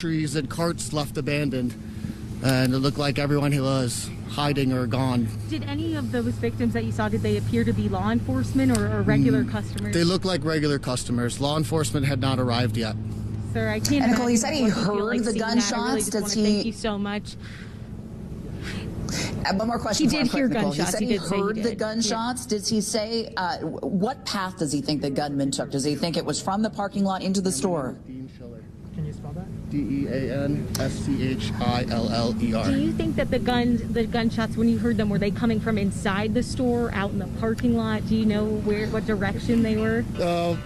Trees and carts left abandoned, and it looked like everyone who was hiding or gone. Did any of those victims that you saw, did they appear to be law enforcement or regular customers? They look like regular customers. Law enforcement had not arrived yet. Sir, I can't. And Nicole, you said he heard the gunshots. Does he? Thank you so much. One more question. He did hear gunshots. He said he heard the gunshots. Did he say what path does he think the gunman took? Does he think it was from the parking lot into the store? Can you spell that? Deanschiller. Do you think that the gunshots, when you heard them, were they coming from inside the store, out in the parking lot? Do you know what direction they were?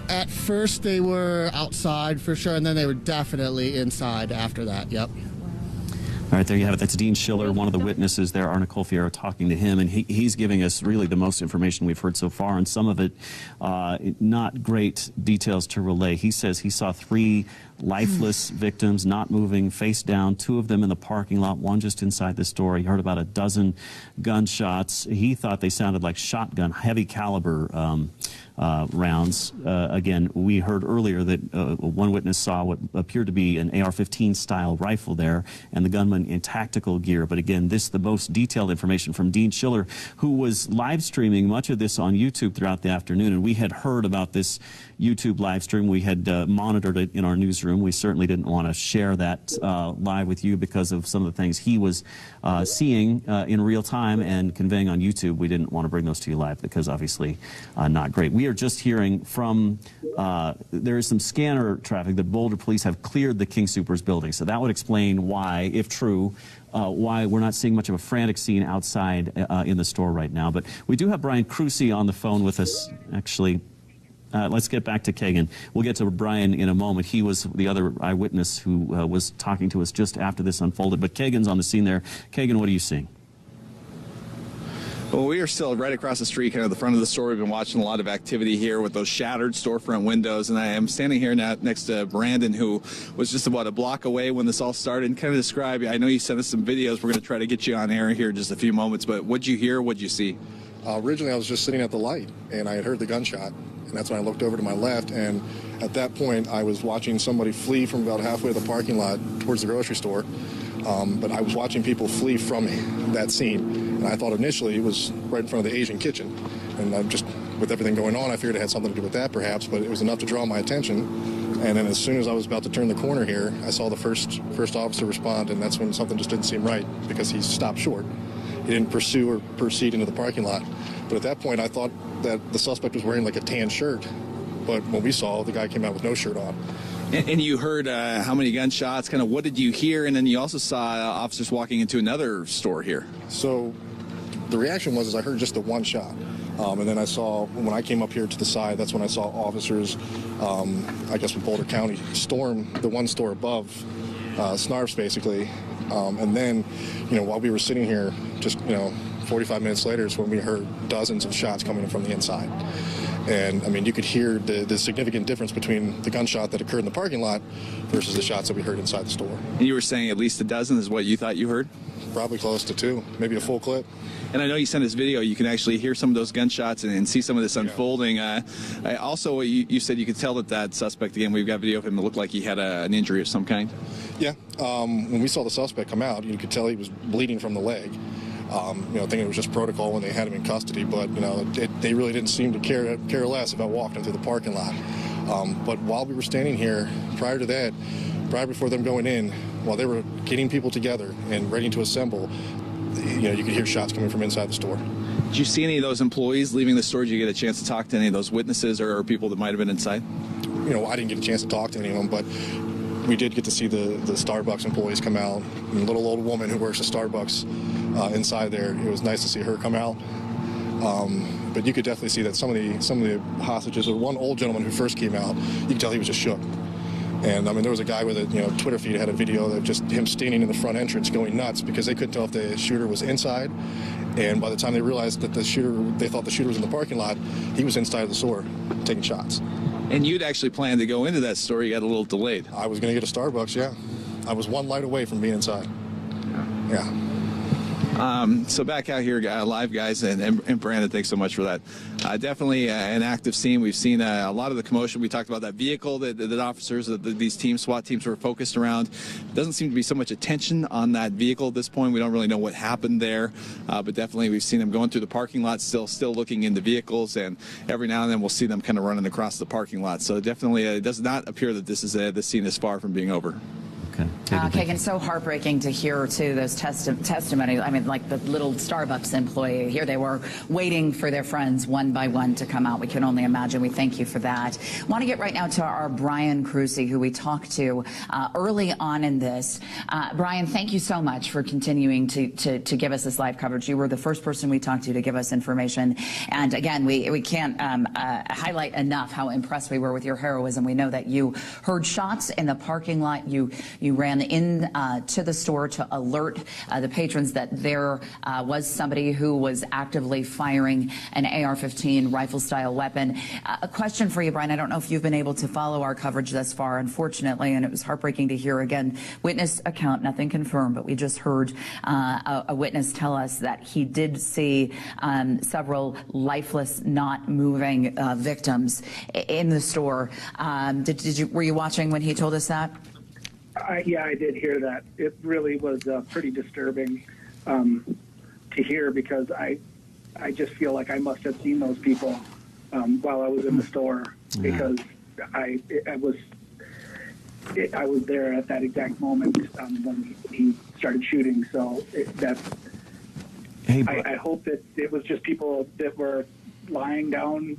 At first they were outside for sure, and then they were definitely inside after that. Yep. All right, there you have it. That's Dean Schiller, one of the witnesses there. Our Nicole Fierro talking to him, and he's giving us really the most information we've heard so far, and some of it not great details to relay. He says he saw 3 lifeless victims, not moving, face down, 2 of them in the parking lot, 1 just inside the store. He heard about a dozen gunshots. He thought they sounded like shotgun, heavy caliber rounds. Again, we heard earlier that one witness saw what appeared to be an AR-15 style rifle there, and the gunman in tactical gear. But again, this is the most detailed information from Dean Schiller, who was live streaming much of this on YouTube throughout the afternoon, and we had heard about this YouTube live stream. We had monitored it in our newsroom. We certainly didn't want to share that live with you because of some of the things he was seeing in real time and conveying on YouTube. We didn't want to bring those to you live because obviously not great. We are just hearing from, there is some scanner traffic that Boulder police have cleared the King Soopers building. So that would explain why, if true, why we're not seeing much of a frantic scene outside in the store right now. But we do have Brian Crucy on the phone with us, actually. Let's get back to Kagan. We'll get to Brian in a moment. He was the other eyewitness who was talking to us just after this unfolded. But Kagan's on the scene there. Kagan, what are you seeing? Well, we are still right across the street, kind of the front of the store. We've been watching a lot of activity here with those shattered storefront windows, and I am standing here now next to Brandon, who was just about a block away when this all started. And kind of describe, I know you sent us some videos. We're going to try to get you on air here in just a few moments, but what'd you hear? What'd you see? Originally, I was just sitting at the light, and I had heard the gunshot, and that's when I looked over to my left, and at that point, I was watching somebody flee from about halfway to the parking lot towards the grocery store. But I was watching people flee from that scene, and I thought initially it was right in front of the Asian kitchen. And I just, with everything going on, I figured it had something to do with that perhaps, but it was enough to draw my attention. And then as soon as I was about to turn the corner here, I saw the first officer respond, and that's when something just didn't seem right because he stopped short. He didn't pursue or proceed into the parking lot. But at that point, I thought that the suspect was wearing like a tan shirt. But when we saw, the guy came out with no shirt on. And you heard how many gunshots, kind of what did you hear? And then you also saw officers walking into another store here. So the reaction was I heard just the one shot. And then I saw, when I came up here to the side, that's when I saw officers, I guess from Boulder County, storm the one store above, Snarf's basically. And then, while we were sitting here, just, 45 minutes later is when we heard dozens of shots coming in from the inside. And, I mean, you could hear the significant difference between the gunshot that occurred in the parking lot versus the shots that we heard inside the store. And you were saying at least a dozen is what you thought you heard? Probably close to 2, maybe a full clip. And I know you sent this video. You can actually hear some of those gunshots and see some of this unfolding. Also, you said you could tell that suspect, again, we've got video of him that looked like he had an injury of some kind. Yeah. When we saw the suspect come out, you could tell he was bleeding from the leg. Thinking it was just protocol when they had him in custody, but they really didn't seem to care less about walking through the parking lot. But while we were standing here, prior before them going in, while they were getting people together and ready to assemble, you could hear shots coming from inside the store. Did you see any of those employees leaving the store? Did you get a chance to talk to any of those witnesses or people that might have been inside? I didn't get a chance to talk to any of them, but we did get to see the Starbucks employees come out. And a little old woman who works at Starbucks inside there. It was nice to see her come out. But you could definitely see that some of the hostages, or one old gentleman who first came out, you could tell he was just shook. And I mean, there was a guy with a Twitter feed had a video of just him standing in the front entrance going nuts because they couldn't tell if the shooter was inside. And by the time they realized that they thought the shooter was in the parking lot, he was inside of the store taking shots. And you'd actually planned to go into that store. You got a little delayed. I was going to get a Starbucks, yeah. I was one light away from being inside. Yeah. So back out here live, guys, and Brandon, thanks so much for that. Definitely an active scene. We've seen a lot of the commotion. We talked about that vehicle that officers, these teams, SWAT teams were focused around. Doesn't seem to be so much attention on that vehicle at this point. We don't really know what happened there, but definitely we've seen them going through the parking lot, still looking into vehicles, and every now and then we'll see them kind of running across the parking lot. So definitely it does not appear that this scene is far from being over. Kagan, so heartbreaking to hear, too, those testimonies. I mean, like the little Starbucks employee. Here they were waiting for their friends one by one to come out. We can only imagine. We thank you for that. Want to get right now to our Brian Cruzy, who we talked to early on in this. Brian, thank you so much for continuing to give us this live coverage. You were the first person we talked to give us information. And again, we can't highlight enough how impressed we were with your heroism. We know that you heard shots in the parking lot. You ran in to the store to alert the patrons that there was somebody who was actively firing an AR-15 rifle-style weapon. A question for you, Brian. I don't know if you've been able to follow our coverage thus far, unfortunately, and it was heartbreaking to hear, again, witness account, nothing confirmed, but we just heard a witness tell us that he did see several lifeless, not moving victims in the store. Were you watching when he told us that? Yeah, I did hear that. It really was pretty disturbing to hear, because I just feel like I must have seen those people while I was in the store, because I was there at that exact moment when he started shooting. So I hope that it was just people that were lying down,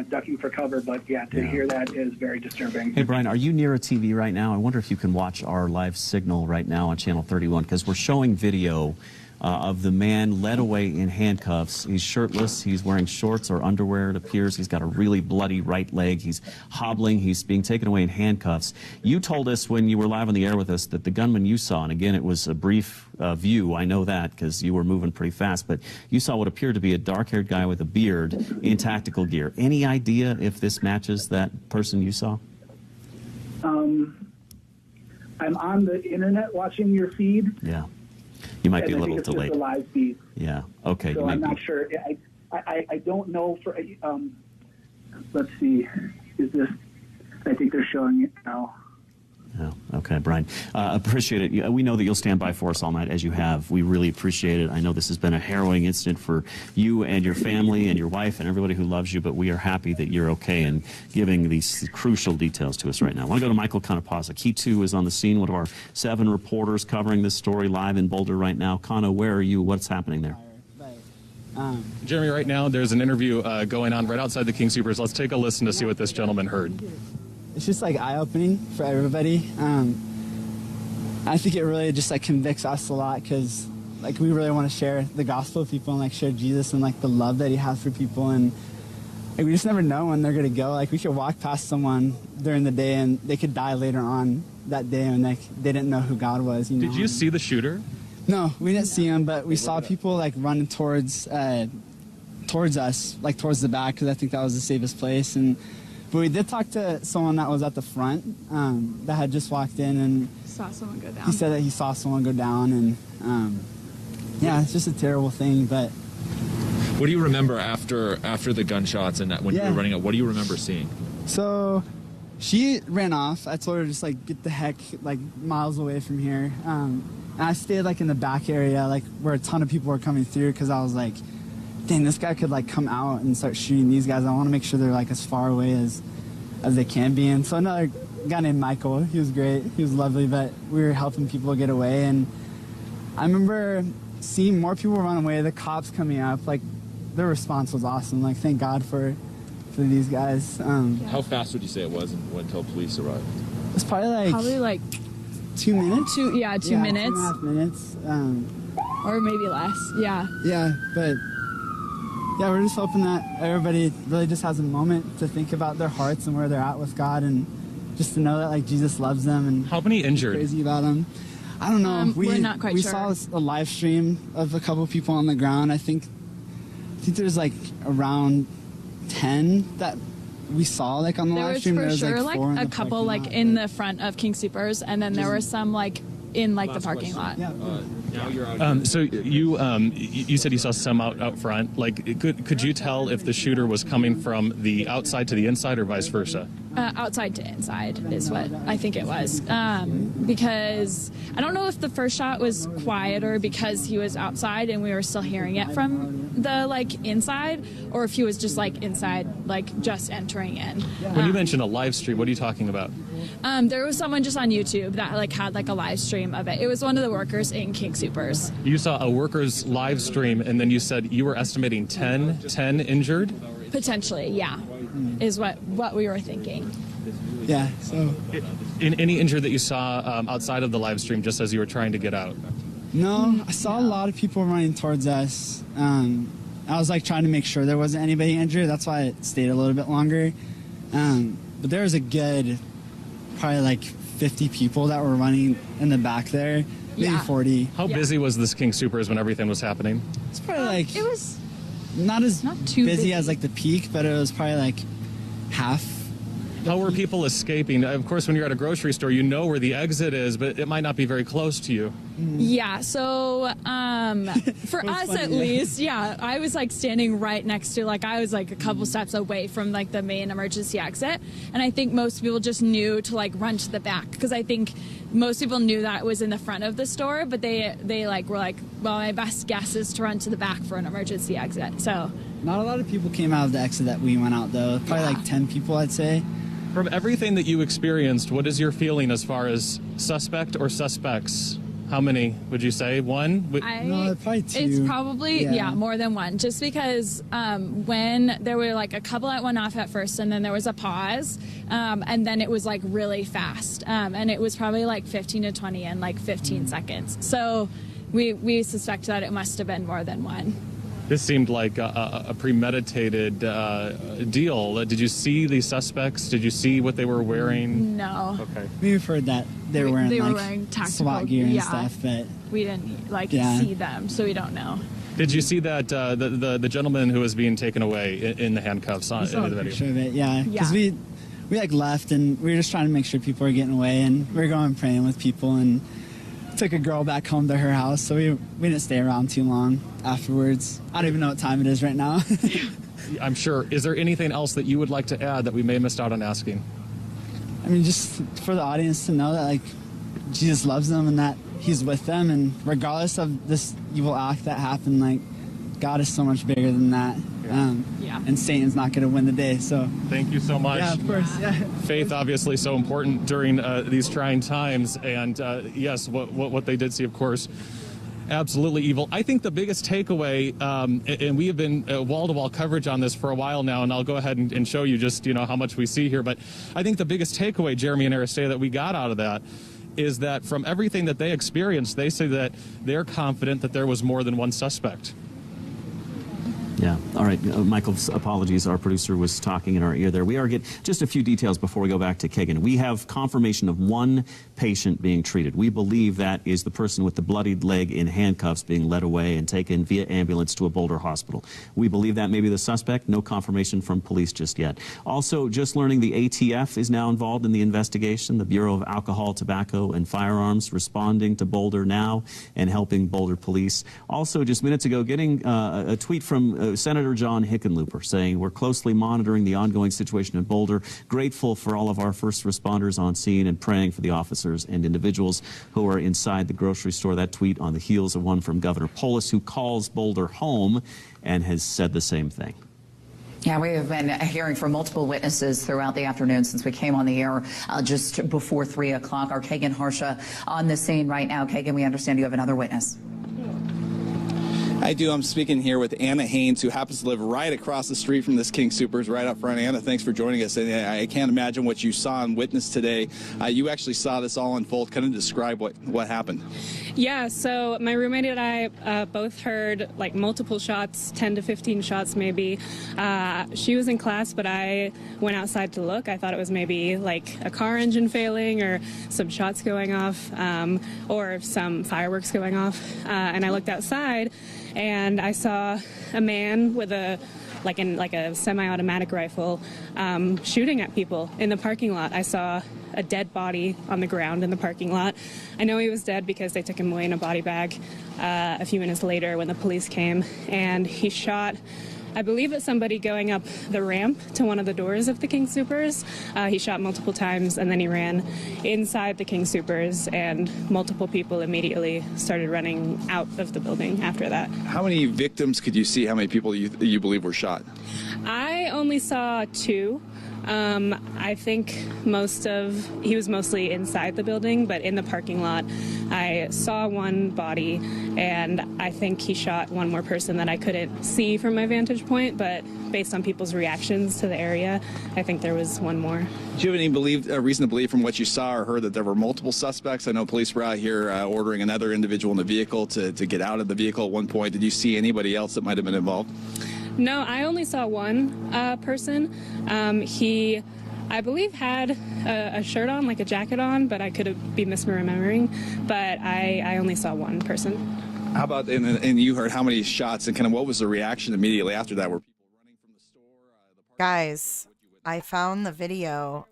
ducking for cover, but to hear that is very disturbing. Hey, Brian, are you near a TV right now? I wonder if you can watch our live signal right now on Channel 31, because we're showing video of the man led away in handcuffs. He's shirtless. He's wearing shorts or underwear, it appears. He's got a really bloody right leg. He's hobbling. He's being taken away in handcuffs. You told us when you were live on the air with us that the gunman you saw, and again, it was a brief view, I know that because you were moving pretty fast, but you saw what appeared to be a dark-haired guy with a beard in tactical gear. Any idea if this matches that person you saw? I'm on the internet watching your feed. Yeah. You might be a little it's delayed. Just a live feed. Yeah. Okay. So I'm not sure. I don't know. Let's see. Is this? I think they're showing it now. Oh, okay, Brian. Appreciate it. We know that you'll stand by for us all night, as you have. We really appreciate it. I know this has been a harrowing incident for you and your family and your wife and everybody who loves you, but we are happy that you're okay and giving these crucial details to us right now. I want to go to Michael Kanapasa. Key 2 is on the scene, one of our 7 reporters covering this story live in Boulder right now. Kana, where are you? What's happening there? Jeremy, right now there's an interview going on right outside the King Soopers. Let's take a listen to see what this gentleman heard. It's just like eye-opening for everybody. I think it really just like convicts us a lot, because like we really want to share the gospel with people and like share Jesus and like the love that he has for people, and like we just never know when they're gonna go. Like we could walk past someone during the day and they could die later on that day, and like they didn't know who God was. You know? Did you see the shooter? No, we didn't see him, but we saw people like running towards us, like towards the back, because I think that was the safest place. But we did talk to someone that was at the front that had just walked in and saw someone go down. He said that he saw someone go down, and yeah, it's just a terrible thing. But what do you remember after the gunshots and when you were running out? What do you remember seeing? So she ran off. I told her just like get the heck like miles away from here. And I stayed like in the back area, like where a ton of people were coming through, because I was like, dang, this guy could like come out and start shooting these guys. I want to make sure they're like as far away as they can be. And so another guy named Michael, he was great, he was lovely, but we were helping people get away. And I remember seeing more people run away, the cops coming up, like their response was awesome. Like thank God for these guys. How fast would you say it was until police arrived? It's probably like 2 minutes. 2 minutes. 2.5 minutes. Or maybe less. Yeah. Yeah, but yeah, we're just hoping that everybody really just has a moment to think about their hearts and where they're at with God, and just to know that like Jesus loves them. And how many injured? Crazy about them. I don't know. We're not quite sure. We saw a live stream of a couple people on the ground. I think there's like around 10 that we saw like on the live stream. There was for sure like like a couple like in the front of King Soopers, and then there were some like in like the parking lot. Now you're out. So you said you saw some out front. Like, could you tell if the shooter was coming from the outside to the inside or vice versa? Outside to inside is what I think it was. Because I don't know if the first shot was quieter because he was outside and we were still hearing it from the like inside, or if he was just like inside, like just entering in. When you mention a live stream, what are you talking about? There was someone just on YouTube that like had like a live stream of it. It was one of the workers in King Supers. You saw a worker's live stream, and then you said you were estimating 10 injured? Potentially, yeah, is what we were thinking. Yeah, so... In any injured that you saw outside of the live stream just as you were trying to get out? No, I saw a lot of people running towards us. I was like trying to make sure there wasn't anybody injured. That's why it stayed a little bit longer. But there was a good, probably like 50 people that were running in the back there, maybe 40. How busy was this King Supers when everything was happening? It's probably like... It was... Not too busy as like the peak, but it was probably like half. How were people escaping? Of course, when you're at a grocery store, you know where the exit is, but it might not be very close to you. Yeah, so for us funny, at least, I was like standing right next to, like I was like a couple steps away from like the main emergency exit, and I think most people just knew to like run to the back, because I think most people knew that it was in the front of the store, but they like were like, well, my best guess is to run to the back for an emergency exit. So not a lot of people came out of the exit that we went out though. Probably like 10 people, I'd say. From everything that you experienced, what is your feeling as far as suspect or suspects? How many would you say? One? No, probably two. It's probably, more than one. Just because when there were like a couple that went off at first, and then there was a pause, and then it was like really fast. And it was probably like 15 to 20 in like 15 seconds. So we suspect that it must have been more than one. This seemed like a premeditated deal. Did you see the suspects? Did you see what they were wearing? No. Okay. We've heard that they were wearing tactical SWAT gear and stuff, but we didn't see them, so we don't know. Did you see that the gentleman who was being taken away in the handcuffs in the video? Picture of it, yeah. Because we like left and we were just trying to make sure people were getting away, and we were going and praying with people, and took a girl back home to her house, so we didn't stay around too long afterwards. I don't even know what time it is right now. I'm sure. Is there anything else that you would like to add that we may have missed out on asking? I mean, just for the audience to know that like Jesus loves them and that he's with them, and regardless of this evil act that happened, like God is so much bigger than that. And Satan's not going to win the day. So thank you so much. Yeah, of course. Yeah. Faith obviously so important during these trying times, and yes, what they did see, of course, absolutely evil. I think the biggest takeaway, and we have been wall-to-wall coverage on this for a while now, and I'll go ahead and show you just how much we see here. But I think the biggest takeaway, Jeremy and Aristea, that we got out of that is that from everything that they experienced, they say that they're confident that there was more than one suspect. Yeah. All right. Michael's apologies. Our producer was talking in our ear there. We are getting just a few details before we go back to Kagan. We have confirmation of one patient being treated. We believe that is the person with the bloodied leg in handcuffs being led away and taken via ambulance to a Boulder hospital. We believe that may be the suspect. No confirmation from police just yet. Also, just learning the ATF is now involved in the investigation. The Bureau of Alcohol, Tobacco, and Firearms responding to Boulder now and helping Boulder police. Also, just minutes ago, getting a tweet from Senator John Hickenlooper saying, we're closely monitoring the ongoing situation in Boulder, grateful for all of our first responders on scene, and praying for the officers and individuals who are inside the grocery store. That tweet on the heels of one from Governor Polis, who calls Boulder home and has said the same thing. Yeah, we have been hearing from multiple witnesses throughout the afternoon since we came on the air just before 3 o'clock. Our Kagan Harsha on the scene right now. Kagan, we understand you have another witness. I do. I'm speaking here with Anna Haynes, who happens to live right across the street from this King Supers, right up front. Anna, thanks for joining us. And I can't imagine what you saw and witnessed today. You actually saw this all unfold. Kind of describe what happened. Yeah, so my roommate and I both heard like multiple shots, 10 to 15 shots maybe. She was in class, but I went outside to look. I thought it was maybe like a car engine failing or some shots going off or some fireworks going off. And I looked outside and I saw a man with a semi-automatic rifle shooting at people in the parking lot. I saw a dead body on the ground in the parking lot. I know he was dead because they took him away in a body bag a few minutes later when the police came, and he shot, I believe, at somebody going up the ramp to one of the doors of the King Soopers. He shot multiple times, and then he ran inside the King Soopers, and multiple people immediately started running out of the building after that. How many victims could you see? How many people you believe were shot? I only saw 2. I think he was mostly inside the building, but in the parking lot, I saw one body, and I think he shot one more person that I couldn't see from my vantage point, but based on people's reactions to the area, I think there was one more. Do you have any reason to believe from what you saw or heard that there were multiple suspects? I know police were out here ordering another individual in the vehicle to get out of the vehicle at one point. Did you see anybody else that might have been involved? No, I only saw one person. He, I believe, had a shirt on, like a jacket on, but I could be misremembering. But I only saw one person. How about, and you heard how many shots, and kind of what was the reaction immediately after that? Were people running from the store? Guys, I found the video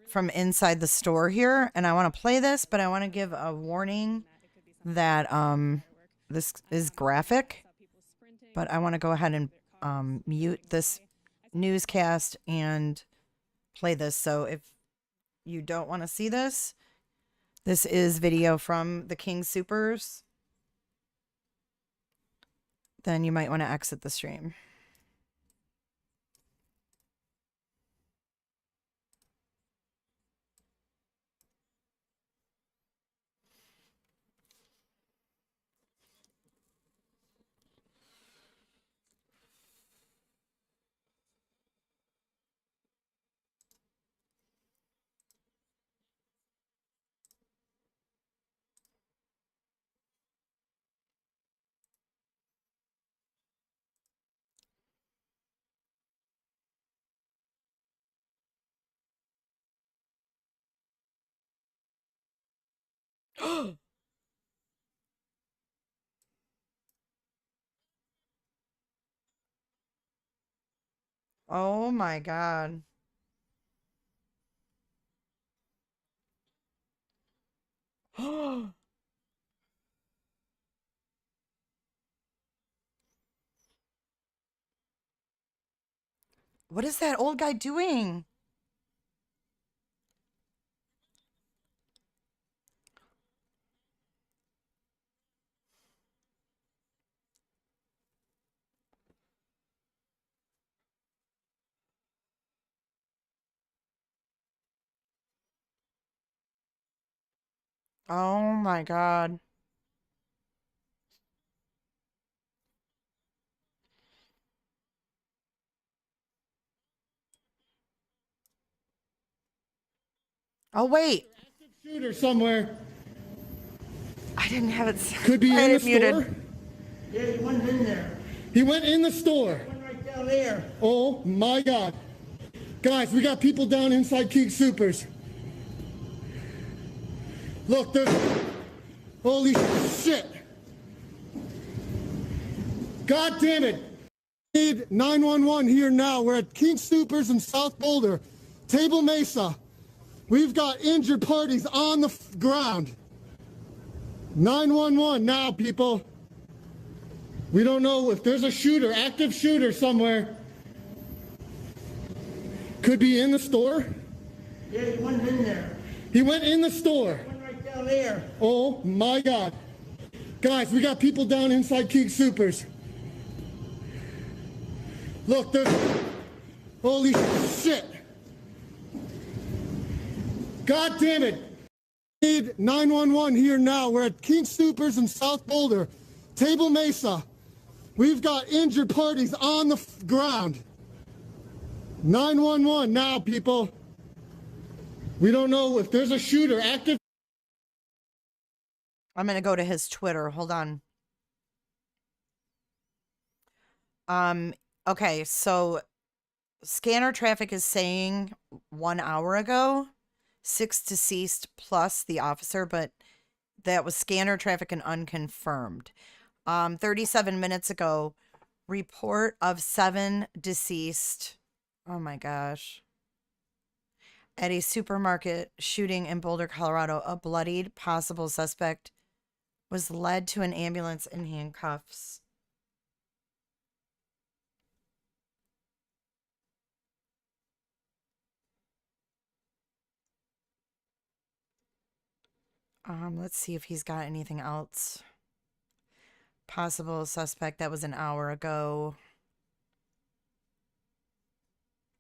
from inside the store here, and I want to play this, but I want to give a warning that this is graphic. But I want to go ahead and mute this newscast and play this. So if you don't want to see this, this is video from the King Soopers. Then you might want to exit the stream. Oh my God. What is that old guy doing? Oh my God. Oh, wait. Shooter somewhere. I didn't have it. Could be in the muted. store. Yeah, he went in there. He went in the store. He went right down there. Oh my God. Guys, we got people down inside King Soopers. Look, there's... Holy shit. God damn it. We need 911 here now. We're at King Soopers in South Boulder. Table Mesa. We've got injured parties on the ground. 911 now, people. We don't know if there's a shooter, active shooter somewhere. Could be in the store. Yeah, he went in there. He went in the store. He went right down there. Oh my God. Guys, we got people down inside King Soopers. Look, there's... Holy shit. God damn it. We need 911 here now. We're at King Soopers in South Boulder. Table Mesa. We've got injured parties on the ground. 911 now, people. We don't know if there's a shooter, active... I'm going to go to his Twitter. Hold on. Okay, so scanner traffic is saying 1 hour ago, 6 deceased plus the officer, but that was scanner traffic and unconfirmed. 37 minutes ago, report of 7 deceased. Oh my gosh. At a supermarket shooting in Boulder, Colorado, a bloodied possible suspect was led to an ambulance in handcuffs. Let's see if he's got anything else. Possible suspect, that was an hour ago.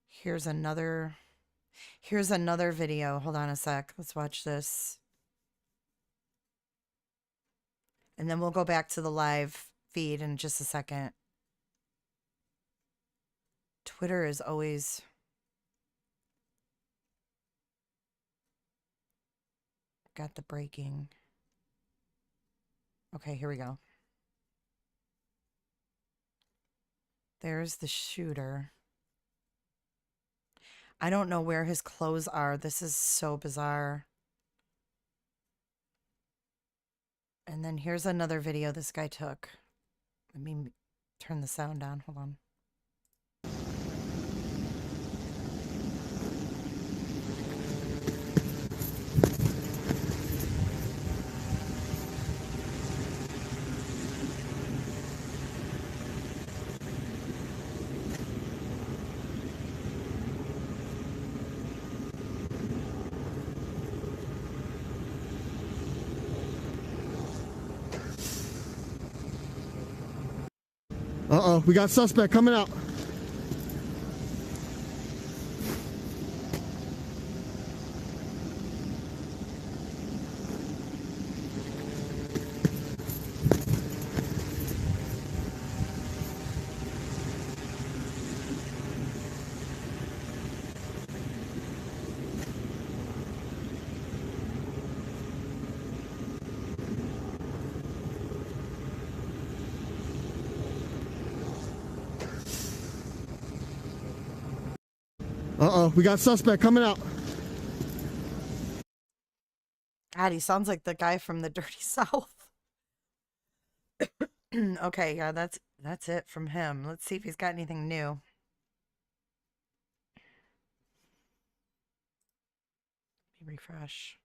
Here's another video. Hold on a sec. Let's watch this. And then we'll go back to the live feed in just a second. Twitter is always got the breaking. Okay, here we go. There's the shooter. I don't know where his clothes are. This is so bizarre. And then here's another video this guy took. Let me turn the sound down. Hold on. Uh-oh, we got suspect coming out. Uh-oh, we got suspect coming out. God, he sounds like the guy from the Dirty South. Okay, yeah, that's it from him. Let's see if he's got anything new. Let me refresh.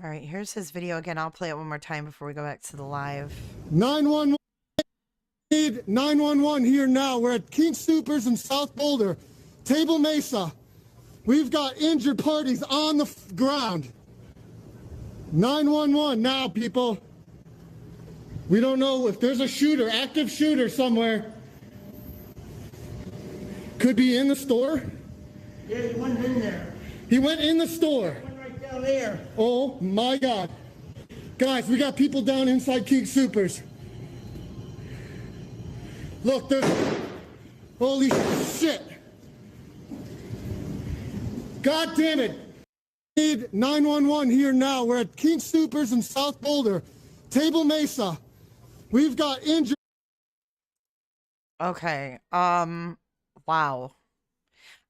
All right, here's his video again. I'll play it one more time before we go back to the live. 911. Need 911 here now. We're at King Soopers in South Boulder, Table Mesa. We've got injured parties on the ground. 911 now, people. We don't know if there's a shooter, active shooter somewhere. Could be in the store. Yeah, he went in there. He went in the store. He went right down there. Oh my God. Guys, we got people down inside King Soopers. Look, there's... Holy shit. God damn it. Need 911 here now. We're at King Soopers in South Boulder, Table Mesa. We've got injured... Okay, wow.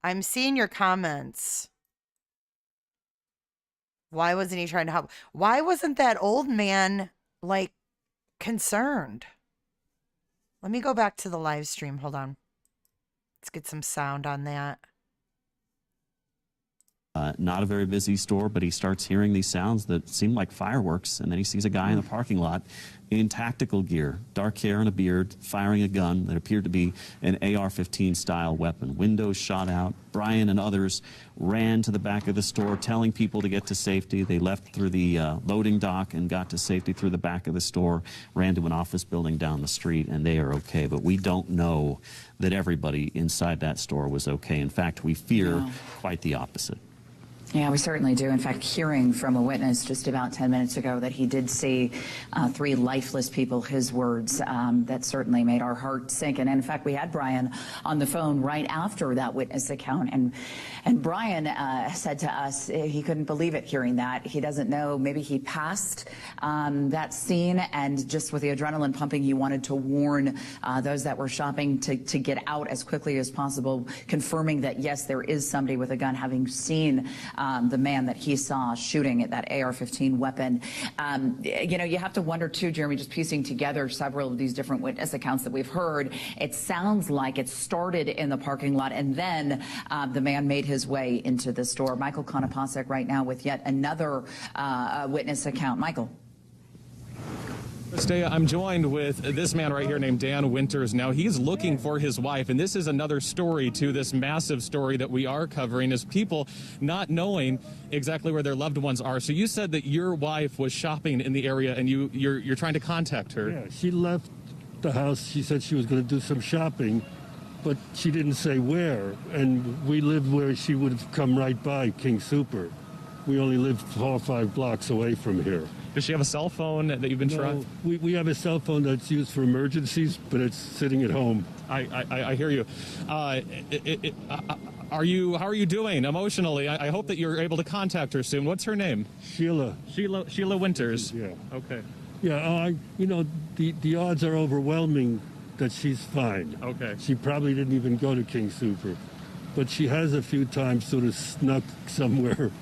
I'm seeing your comments. Why wasn't he trying to help? Why wasn't that old man, like, concerned? Let me go back to the live stream. Hold on. Let's get some sound on that. Not a very busy store, but he starts hearing these sounds that seem like fireworks, and then he sees a guy in the parking lot in tactical gear, dark hair and a beard, firing a gun that appeared to be an AR-15 style weapon. Windows shot out. Brian and others ran to the back of the store, telling people to get to safety. They left through the loading dock and got to safety through the back of the store, ran to an office building down the street, and they are okay. But we don't know that everybody inside that store was okay. In fact, we fear quite the opposite. Yeah, we certainly do. In fact, hearing from a witness just about 10 minutes ago that he did see 3 lifeless people, his words, that certainly made our heart sink. And in fact, we had Brian on the phone right after that witness account. And Brian said to us he couldn't believe it hearing that. He doesn't know, maybe he passed that scene, and just with the adrenaline pumping, he wanted to warn those that were shopping to get out as quickly as possible, confirming that, yes, there is somebody with a gun, having seen the man that he saw shooting at that AR-15 weapon. You know, you have to wonder too, Jeremy, just piecing together several of these different witness accounts that we've heard. It sounds like it started in the parking lot and then the man made his way into the store. Michael Konopasek right now with yet another witness account. Michael. I'm joined with this man right here named Dan Winters. Now, he's looking for his wife, and this is another story to this massive story that we are covering, is people not knowing exactly where their loved ones are. So you said that your wife was shopping in the area, and you're trying to contact her. Yeah, she left the house. She said she was going to do some shopping, but she didn't say where. And we lived where she would have come right by, King Super. We only lived 4 or 5 blocks away from here. Does she have a cell phone that you've been trying? We have a cell phone that's used for emergencies, but it's sitting at home. I hear you. How are you doing emotionally? I hope that you're able to contact her soon. What's her name? Sheila. Sheila Winters. Yeah. Okay. Yeah. You know, the odds are overwhelming that she's fine. Okay. She probably didn't even go to King Super, but she has a few times sort of snuck somewhere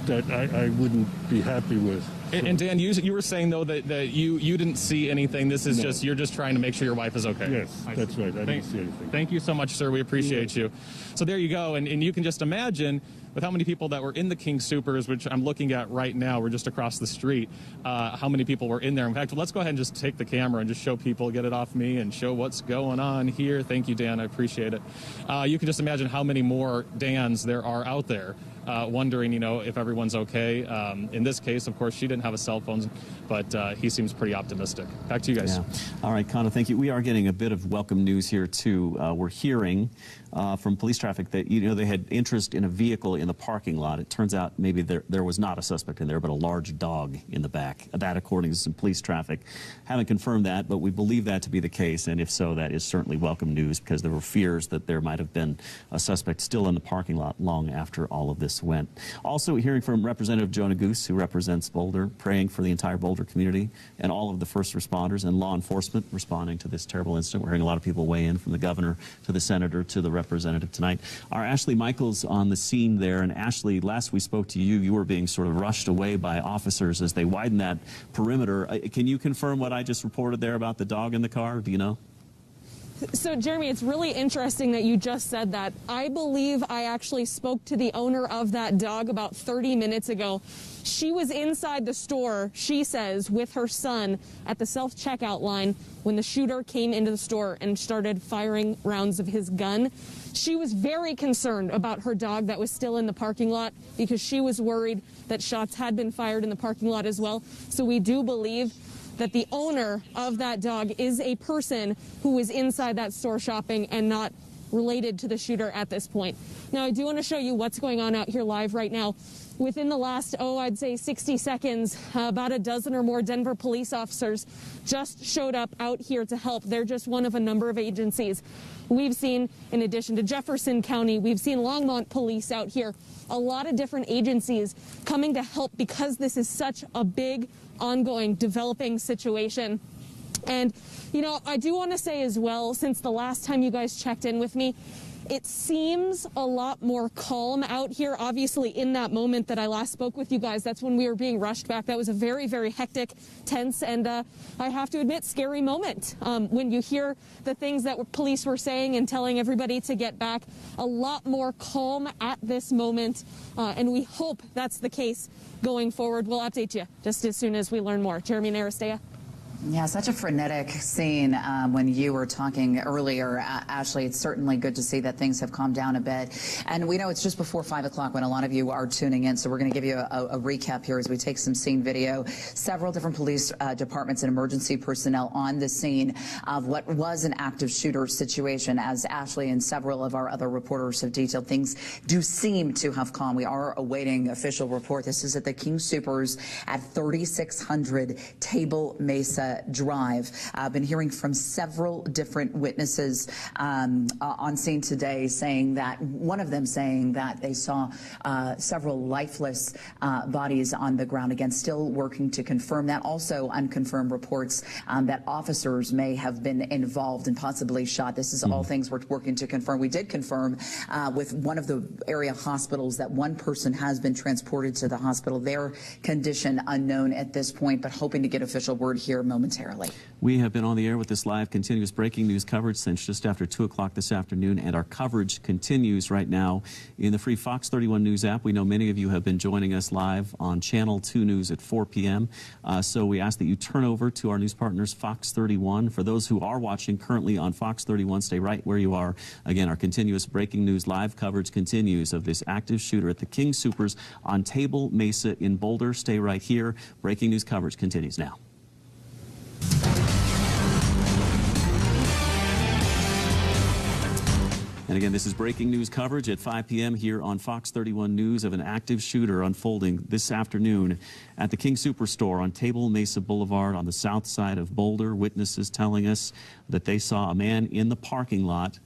that I wouldn't be happy with. So. And Dan, you were saying though that you didn't see anything. This is just, you're just trying to make sure your wife is okay. Yes, that's right. I didn't see anything. Thank you so much, sir. We appreciate you. So there you go. And you can just imagine with how many people that were in the King Supers, which I'm looking at right now, we're just across the street, how many people were in there. In fact, let's go ahead and just take the camera and just show people, get it off me, and show what's going on here. Thank you, Dan. I appreciate it. You can just imagine how many more Dans there are out there. Wondering, you know, if everyone's okay. In this case, of course, she didn't have a cell phone, but he seems pretty optimistic. Back to you guys. Yeah. All right, Connor, thank you. We are getting a bit of welcome news here, too. We're hearing from police traffic that, you know, they had interest in a vehicle in the parking lot. It turns out maybe there was not a suspect in there, but a large dog in the back. That, according to some police traffic. Haven't confirmed that, but we believe that to be the case, and if so, that is certainly welcome news, because there were fears that there might have been a suspect still in the parking lot long after all of this went. Also hearing from Representative Jonah Goose, who represents Boulder, praying for the entire Boulder community and all of the first responders and law enforcement responding to this terrible incident. We're hearing a lot of people weigh in, from the governor to the senator to the representative tonight. Our Ashley Michaels on the scene there. And Ashley, last we spoke to you, you were being sort of rushed away by officers as they widen that perimeter. Can you confirm what I just reported there about the dog in the car? Do you know? So, Jeremy, it's really interesting that you just said that. I believe I actually spoke to the owner of that dog about 30 minutes ago. She was inside the store, she says, with her son at the self-checkout line when the shooter came into the store and started firing rounds of his gun. She was very concerned about her dog that was still in the parking lot because she was worried that shots had been fired in the parking lot as well. So we do believe that the owner of that dog is a person who was inside that store shopping and not related to the shooter at this point. Now, I do want to show you what's going on out here live right now. Within the last, I'd say 60 seconds, about a dozen or more Denver police officers just showed up out here to help. They're just one of a number of agencies. We've seen, in addition to Jefferson County, we've seen Longmont Police out here, a lot of different agencies coming to help because this is such a big, ongoing, developing situation. And, you know, I do want to say as well, since the last time you guys checked in with me, it seems a lot more calm out here. Obviously, in that moment that I last spoke with you guys, that's when we were being rushed back. That was a very, very hectic, tense, and I have to admit, scary moment. When you hear the things that police were saying and telling everybody to get back, a lot more calm at this moment, and we hope that's the case going forward. We'll update you just as soon as we learn more. Jeremy and Aristea. Yeah, such a frenetic scene when you were talking earlier, Ashley. It's certainly good to see that things have calmed down a bit. And we know it's just before 5 o'clock when a lot of you are tuning in, so we're going to give you a recap here as we take some scene video. Several different police departments and emergency personnel on the scene of what was an active shooter situation. As Ashley and several of our other reporters have detailed, things do seem to have calmed. We are awaiting official report. This is at the King Supers at 3600 Table Mesa Mesa Drive. I've been hearing from several different witnesses on scene today saying that, one of them saying that they saw several lifeless bodies on the ground. Again, still working to confirm that. Also unconfirmed reports that officers may have been involved and possibly shot. This is all things we're working to confirm. We did confirm with one of the area hospitals that one person has been transported to the hospital. Their condition unknown at this point, but hoping to get official word here momentarily. We have been on the air with this live continuous breaking news coverage since just after 2 o'clock this afternoon, and our coverage continues right now in the free Fox 31 News app. We know many of you have been joining us live on Channel 2 News at 4 p.m. So we ask that you turn over to our news partners, Fox 31. For those who are watching currently on Fox 31, stay right where you are. Again, our continuous breaking news live coverage continues of this active shooter at the King Soopers on Table Mesa in Boulder. Stay right here. Breaking news coverage continues now. And again, this is breaking news coverage at 5 p.m. here on Fox 31 News of an active shooter unfolding this afternoon at the King Superstore on Table Mesa Boulevard on the south side of Boulder. Witnesses telling us that they saw a man in the parking lot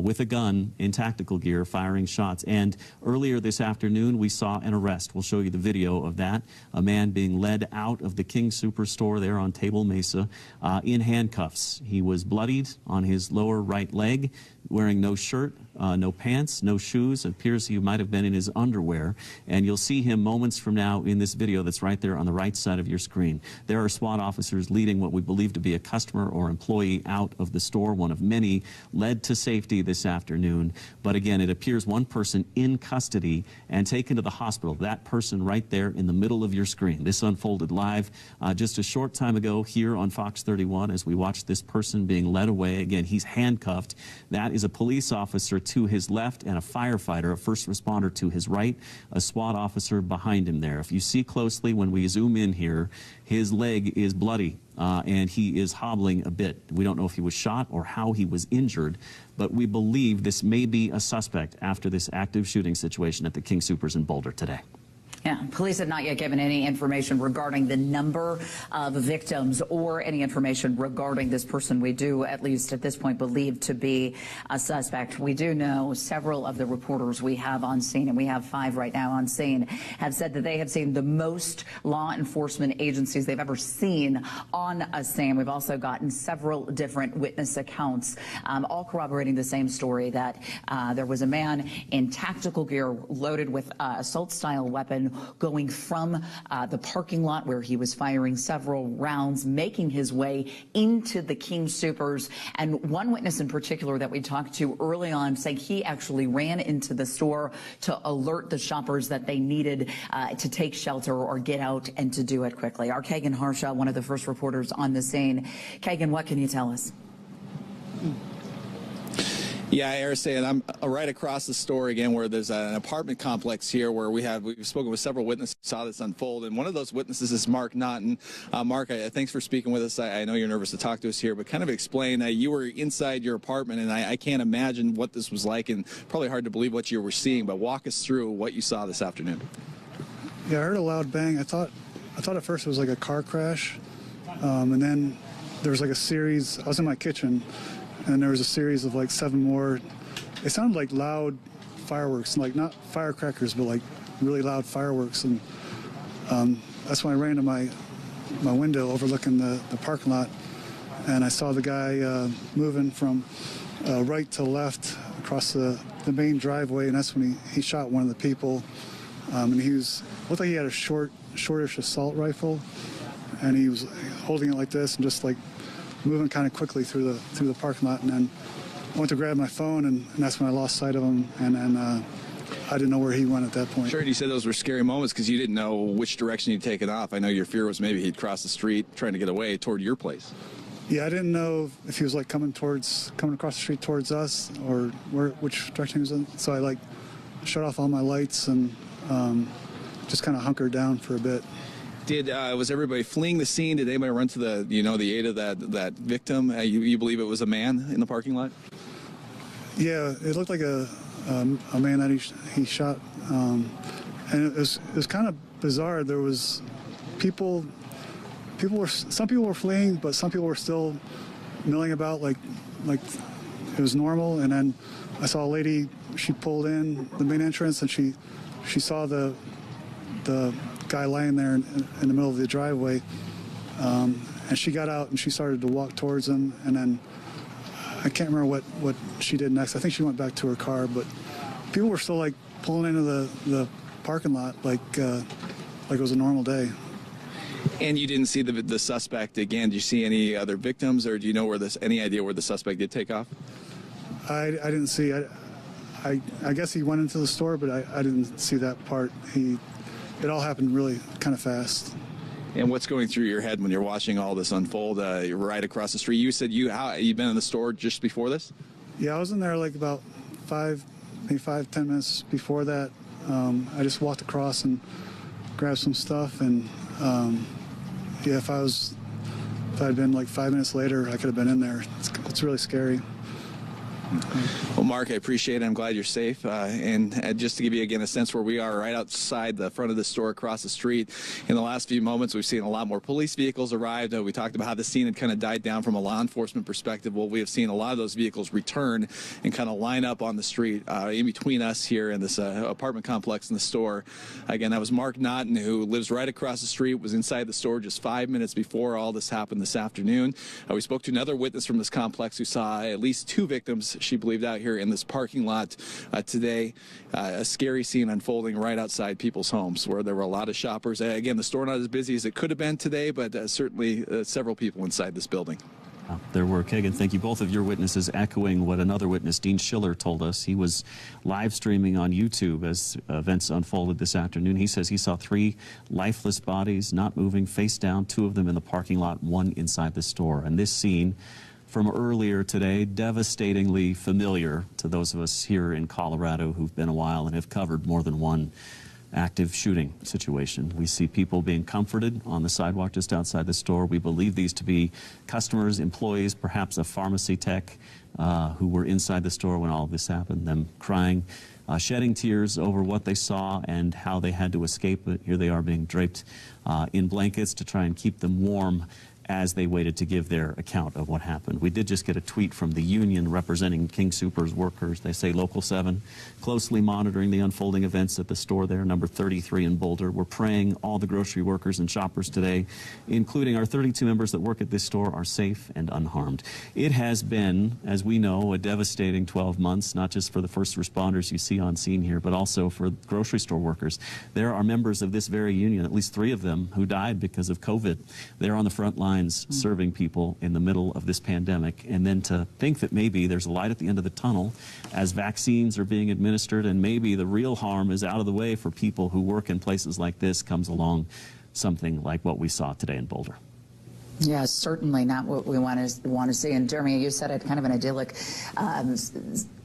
with a gun in tactical gear firing shots. And earlier this afternoon, we saw an arrest. We'll show you the video of that. A man being led out of the King Superstore there on Table Mesa in handcuffs. He was bloodied on his lower right leg, wearing no shirt, no pants, no shoes. It appears he might have been in his underwear. And you'll see him moments from now in this video that's right there on the right side of your screen. There are SWAT officers leading what we believe to be a customer or employee out of the store, one of many led to safety this afternoon. But again, it appears one person in custody and taken to the hospital. That person right there in the middle of your screen. This unfolded live just a short time ago here on Fox 31 as we watched this person being led away. Again, he's handcuffed. That is a police officer to his left and a firefighter, a first responder to his right, a SWAT officer behind him there. If you see closely when we zoom in here, his leg is bloody and he is hobbling a bit. We don't know if he was shot or how he was injured, but we believe this may be a suspect after this active shooting situation at the King Soopers in Boulder today. Yeah, police have not yet given any information regarding the number of victims or any information regarding this person we do, at least at this point, believe to be a suspect. We do know several of the reporters we have on scene, and we have 5 right now on scene, have said that they have seen the most law enforcement agencies they've ever seen on a scene. We've also gotten several different witness accounts, all corroborating the same story, that there was a man in tactical gear loaded with assault-style weapon going from the parking lot where he was firing several rounds, making his way into the King Soopers. And one witness in particular that we talked to early on saying he actually ran into the store to alert the shoppers that they needed to take shelter or get out and to do it quickly. Our Kagan Harshaw, one of the first reporters on the scene. Kagan, what can you tell us? Yeah, Araceli, and I'm right across the store again where there's an apartment complex here where we've spoken with several witnesses who saw this unfold, and one of those witnesses is Mark Naughton. Mark, thanks for speaking with us. I know you're nervous to talk to us here, but kind of explain, you were inside your apartment, and I can't imagine what this was like, and probably hard to believe what you were seeing, but walk us through what you saw this afternoon. Yeah, I heard a loud bang. I thought at first it was like a car crash, and then there was like a series. I was in my kitchen, and there was a series of like 7 more. It sounded like loud fireworks, like not firecrackers, but like really loud fireworks. And that's when I ran to my window overlooking the parking lot, and I saw the guy moving from right to left across the main driveway, and that's when he shot one of the people. And looked like he had a shortish assault rifle, and he was holding it like this and just like moving kind of quickly through the parking lot. And then I went to grab my phone, and that's when I lost sight of him, and I didn't know where he went at that point. Sure, and you said those were scary moments because you didn't know which direction he'd taken off. I know your fear was maybe he'd cross the street trying to get away toward your place. Yeah, I didn't know if he was like coming across the street towards us or which direction he was in. So I like shut off all my lights and just kind of hunkered down for a bit. Was everybody fleeing the scene? Did anybody run to the aid of that victim? You believe it was a man in the parking lot? Yeah, it looked like a man that he shot, and it was kind of bizarre. There was people some people were fleeing, but some people were still milling about like it was normal. And then I saw a lady, she pulled in the main entrance, and she saw the guy laying there in the middle of the driveway, and she got out and she started to walk towards him. And then I can't remember what she did next. I think she went back to her car, but people were still like pulling into the parking lot like it was a normal day. And you didn't see the suspect again. Did you see any other victims, or do you know any idea where the suspect did take off? I didn't see. I guess he went into the store, but I didn't see that part. It all happened really kind of fast. And what's going through your head when you're watching all this unfold right across the street? You said you've been in the store just before this? Yeah, I was in there like about 10 minutes before that. I just walked across and grabbed some stuff, and if I'd been like 5 minutes later, I could have been in there. It's really scary. Well, Mark, I appreciate it. I'm glad you're safe. And just to give you, again, a sense where we are right outside the front of the store across the street. In the last few moments, we've seen a lot more police vehicles arrive. We talked about how the scene had kind of died down from a law enforcement perspective. Well, we have seen a lot of those vehicles return and kind of line up on the street in between us here in this apartment complex in the store. Again, that was Mark Naughton, who lives right across the street, was inside the store just 5 minutes before all this happened this afternoon. We spoke to another witness from this complex who saw at least 2 victims, she believed, out here in this parking lot today. A scary scene unfolding right outside people's homes where there were a lot of shoppers. Again, the store not as busy as it could have been today, but certainly several people inside this building. There were, Kagan, thank you, both of your witnesses echoing what another witness, Dean Schiller, told us. He was live streaming on YouTube as events unfolded this afternoon. He says he saw 3 lifeless bodies, not moving, face down, 2 of them in the parking lot, 1 inside the store. And this scene from earlier today, devastatingly familiar to those of us here in Colorado who've been a while and have covered more than one active shooting situation. We see people being comforted on the sidewalk just outside the store. We believe these to be customers, employees, perhaps a pharmacy tech who were inside the store when all of this happened, them crying, shedding tears over what they saw and how they had to escape. But here they are being draped in blankets to try and keep them warm as they waited to give their account of what happened. We did just get a tweet from the union representing King Soopers workers. They say Local 7 closely monitoring the unfolding events at the store there, number 33 in Boulder. We're praying all the grocery workers and shoppers today, including our 32 members that work at this store, are safe and unharmed. It has been, as we know, a devastating 12 months, not just for the first responders you see on scene here, but also for grocery store workers. There are members of this very union, at least 3 of them, who died because of COVID. They're on the front line serving people in the middle of this pandemic, and then to think that maybe there's a light at the end of the tunnel as vaccines are being administered and maybe the real harm is out of the way for people who work in places like this comes along something like what we saw today in Boulder. Yeah, certainly not what we want to see. And Jeremy, you said it, kind of an idyllic.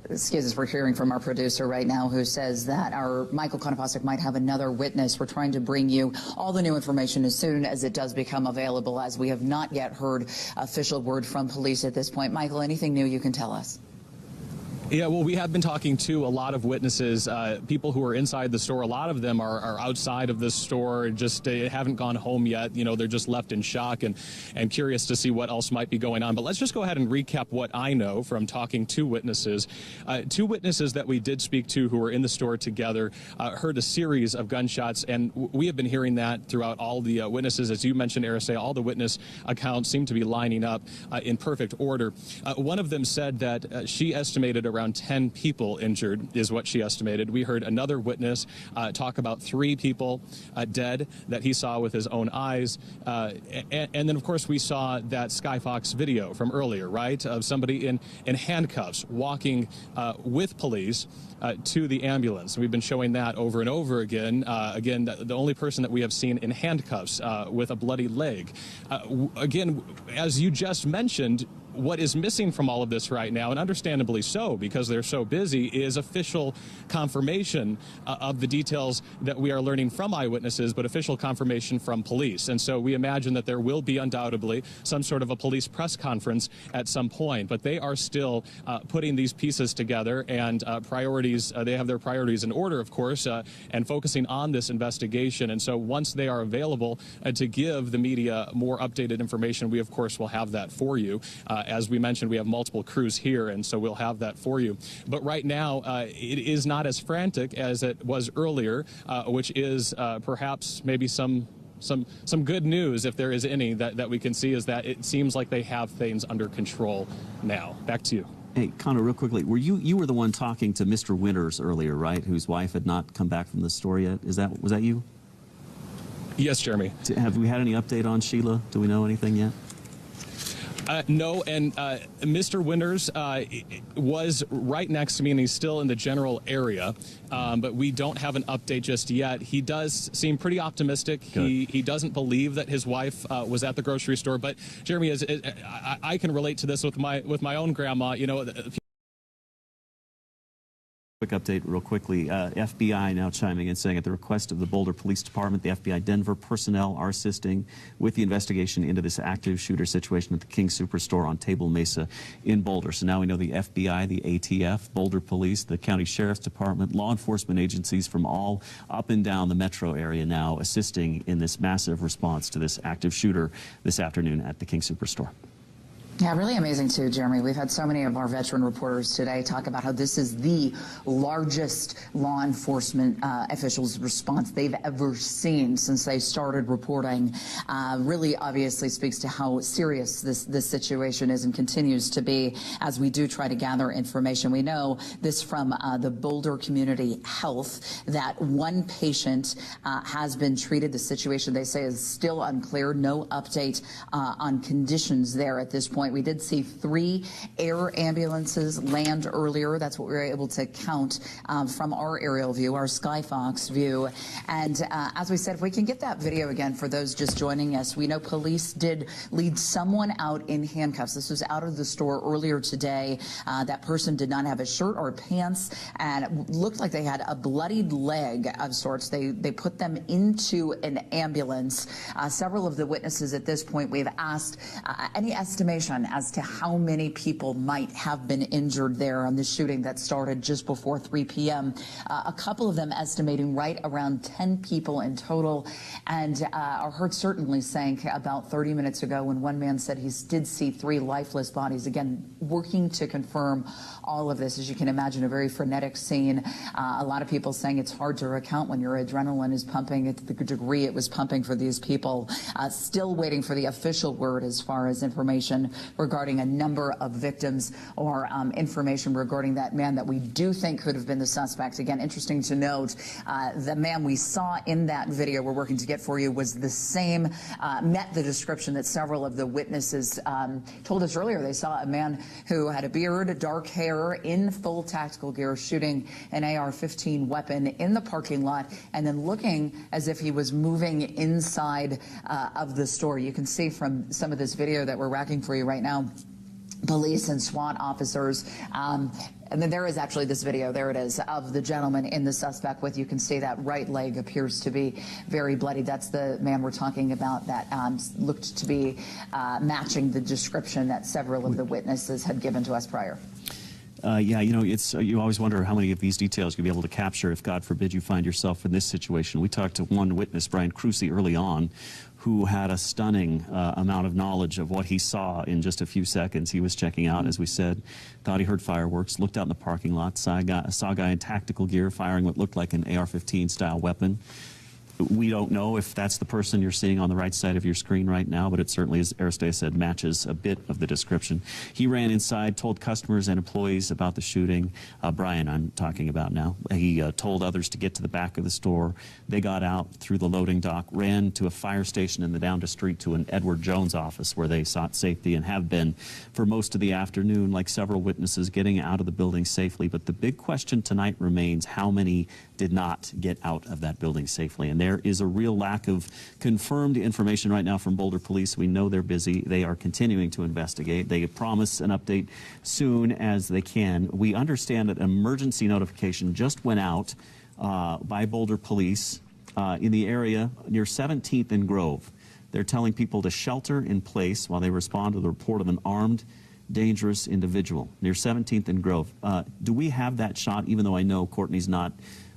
Excuse us, we're hearing from our producer right now who says that our Michael Konopasek might have another witness. We're trying to bring you all the new information as soon as it does become available, as we have not yet heard official word from police at this point. Michael, anything new you can tell us? Yeah, well, we have been talking to a lot of witnesses, people who are inside the store. A lot of them are outside of the store, just haven't gone home yet. You know, they're just left in shock and curious to see what else might be going on. But let's just go ahead and recap what I know from talking to witnesses. 2 witnesses that we did speak to who were in the store together heard a series of gunshots, and we have been hearing that throughout all the witnesses. As you mentioned, Araceli, all the witness accounts seem to be lining up in perfect order. One of them said that she estimated around 10 people injured is what she estimated. We heard another witness talk about 3 people dead that he saw with his own eyes. And then, of course, we saw that Skyfox video from earlier, right, of somebody in handcuffs walking with police to the ambulance. We've been showing that over and over again. Again, the only person that we have seen in handcuffs with a bloody leg. Again, as you just mentioned, what is missing from all of this right now, and understandably so because they're so busy, is official confirmation of the details that we are learning from eyewitnesses, but official confirmation from police. And so we imagine that there will be undoubtedly some sort of a police press conference at some point, but they are still putting these pieces together, and priorities, they have their priorities in order, of course, and focusing on this investigation. And so once they are available to give the media more updated information, we of course will have that for you. As we mentioned, we have multiple crews here, and so we'll have that for you. But right now, it is not as frantic as it was earlier, which is perhaps maybe some good news, if there is any, that we can see, is that it seems like they have things under control now. Back to you. Hey, Connor, real quickly, you were the one talking to Mr. Winters earlier, right? Whose wife had not come back from the store yet. Was that you? Yes, Jeremy. Have we had any update on Sheila? Do we know anything yet? No, and Mr. Winters was right next to me, and he's still in the general area, but we don't have an update just yet. He does seem pretty optimistic. He doesn't believe that his wife was at the grocery store, but Jeremy, I can relate to this with my own grandma. You know. Quick update real quickly. FBI now chiming in, saying at the request of the Boulder Police Department, the FBI Denver personnel are assisting with the investigation into this active shooter situation at the King Superstore on Table Mesa in Boulder. So now we know the FBI, the ATF, Boulder Police, the County Sheriff's Department, law enforcement agencies from all up and down the metro area now assisting in this massive response to this active shooter this afternoon at the King Superstore. Yeah, really amazing too, Jeremy. We've had so many of our veteran reporters today talk about how this is the largest law enforcement officials' response they've ever seen since they started reporting. Really obviously speaks to how serious this situation is and continues to be as we do try to gather information. We know this from the Boulder Community Health that one patient has been treated. The situation, they say, is still unclear. No update on conditions there at this point. We did see 3 air ambulances land earlier. That's what we were able to count from our aerial view, our Skyfox view. And as we said, if we can get that video again for those just joining us, we know police did lead someone out in handcuffs. This was out of the store earlier today. That person did not have a shirt or pants, and it looked like they had a bloodied leg of sorts. They put them into an ambulance. Several of the witnesses at this point, we've asked any estimation as to how many people might have been injured there on the shooting that started just before 3 p.m. A couple of them estimating right around 10 people in total. And our heard certainly sank about 30 minutes ago when one man said he did see 3 lifeless bodies. Again, working to confirm all of this. As you can imagine, a very frenetic scene. A lot of people saying it's hard to recount when your adrenaline is pumping at the degree it was pumping for these people. Still waiting for the official word as far as information regarding a number of victims or information regarding that man that we do think could have been the suspect. Again, interesting to note, the man we saw in that video we're working to get for you was the same, met the description that several of the witnesses told us earlier. They saw a man who had a beard, dark hair, in full tactical gear, shooting an AR-15 weapon in the parking lot and then looking as if he was moving inside of the store. You can see from some of this video that we're racking for you right now, police and SWAT officers. And then there is actually this video, there it is, of the gentleman in the suspect with, you can see that right leg appears to be very bloody. That's the man we're talking about that looked to be matching the description that several of the witnesses had given to us prior. Yeah, you know, you always wonder how many of these details you'll be able to capture if, God forbid, you find yourself in this situation. We talked to one witness, Brian Crucy, early on, who had a stunning amount of knowledge of what he saw in just a few seconds. He was checking out, as we said, thought he heard fireworks, looked out in the parking lot, saw a guy in tactical gear firing what looked like an AR-15 style weapon. We don't know if that's the person you're seeing on the right side of your screen right now, but it certainly, as Aristea said, matches a bit of the description. He ran inside, told customers and employees about the shooting. Brian, I'm talking about now. He told others to get to the back of the store. They got out through the loading dock, ran to a fire station in the down the street to an Edward Jones office where they sought safety and have been for most of the afternoon, like several witnesses, getting out of the building safely. But the big question tonight remains how many did not get out of that building safely. And there there is a real lack of confirmed information right now from Boulder Police. We know they're busy. They are continuing to investigate. They promise an update soon as they can. We understand that an emergency notification just went out by Boulder Police in the area near 17th and Grove. They're telling people to shelter in place while they respond to the report of an armed, dangerous individual near 17th and Grove. Do we have that shot, even though I know Courtney's not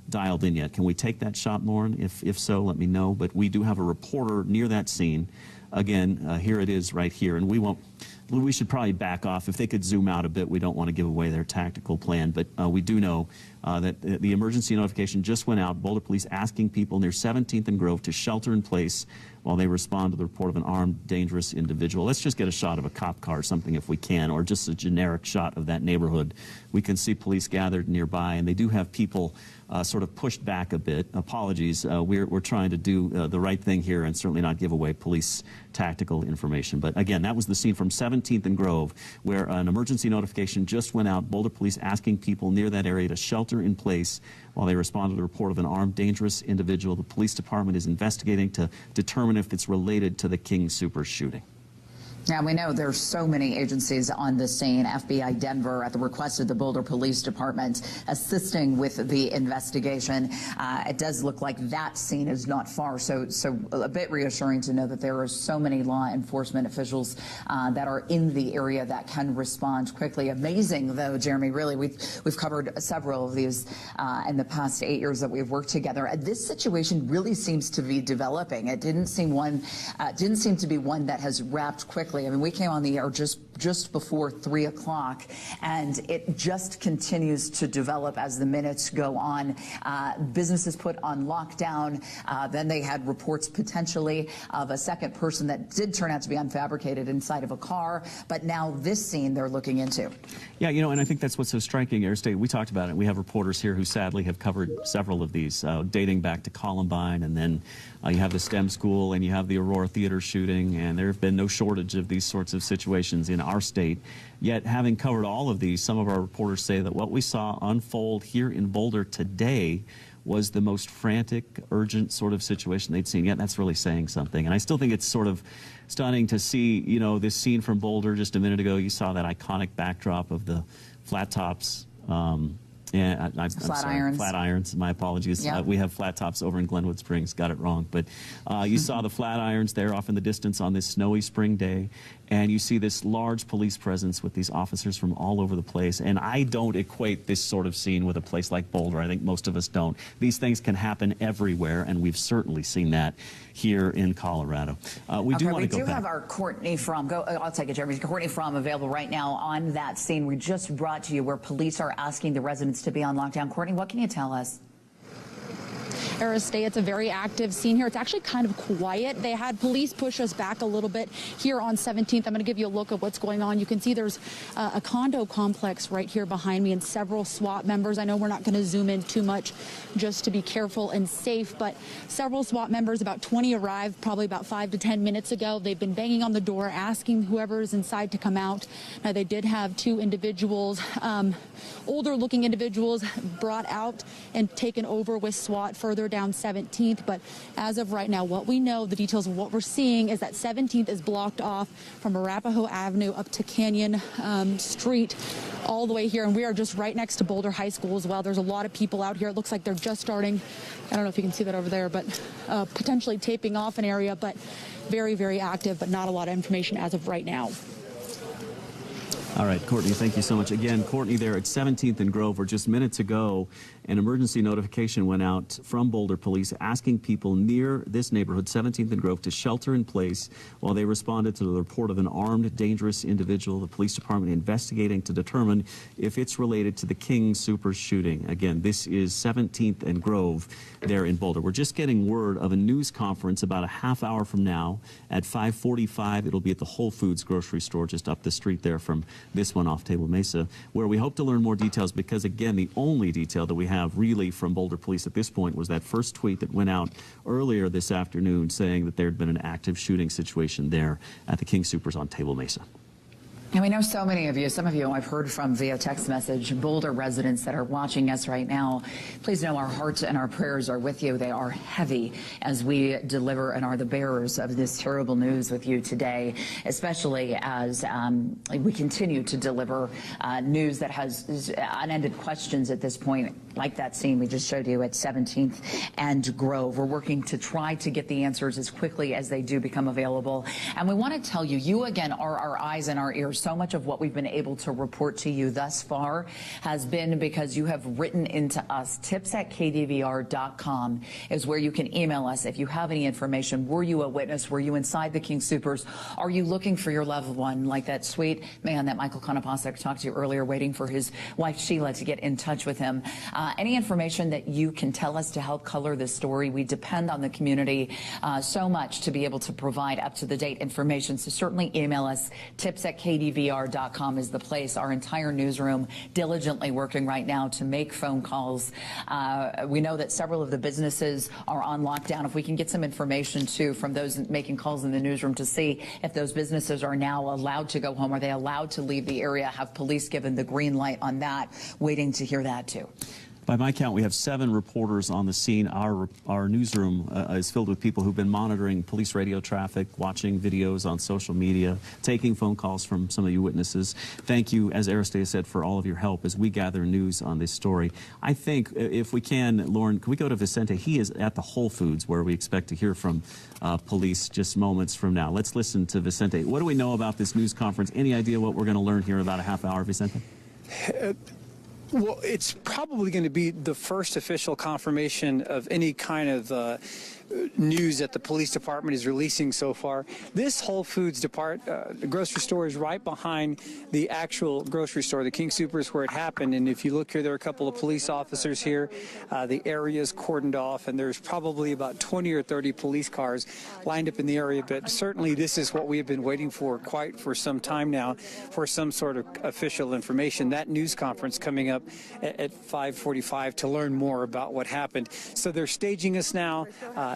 dialed in yet? Can we take that shot, Lauren? If so, let me know. But we do have a reporter near that scene. Again, here it is right here. And we should probably back off. If they could zoom out a bit, we don't want to give away their tactical plan. But we do know that the emergency notification just went out. Boulder Police asking people near 17th and Grove to shelter in place while they respond to the report of an armed, dangerous individual. Let's just get a shot of a cop car or something if we can, or just a generic shot of that neighborhood. We can see police gathered nearby, and they do have people sort of pushed back a bit. Apologies. We're trying to do the right thing here and certainly not give away police tactical information. But again, that was the scene from 17th and Grove, where an emergency notification just went out. Boulder Police asking people near that area to shelter in place while they respond to the report of an armed, dangerous individual. The police department is investigating to determine if it's related to the King Soopers shooting. Yeah, we know there's so many agencies on the scene. FBI Denver, at the request of the Boulder Police Department, assisting with the investigation. It does look like that scene is not far, so a bit reassuring to know that there are so many law enforcement officials that are in the area that can respond quickly. Amazing, though, Jeremy. Really, we've covered several of these in the past 8 years that we've worked together. This situation really seems to be developing. It didn't seem to be one that has wrapped quickly. I mean, we came on the air just before 3 o'clock, and it just continues to develop as the minutes go on. Businesses put on lockdown. Then they had reports potentially of a second person that did turn out to be unfabricated inside of a car. But now this scene they're looking into. Yeah, you know, and I think that's what's so striking, Air State. We talked about it. We have reporters here who sadly have covered several of these, dating back to Columbine, and then you have the STEM school, and you have the Aurora Theater shooting, and there have been no shortage of these sorts of situations in our state. Yet, having covered all of these, some of our reporters say that what we saw unfold here in Boulder today was the most frantic, urgent sort of situation they'd seen. Yet that's really saying something. And I still think it's sort of stunning to see, you know, this scene from Boulder just a minute ago. You saw that iconic backdrop of the flat tops. Yeah, I'm sorry, flat irons. My apologies. Yep. We have flat tops over in Glenwood Springs. Got it wrong. But you saw the flat irons there off in the distance on this snowy spring day. And you see this large police presence with these officers from all over the place. And I don't equate this sort of scene with a place like Boulder. I think most of us don't. These things can happen everywhere, and we've certainly seen that here in Colorado. We do want to go back. We do have our Courtney Fromm. I'll take it, Jeremy. Courtney Fromm available right now on that scene we just brought to you, where police are asking the residents to be on lockdown. Courtney, what can you tell us? State. It's a very active scene here. It's actually kind of quiet. They had police push us back a little bit here on 17th. I'm going to give you a look at what's going on. You can see there's a condo complex right here behind me and several SWAT members. I know we're not going to zoom in too much just to be careful and safe, but several SWAT members, about 20 arrived probably about 5 to 10 minutes ago. They've been banging on the door, asking whoever is inside to come out. Now, they did have 2 individuals, older looking individuals, brought out and taken over with SWAT further down 17th. But as of right now, what we know, the details of what we're seeing is that 17th is blocked off from Arapahoe Avenue up to Canyon Street all the way here. And we are just right next to Boulder High School as well. There's a lot of people out here. It looks like they're just starting, I don't know if you can see that over there, but potentially taping off an area, but very, very active, but not a lot of information as of right now. All right, Courtney, thank you so much. Again, Courtney there at 17th and Grove, where just minutes ago, an emergency notification went out from Boulder Police asking people near this neighborhood, 17th and Grove, to shelter in place while they responded to the report of an armed, dangerous individual. The police department investigating to determine if it's related to the King Soopers shooting. Again, this is 17th and Grove there in Boulder. We're just getting word of a news conference about a half hour from now at 5:45. It'll be at the Whole Foods grocery store just up the street there from this one off Table Mesa, where we hope to learn more details, because again, the only detail that we have really from Boulder Police at this point was that first tweet that went out earlier this afternoon saying that there had been an active shooting situation there at the King Soopers on Table Mesa. And we know so many of you, some of you I've heard from via text message, Boulder residents that are watching us right now. Please know our hearts and our prayers are with you. They are heavy as we deliver and are the bearers of this terrible news with you today, especially as we continue to deliver news that has unended questions at this point, like that scene we just showed you at 17th and Grove. We're working to try to get the answers as quickly as they do become available. And we want to tell you, you again are our eyes and our ears. So much of what we've been able to report to you thus far has been because you have written into us. tips@kdvr.com is where you can email us if you have any information. Were you a witness? Were you inside the King Soopers? Are you looking for your loved one, like that sweet man that Michael Konopasek talked to you earlier, waiting for his wife Sheila to get in touch with him? Any information that you can tell us to help color this story. We depend on the community so much to be able to provide up-to-the-date information. So certainly email us. tips@kdvr.com is the place. Our entire newsroom diligently working right now to make phone calls. We know that several of the businesses are on lockdown. If we can get some information too from those making calls in the newsroom to see if those businesses are now allowed to go home, are they allowed to leave the area? Have police given the green light on that? Waiting to hear that too. By my count, we have 7 reporters on the scene. Our newsroom is filled with people who've been monitoring police radio traffic, watching videos on social media, taking phone calls from some of you witnesses. Thank you, as Aristea said, for all of your help as we gather news on this story. I think, if we can, Lauren, can we go to Vicente? He is at the Whole Foods, where we expect to hear from police just moments from now. Let's listen to Vicente. What do we know about this news conference? Any idea what we're going to learn here in about a half hour, Vicente? Well, it's probably going to be the first official confirmation of any kind of news that the police department is releasing so far. This Whole Foods the grocery store is right behind the actual grocery store, the King Soopers, where it happened. And if you look here, there are a couple of police officers here. The area is cordoned off, and there's probably about 20 or 30 police cars lined up in the area. But certainly this is what we have been waiting for for some time now, for some sort of official information. That news conference coming up at 5:45 to learn more about what happened. So they're staging us now.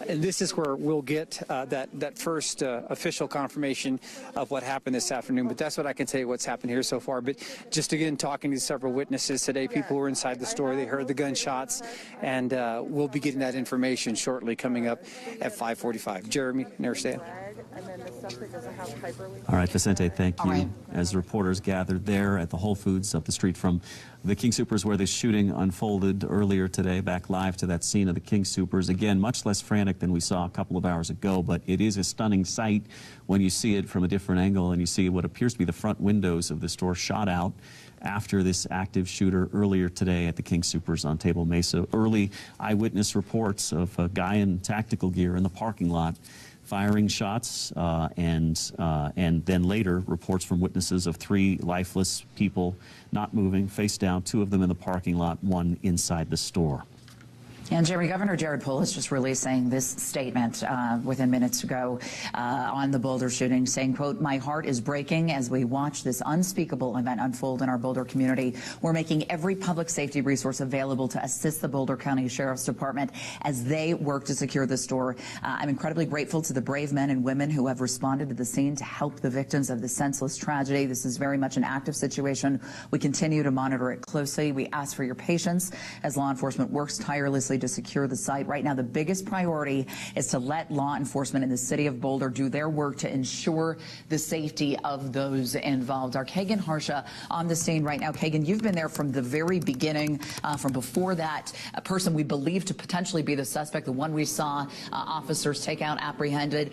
And this is where we'll get that first official confirmation of what happened this afternoon. But that's what I can tell you what's happened here so far. But just again, talking to several witnesses today, people were inside the store. They heard the gunshots, and we'll be getting that information shortly coming up at 5:45. Jeremy, Aristea. All right, Vicente, thank you. As reporters gathered there at the Whole Foods up the street from the King Soopers, where the shooting unfolded earlier today, back live to that scene of the King Soopers. Again, much less frantic than we saw a couple of hours ago, but it is a stunning sight when you see it from a different angle and you see what appears to be the front windows of the store shot out after this active shooter earlier today at the King Soopers on Table Mesa. Early eyewitness reports of a guy in tactical gear in the parking lot firing shots, and then later reports from witnesses of 3 lifeless people not moving, face down, 2 of them in the parking lot, 1 inside the store. And Jerry, Governor Jared Polis just releasing this statement within minutes ago on the Boulder shooting, saying, quote, "My heart is breaking as we watch this unspeakable event unfold in our Boulder community. We're making every public safety resource available to assist the Boulder County Sheriff's Department as they work to secure the store. I'm incredibly grateful to the brave men and women who have responded to the scene to help the victims of this senseless tragedy. This is very much an active situation. We continue to monitor it closely. We ask for your patience as law enforcement works tirelessly to secure the site. Right now, the biggest priority is to let law enforcement in the city of Boulder do their work to ensure the safety of those involved." Our Kagan Harsha on the scene right now. Kagan, you've been there from the very beginning, from before that person we believe to potentially be the suspect, the one we saw officers take out, apprehended.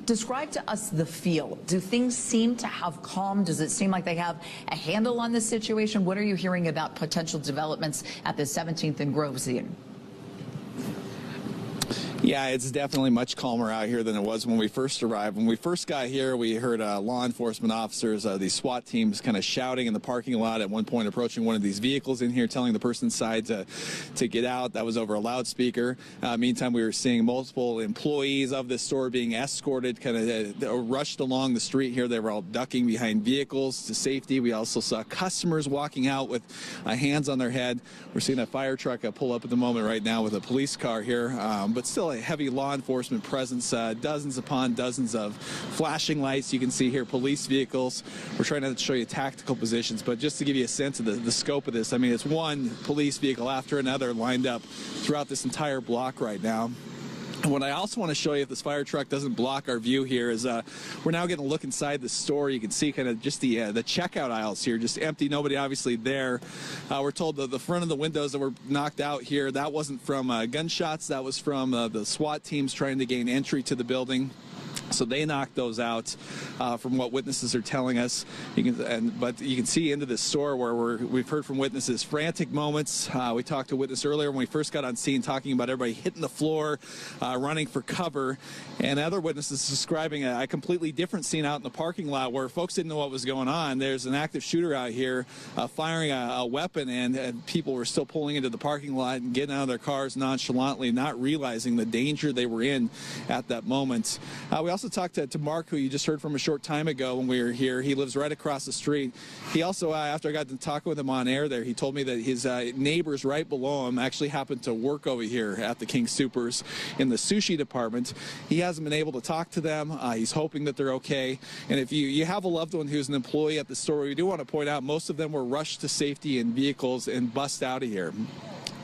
Describe to us the feel. Do things seem to have calmed? Does it seem like they have a handle on this situation? What are you hearing about potential developments at the 17th and Grove scene? Yeah, it's definitely much calmer out here than it was when we first arrived. When we first got here, we heard law enforcement officers, these SWAT teams kind of shouting in the parking lot, at one point approaching one of these vehicles in here, telling the person inside to get out. That was over a loudspeaker. Meantime, we were seeing multiple employees of this store being escorted, kind of rushed along the street here. They were all ducking behind vehicles to safety. We also saw customers walking out with hands on their head. We're seeing a fire truck pull up at the moment right now with a police car here, but still heavy law enforcement presence, dozens upon dozens of flashing lights. You can see here police vehicles. We're trying not to show you tactical positions, but just to give you a sense of the scope of this, I mean, it's one police vehicle after another lined up throughout this entire block right now. And what I also want to show you, if this fire truck doesn't block our view here, is we're now getting a look inside the store. You can see kind of just the checkout aisles here, just empty, nobody obviously there. We're told that the front of the windows that were knocked out here, that wasn't from gunshots, that was from the SWAT teams trying to gain entry to the building. So they knocked those out, from what witnesses are telling us. But you can see into this store where we've heard from witnesses frantic moments. We talked to a witness earlier when we first got on scene, talking about everybody hitting the floor, running for cover, and other witnesses describing a completely different scene out in the parking lot where folks didn't know what was going on. There's an active shooter out here firing a weapon, and people were still pulling into the parking lot and getting out of their cars nonchalantly, not realizing the danger they were in at that moment. We also talked to Mark, who you just heard from a short time ago when we were here. He lives right across the street. He also, after I got to talk with him on air there, he told me that his neighbors right below him actually happened to work over here at the King Soopers in the sushi department. He hasn't been able to talk to them. He's hoping that they're okay. And if you have a loved one who's an employee at the store, we do want to point out most of them were rushed to safety in vehicles and bussed out of here.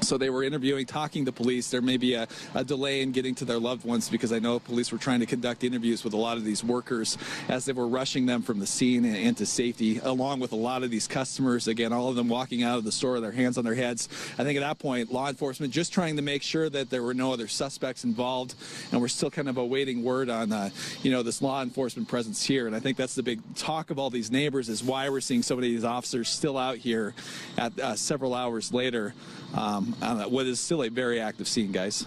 So they were interviewing, talking to police. There may be a delay in getting to their loved ones, because I know police were trying to conduct interviews with a lot of these workers as they were rushing them from the scene and into safety, along with a lot of these customers. Again, all of them walking out of the store with their hands on their heads. I think at that point, law enforcement just trying to make sure that there were no other suspects involved, and we're still kind of awaiting word on, this law enforcement presence here. And I think that's the big talk of all these neighbors, is why we're seeing so many of these officers still out here at several hours later. What is still a very active scene, guys.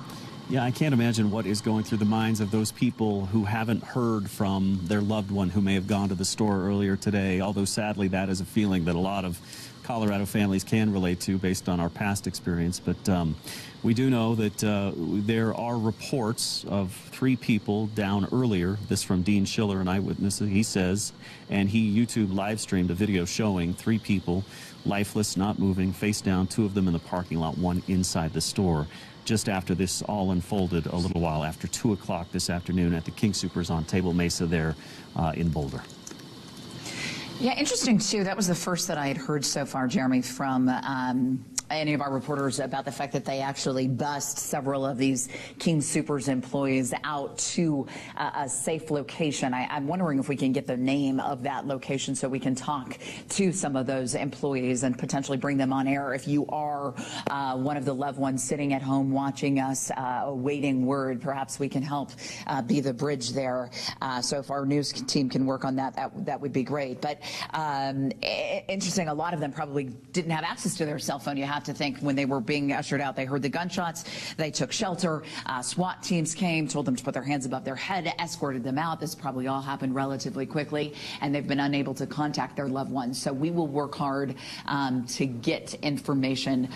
Yeah, I can't imagine what is going through the minds of those people who haven't heard from their loved one who may have gone to the store earlier today, although sadly that is a feeling that a lot of Colorado families can relate to based on our past experience. But we do know that there are reports of 3 people down earlier. This from Dean Schiller, an eyewitness, he says, and he YouTube live streamed a video showing 3 people lifeless, not moving, face down, 2 of them in the parking lot, 1 inside the store, just after this all unfolded a little while after 2 o'clock this afternoon at the King Soopers on Table Mesa there in Boulder. Yeah, interesting, too. That was the first that I had heard so far, Jeremy, from any of our reporters about the fact that they actually bussed several of these King Soopers employees out to a safe location. I'm wondering if we can get the name of that location so we can talk to some of those employees and potentially bring them on air. If you are one of the loved ones sitting at home watching us, awaiting word, perhaps we can help be the bridge there. So if our news team can work on that, that would be great. But interesting, a lot of them probably didn't have access to their cell phone. You have to think when they were being ushered out, they heard the gunshots, they took shelter, SWAT teams came, told them to put their hands above their head, escorted them out. This probably all happened relatively quickly, and they've been unable to contact their loved ones. So we will work hard to get information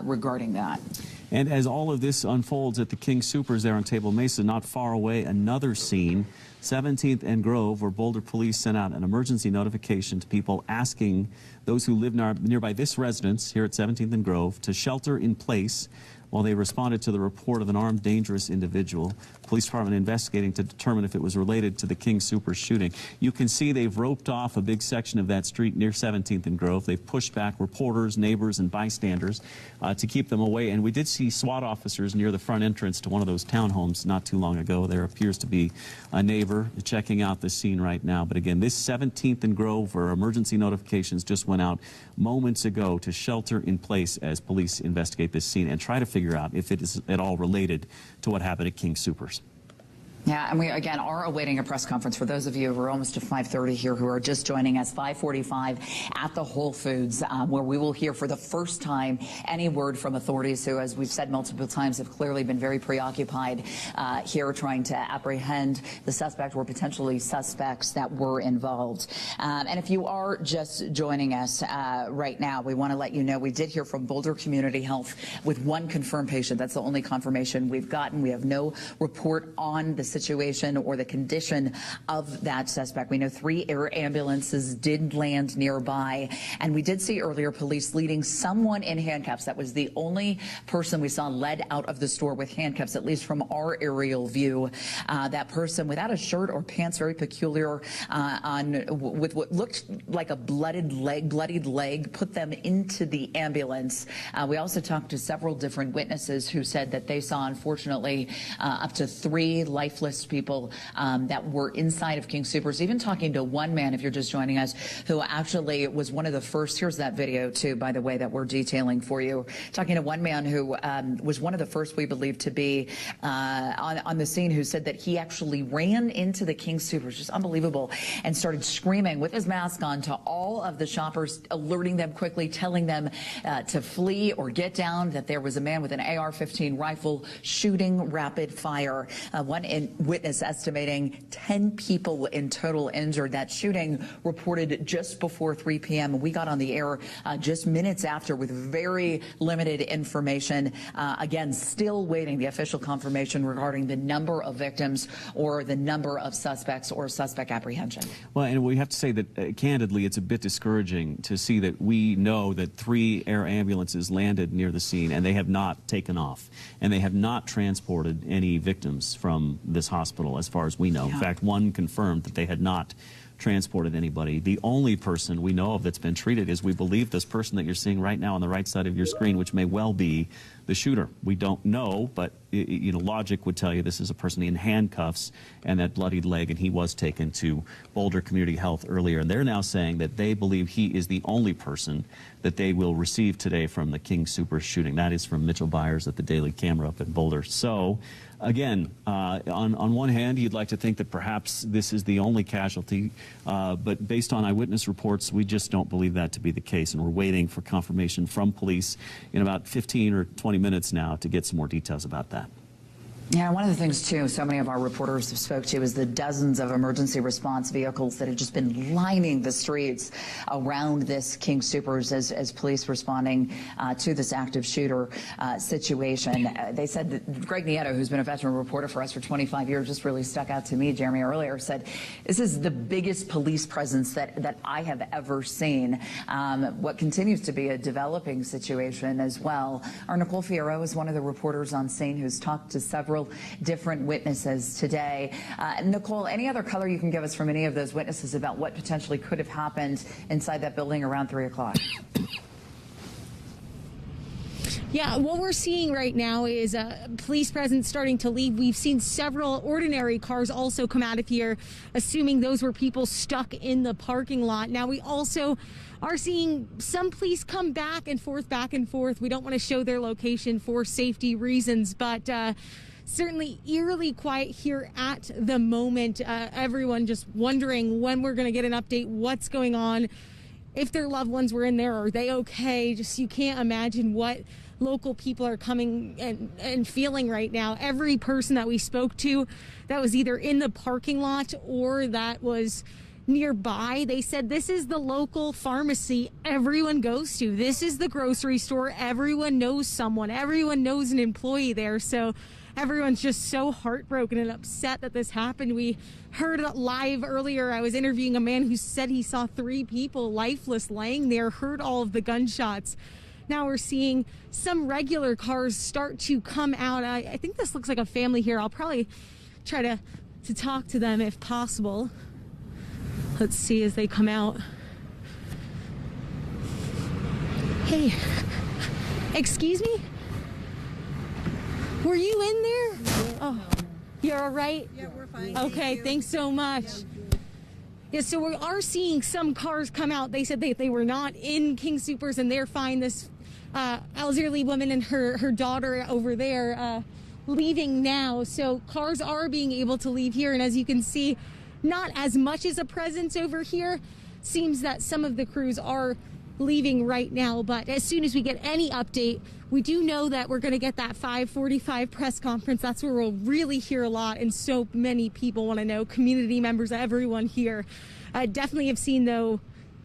regarding that. And as all of this unfolds at the King Soopers there on Table Mesa, not far away, another scene, 17th and Grove, where Boulder police sent out an emergency notification to people asking those who live nearby this residence here at 17th and Grove to shelter in place while they responded to the report of an armed, dangerous individual. Police department investigating to determine if it was related to the King Soopers shooting. You can see they've roped off a big section of that street near 17th and Grove. They've pushed back reporters, neighbors, and bystanders to keep them away. And we did see SWAT officers near the front entrance to one of those townhomes not too long ago. There appears to be a neighbor checking out the scene right now. But again, this 17th and Grove, where emergency notifications just went out moments ago to shelter in place as police investigate this scene and try to figure out if it is at all related to what happened at King Soopers. Yeah, and we, again, are awaiting a press conference. For those of you who are almost to 5:30 here who are just joining us, 5:45 at the Whole Foods, where we will hear for the first time any word from authorities who, as we've said multiple times, have clearly been very preoccupied here trying to apprehend the suspect or potentially suspects that were involved. And if you are just joining us right now, we want to let you know we did hear from Boulder Community Health with 1 confirmed patient. That's the only confirmation we've gotten. We have no report on the situation or the condition of that suspect. We know 3 air ambulances did land nearby, and we did see earlier police leading someone in handcuffs. That was the only person we saw led out of the store with handcuffs, at least from our aerial view. That person without a shirt or pants, very peculiar, with what looked like a bloodied leg, put them into the ambulance. We also talked to several different witnesses who said that they saw, unfortunately, up to 3 lifeless people that were inside of King Soopers. Even talking to one man, if you're just joining us, who actually was one of the first. Here's that video, too, by the way, that we're detailing for you. Talking to one man who was one of the first, we believe, to be on the scene, who said that he actually ran into the King Soopers, just unbelievable, and started screaming with his mask on to all of the shoppers, alerting them quickly, telling them to flee or get down, that there was a man with an AR-15 rifle shooting rapid fire. One witness estimating 10 people in total injured. That shooting reported just before 3 p.m. We got on the air just minutes after with very limited information. Again, still waiting the official confirmation regarding the number of victims or the number of suspects or suspect apprehension. Well, and we have to say that, candidly, it's a bit discouraging to see that we know that 3 air ambulances landed near the scene and they have not taken off, and they have not transported any victims from this hospital as far as we know. Yeah. In fact, one confirmed that they had not transported anybody. The only person we know of that's been treated is, we believe, this person that you're seeing right now on the right side of your screen, which may well be the shooter. We don't know, but you know, logic would tell you this is a person in handcuffs and that bloodied leg, and he was taken to Boulder Community Health earlier. And they're now saying that they believe he is the only person that they will receive today from the King Soopers shooting. That is from Mitchell Byers at the Daily Camera up in Boulder. So, again, on one hand, you'd like to think that perhaps this is the only casualty, but based on eyewitness reports, we just don't believe that to be the case, and we're waiting for confirmation from police in about 15 or 20 minutes now to get some more details about that. Yeah, one of the things, too, so many of our reporters have spoke to is the dozens of emergency response vehicles that have just been lining the streets around this King Soopers as police responding to this active shooter situation. They said that Greg Nieto, who's been a veteran reporter for us for 25 years, just really stuck out to me. Jeremy earlier said, this is the biggest police presence that I have ever seen. What continues to be a developing situation as well. Our Nicole Fierro is one of the reporters on scene who's talked to several different witnesses today. Nicole, any other color you can give us from any of those witnesses about what potentially could have happened inside that building around 3 o'clock? Yeah, what we're seeing right now is police presence starting to leave. We've seen several ordinary cars also come out of here, assuming those were people stuck in the parking lot. Now, we also are seeing some police come back and forth. We don't want to show their location for safety reasons, but certainly eerily quiet here at the moment. Everyone just wondering when we're going to get an update, what's going on, if their loved ones were in there, are they okay? Just, you can't imagine what local people are coming and feeling right now. Every person that we spoke to that was either in the parking lot or that was nearby, they said this is the local pharmacy everyone goes to. This is the grocery store. Everyone knows someone. Everyone knows an employee there. So everyone's just so heartbroken and upset that this happened. We heard live earlier, I was interviewing a man who said he saw 3 people lifeless laying there, heard all of the gunshots. Now we're seeing some regular cars start to come out. I think this looks like a family here. I'll probably try to talk to them if possible. Let's see as they come out. Hey, excuse me? Were you in there? Oh, you're all right? Yeah, we're fine. Okay, thanks so much. Yeah, so we are seeing some cars come out. They said they were not in King Soopers and they're fine. This elderly woman and her daughter over there leaving now. So cars are being able to leave here. And as you can see, not as much as a presence over here. Seems that some of the crews are leaving right now, but as soon as we get any update, we do know that we're going to get that 5:45 press conference. That's where we'll really hear a lot, and so many people want to know, community members, everyone here. I definitely have seen, though,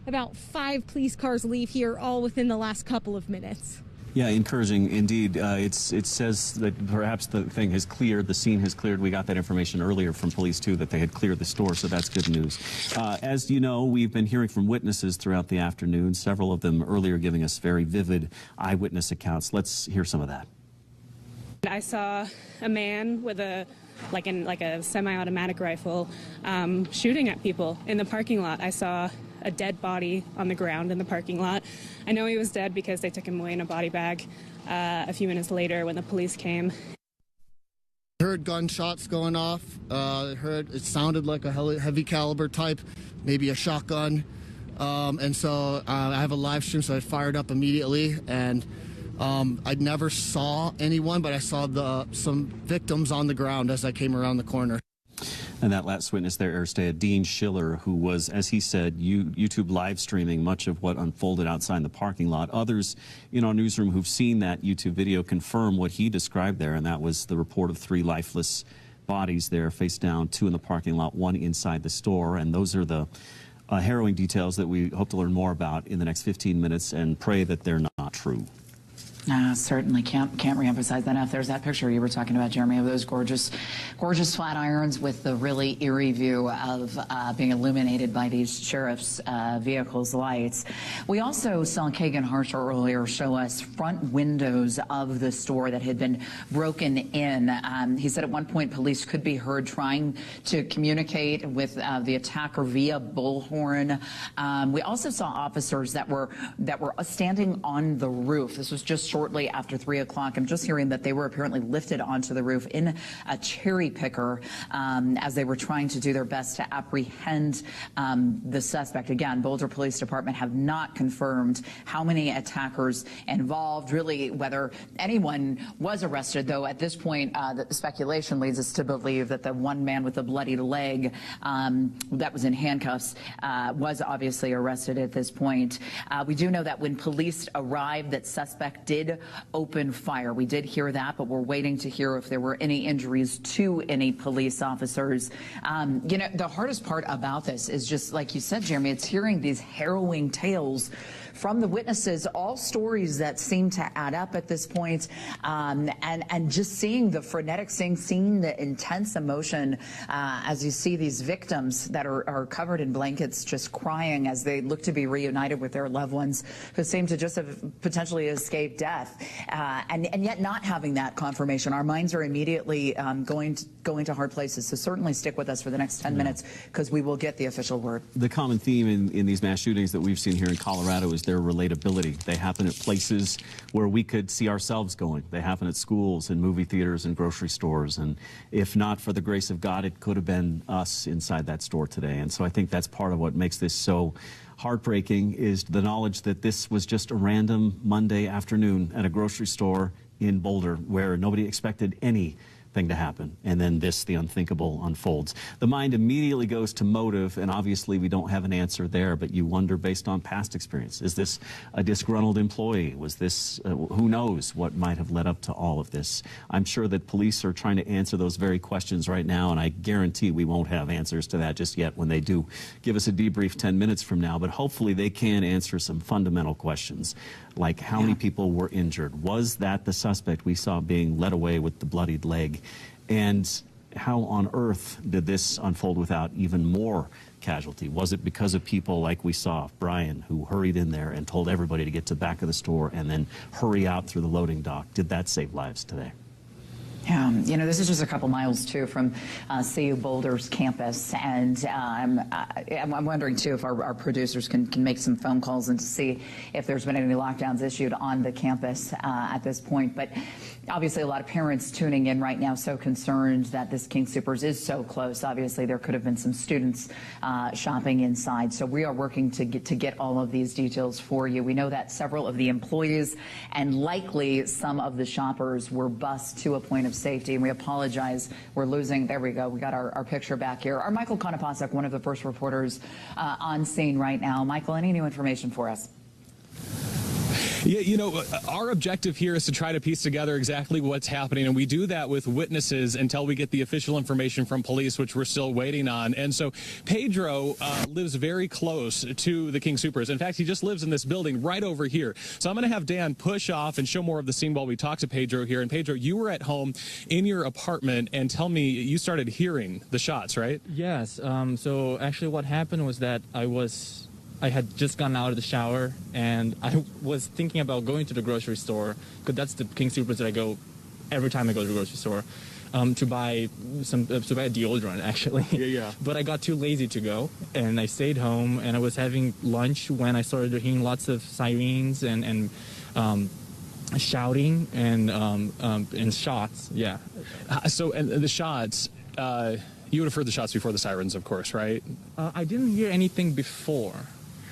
about 5 police cars leave here all within the last couple of minutes. Yeah, encouraging indeed. It says that perhaps the thing has cleared, the scene has cleared. We got that information earlier from police, too, that they had cleared the store, so that's good news. As you know, we've been hearing from witnesses throughout the afternoon, several of them earlier giving us very vivid eyewitness accounts. Let's hear some of that. I saw a man with a semi-automatic rifle shooting at people in the parking lot. I saw a dead body on the ground in the parking lot. I know he was dead because they took him away in a body bag a few minutes later when the police came. Heard gunshots going off. It sounded like a heavy caliber type, maybe a shotgun. And so I have a live stream, so I fired up immediately. And I never saw anyone, but I saw some victims on the ground as I came around the corner. And that last witness there, Aristeia, Dean Schiller, who was, as he said, YouTube live streaming much of what unfolded outside the parking lot. Others in our newsroom who've seen that YouTube video confirm what he described there, and that was the report of 3 lifeless bodies there, face down, 2 in the parking lot, 1 inside the store. And those are the harrowing details that we hope to learn more about in the next 15 minutes and pray that they're not true. Certainly can't reemphasize that enough. There's that picture you were talking about, Jeremy, of those gorgeous flat irons with the really eerie view of being illuminated by these sheriff's vehicles' lights. We also saw Kagan Harsher earlier show us front windows of the store that had been broken in. He said at one point police could be heard trying to communicate with the attacker via bullhorn. We also saw officers that were standing on the roof. This was just shortly after 3 o'clock. I'm just hearing that they were apparently lifted onto the roof in a cherry picker as they were trying to do their best to apprehend the suspect. Again, Boulder Police Department have not confirmed how many attackers involved, really whether anyone was arrested, though at this point the speculation leads us to believe that the one man with the bloodied leg that was in handcuffs was obviously arrested at this point. We do know that when police arrived, that suspect did open fire. We did hear that, but we're waiting to hear if there were any injuries to any police officers. You know, the hardest part about this is just, like you said, Jeremy, it's hearing these harrowing tales from the witnesses, all stories that seem to add up at this point, and just seeing the frenetic seeing the intense emotion as you see these victims that are covered in blankets just crying as they look to be reunited with their loved ones who seem to just have potentially escaped death, and yet not having that confirmation. Our minds are immediately going to hard places, so certainly stick with us for the next 10 minutes because we will get the official word. The common theme in these mass shootings that we've seen here in Colorado is their relatability. They happen at places where we could see ourselves going. They happen at schools and movie theaters and grocery stores, and if not for the grace of God, it could have been us inside that store today. And so I think that's part of what makes this so heartbreaking, is the knowledge that this was just a random Monday afternoon at a grocery store in Boulder where nobody expected anything to happen, and then the unthinkable unfolds. The mind immediately goes to motive, and obviously we don't have an answer there, but you wonder based on past experience, is this a disgruntled employee? Was this, who knows what might have led up to all of this? I'm sure that police are trying to answer those very questions right now, and I guarantee we won't have answers to that just yet when they do give us a debrief 10 minutes from now, but hopefully they can answer some fundamental questions, like how many people were injured? Was that the suspect we saw being led away with the bloodied leg? And how on earth did this unfold without even more casualty? Was it because of people like we saw, Brian, who hurried in there and told everybody to get to the back of the store and then hurry out through the loading dock? Did that save lives today? Yeah, you know, this is just a couple miles, too, from CU Boulder's campus, and I'm wondering, too, if our producers can make some phone calls and to see if there's been any lockdowns issued on the campus at this point. But obviously a lot of parents tuning in right now so concerned that this King Soopers is so close. Obviously there could have been some students shopping inside, so we are working to get all of these details for you. We know that several of the employees and likely some of the shoppers were bused to a point of safety, and we apologize. We're losing, there we go, we got our picture back here. Our Michael Konopasek, one of the first reporters on scene right now. Michael, any new information for us? Yeah, you know, our objective here is to try to piece together exactly what's happening, and we do that with witnesses until we get the official information from police, which we're still waiting on. And so Pedro lives very close to the King Soopers. In fact, he just lives in this building right over here. So I'm going to have Dan push off and show more of the scene while we talk to Pedro here. And Pedro, you were at home in your apartment, and tell me, you started hearing the shots, right? Yes. So actually what happened was that I had just gotten out of the shower, and I was thinking about going to the grocery store, because that's the King Soopers that I go every time I go to the grocery store, to buy a deodorant, actually. Yeah. But I got too lazy to go, and I stayed home, and I was having lunch when I started hearing lots of sirens and shouting and shots. Yeah. So, and the shots, you would have heard the shots before the sirens, of course, right? I didn't hear anything before.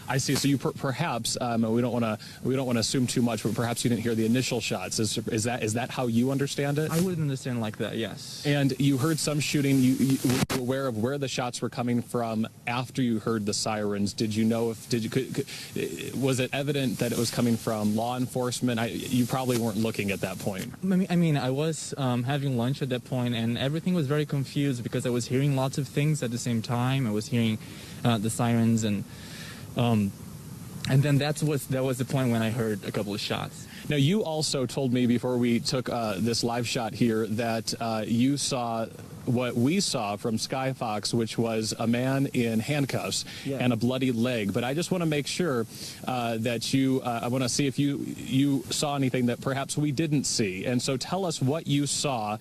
I see. So you perhaps we don't want to assume too much, but perhaps you didn't hear the initial shots. Is that how you understand it? I would understand like that. Yes. And you heard some shooting. You were aware of where the shots were coming from after you heard the sirens. Did you know was it evident that it was coming from law enforcement? You probably weren't looking at that point. I mean, I was having lunch at that point, and everything was very confused because I was hearing lots of things at the same time. I was hearing the sirens and then that was the point when I heard a couple of shots. Now, you also told me before we took this live shot here that you saw what we saw from Sky Fox, which was a man in handcuffs and a bloody leg. But I just want to make sure that I want to see if you saw anything that perhaps we didn't see. And so tell us what you saw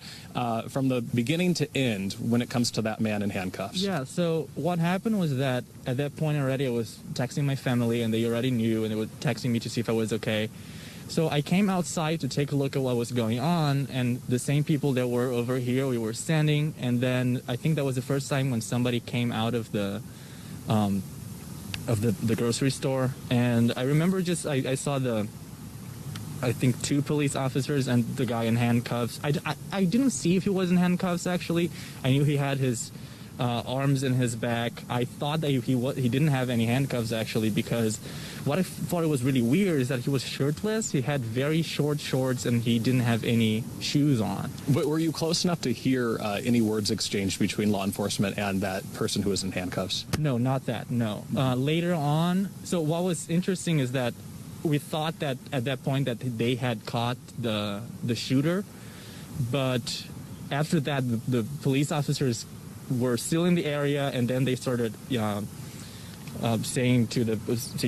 from the beginning to end when it comes to that man in handcuffs. Yeah, so what happened was that at that point already I was texting my family, and they already knew, and they were texting me to see if I was okay. So I came outside to take a look at what was going on, and the same people that were over here, we were standing, and then I think that was the first time when somebody came out of the grocery store, and I remember I saw I think 2 police officers and the guy in handcuffs. I didn't see if he was in handcuffs, actually. I knew he had his arms in his back. I thought that he didn't have any handcuffs, actually, because what I thought was really weird is that he was shirtless. He had very short shorts, and he didn't have any shoes on. But were you close enough to hear any words exchanged between law enforcement and that person who was in handcuffs? No, not that, no. Later on, so what was interesting is that we thought that at that point that they had caught the shooter, but after that, the police officers were still in the area, and then they started saying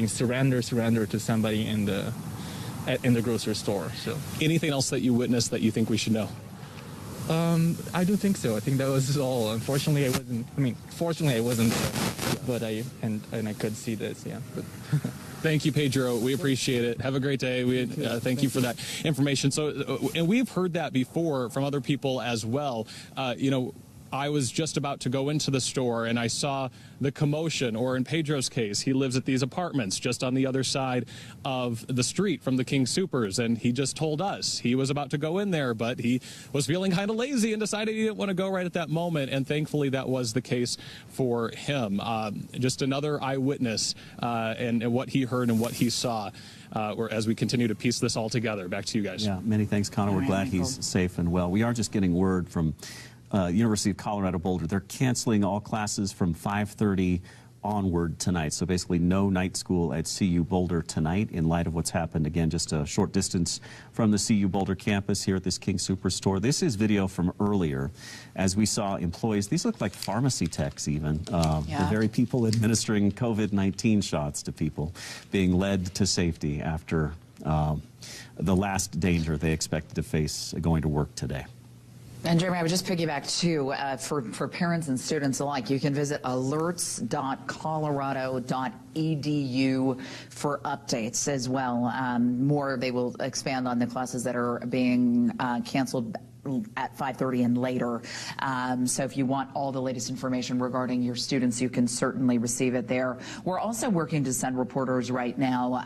surrender to somebody in the grocery store. So anything else that you witnessed that you think we should know? I don't think so. I think that was all. Unfortunately, fortunately I wasn't there, but I could see this. Yeah. But Thank you, Pedro. We appreciate it. Have a great day. Thank you for that information. So, and we've heard that before from other people as well. I was just about to go into the store, and I saw the commotion, or in Pedro's case, he lives at these apartments just on the other side of the street from the King Soopers, and he just told us he was about to go in there, but he was feeling kind of lazy and decided he didn't want to go right at that moment, and thankfully that was the case for him. Just another eyewitness and what he heard and what he saw. As we continue to piece this all together. Back to you guys. Yeah, many thanks, Connor. We're glad he's safe and well. We are just getting word from University of Colorado Boulder. They're canceling all classes from 5:30 onward tonight. So basically no night school at CU Boulder tonight in light of what's happened. Again, just a short distance from the CU Boulder campus here at this King Soopers store. This is video from earlier as we saw employees. These look like pharmacy techs even. The very people administering COVID-19 shots to people being led to safety after the last danger they expected to face going to work today. And Jeremy, I would just piggyback too, for parents and students alike, you can visit alerts.colorado.edu for updates as well. They will expand on the classes that are being canceled at 5:30 and later. So if you want all the latest information regarding your students, you can certainly receive it there. We're also working to send reporters right now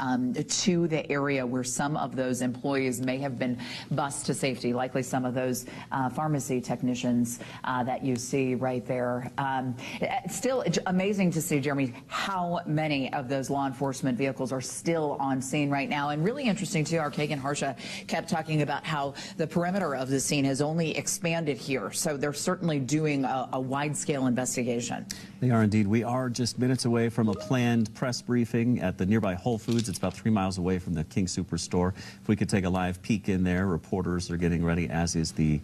to the area where some of those employees may have been bused to safety, likely some of those pharmacy technicians that you see right there. Still amazing to see, Jeremy, how many of those law enforcement vehicles are still on scene right now. And really interesting, too, our Kagan Harsha kept talking about how the perimeter of the scene has only expanded here. So they're certainly doing a wide-scale investigation. They are indeed. We are just minutes away from a planned press briefing at the nearby Whole Foods. It's about 3 miles away from the King Superstore. If we could take a live peek in there, reporters are getting ready, as is the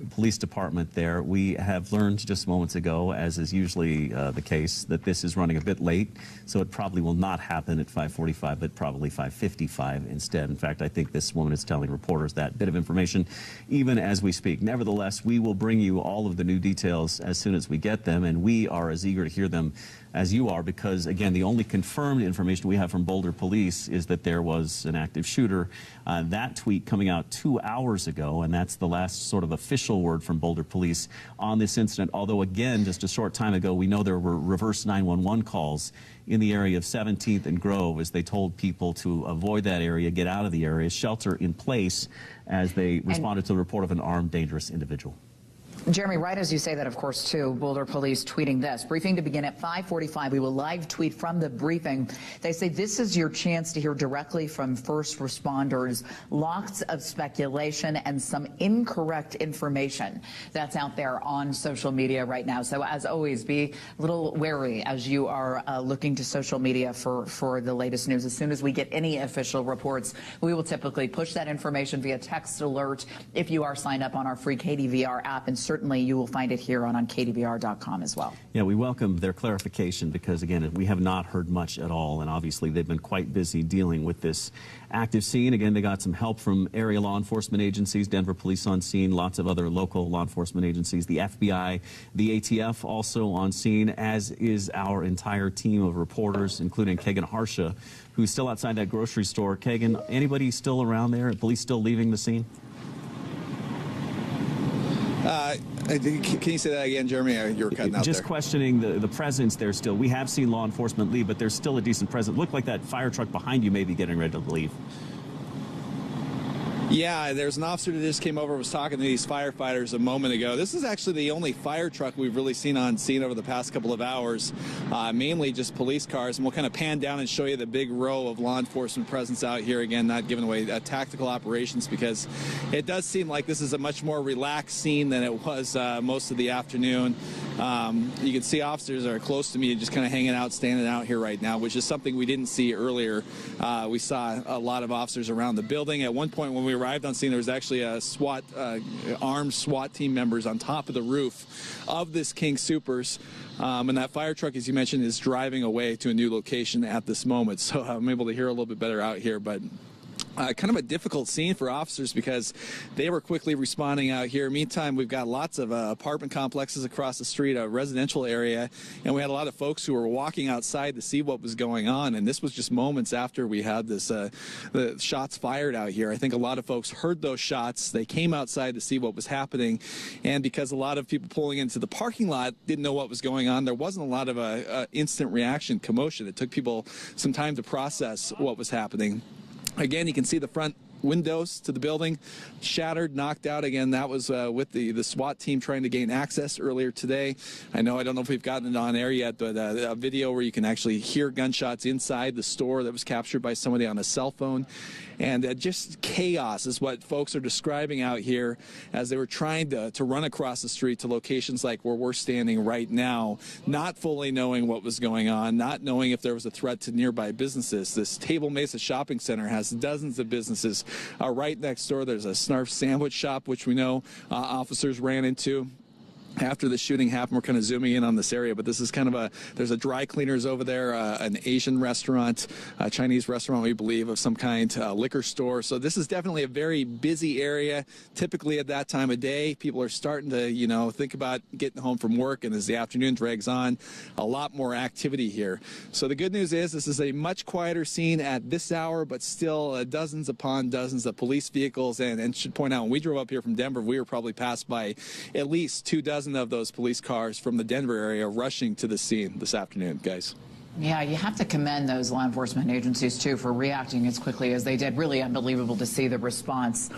police department there. We have learned just moments ago, as is usually the case, that this is running a bit late, so it probably will not happen at 5:45, but probably 5:55 instead. In fact, I think this woman is telling reporters that bit of information even as we speak. Nevertheless, we will bring you all of the new details as soon as we get them, and we are as eager to hear them as you are, because, again, the only confirmed information we have from Boulder police is that there was an active shooter. That tweet coming out 2 hours ago, and that's the last sort of official word from Boulder police on this incident. Although, again, just a short time ago, we know there were reverse 911 calls in the area of 17th and Grove as they told people to avoid that area, get out of the area, shelter in place as they responded to the report of an armed, dangerous individual. Jeremy, right as you say that, of course, too, Boulder police tweeting this. Briefing to begin at 5:45. We will live tweet from the briefing. They say this is your chance to hear directly from first responders. Lots of speculation and some incorrect information that's out there on social media right now. So as always, be a little wary as you are looking to social media for the latest news. As soon as we get any official reports, we will typically push that information via text alert if you are signed up on our free KDVR app, and certainly you will find it here on KDVR.com as well. Yeah, we welcome their clarification because, again, we have not heard much at all, and obviously they've been quite busy dealing with this active scene. Again, they got some help from area law enforcement agencies, Denver police on scene, lots of other local law enforcement agencies, the FBI, the ATF also on scene, as is our entire team of reporters, including Kagan Harsha, who's still outside that grocery store. Kagan, anybody still around there? Police still leaving the scene? Can you say that again, Jeremy? You were cutting out Just there. questioning the presence there still. We have seen law enforcement leave, but there's still a decent presence. Looked like that fire truck behind you may be getting ready to leave. Yeah, there's an officer that just came over, was talking to these firefighters a moment ago. This is actually the only fire truck we've really seen on scene over the past couple of hours, mainly just police cars. And we'll kind of pan down and show you the big row of law enforcement presence out here. Again, not giving away tactical operations, because it does seem like this is a much more relaxed scene than it was most of the afternoon. You can see officers that are close to me just kind of hanging out, standing out here right now, which is something we didn't see earlier. We saw a lot of officers around the building. At one point when we arrived on scene, there was actually a SWAT, armed SWAT team members on top of the roof of this King Supers. And that fire truck, as you mentioned, is driving away to a new location at this moment. So I'm able to hear a little bit better out here, but kind of a difficult scene for officers because they were quickly responding out here. Meantime, we've got lots of apartment complexes across the street, a residential area, and we had a lot of folks who were walking outside to see what was going on. And this was just moments after we had this the shots fired out here. I think a lot of folks heard those shots. They came outside to see what was happening, and because a lot of people pulling into the parking lot didn't know what was going on, there wasn't a lot of instant reaction commotion. It took people some time to process what was happening. Again, you can see the front windows to the building shattered, knocked out. Again, that was with the SWAT team trying to gain access earlier today. I don't know if we've gotten it on air yet, but a video where you can actually hear gunshots inside the store that was captured by somebody on a cell phone. And just chaos is what folks are describing out here as they were trying to run across the street to locations like where we're standing right now, not fully knowing what was going on, not knowing if there was a threat to nearby businesses. This Table Mesa shopping center has dozens of businesses. Right next door, there's a Snarf sandwich shop, which we know officers ran into. after the shooting happened. We're kind of zooming in on this area, but this is kind of there's a dry cleaners over there, an Asian restaurant, a Chinese restaurant, we believe, of some kind, liquor store. So this is definitely a very busy area. Typically at that time of day, people are starting to, think about getting home from work, and as the afternoon drags on, a lot more activity here. So the good news is this is a much quieter scene at this hour, but still dozens upon dozens of police vehicles, and should point out, when we drove up here from Denver, we were probably passed by at least 2 dozen of those police cars from the Denver area rushing to the scene this afternoon, guys. Yeah, you have to commend those law enforcement agencies, too, for reacting as quickly as they did. Really unbelievable to see the response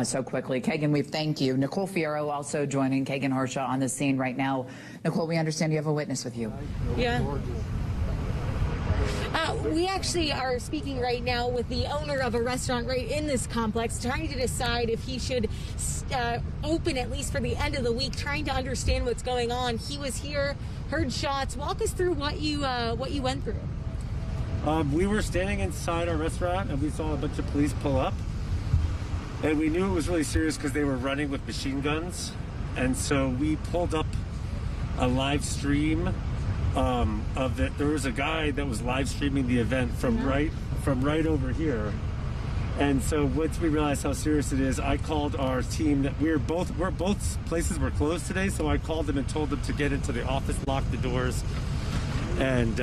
so quickly. Kagan, we thank you. Nicole Fierro also joining Kagan Harshaw on the scene right now. Nicole, we understand you have a witness with you. Yeah. We actually are speaking right now with the owner of a restaurant right in this complex, trying to decide if he should open at least for the end of the week, trying to understand what's going on. He was here, heard shots. Walk us through what you went through. We were standing inside our restaurant, and we saw a bunch of police pull up. And we knew it was really serious because they were running with machine guns. And so we pulled up a live stream of it. There was a guy that was live streaming the event from right over here. And so once we realized how serious it is, I called our team. That both places were closed today, so I called them and told them to get into the office, lock the doors, and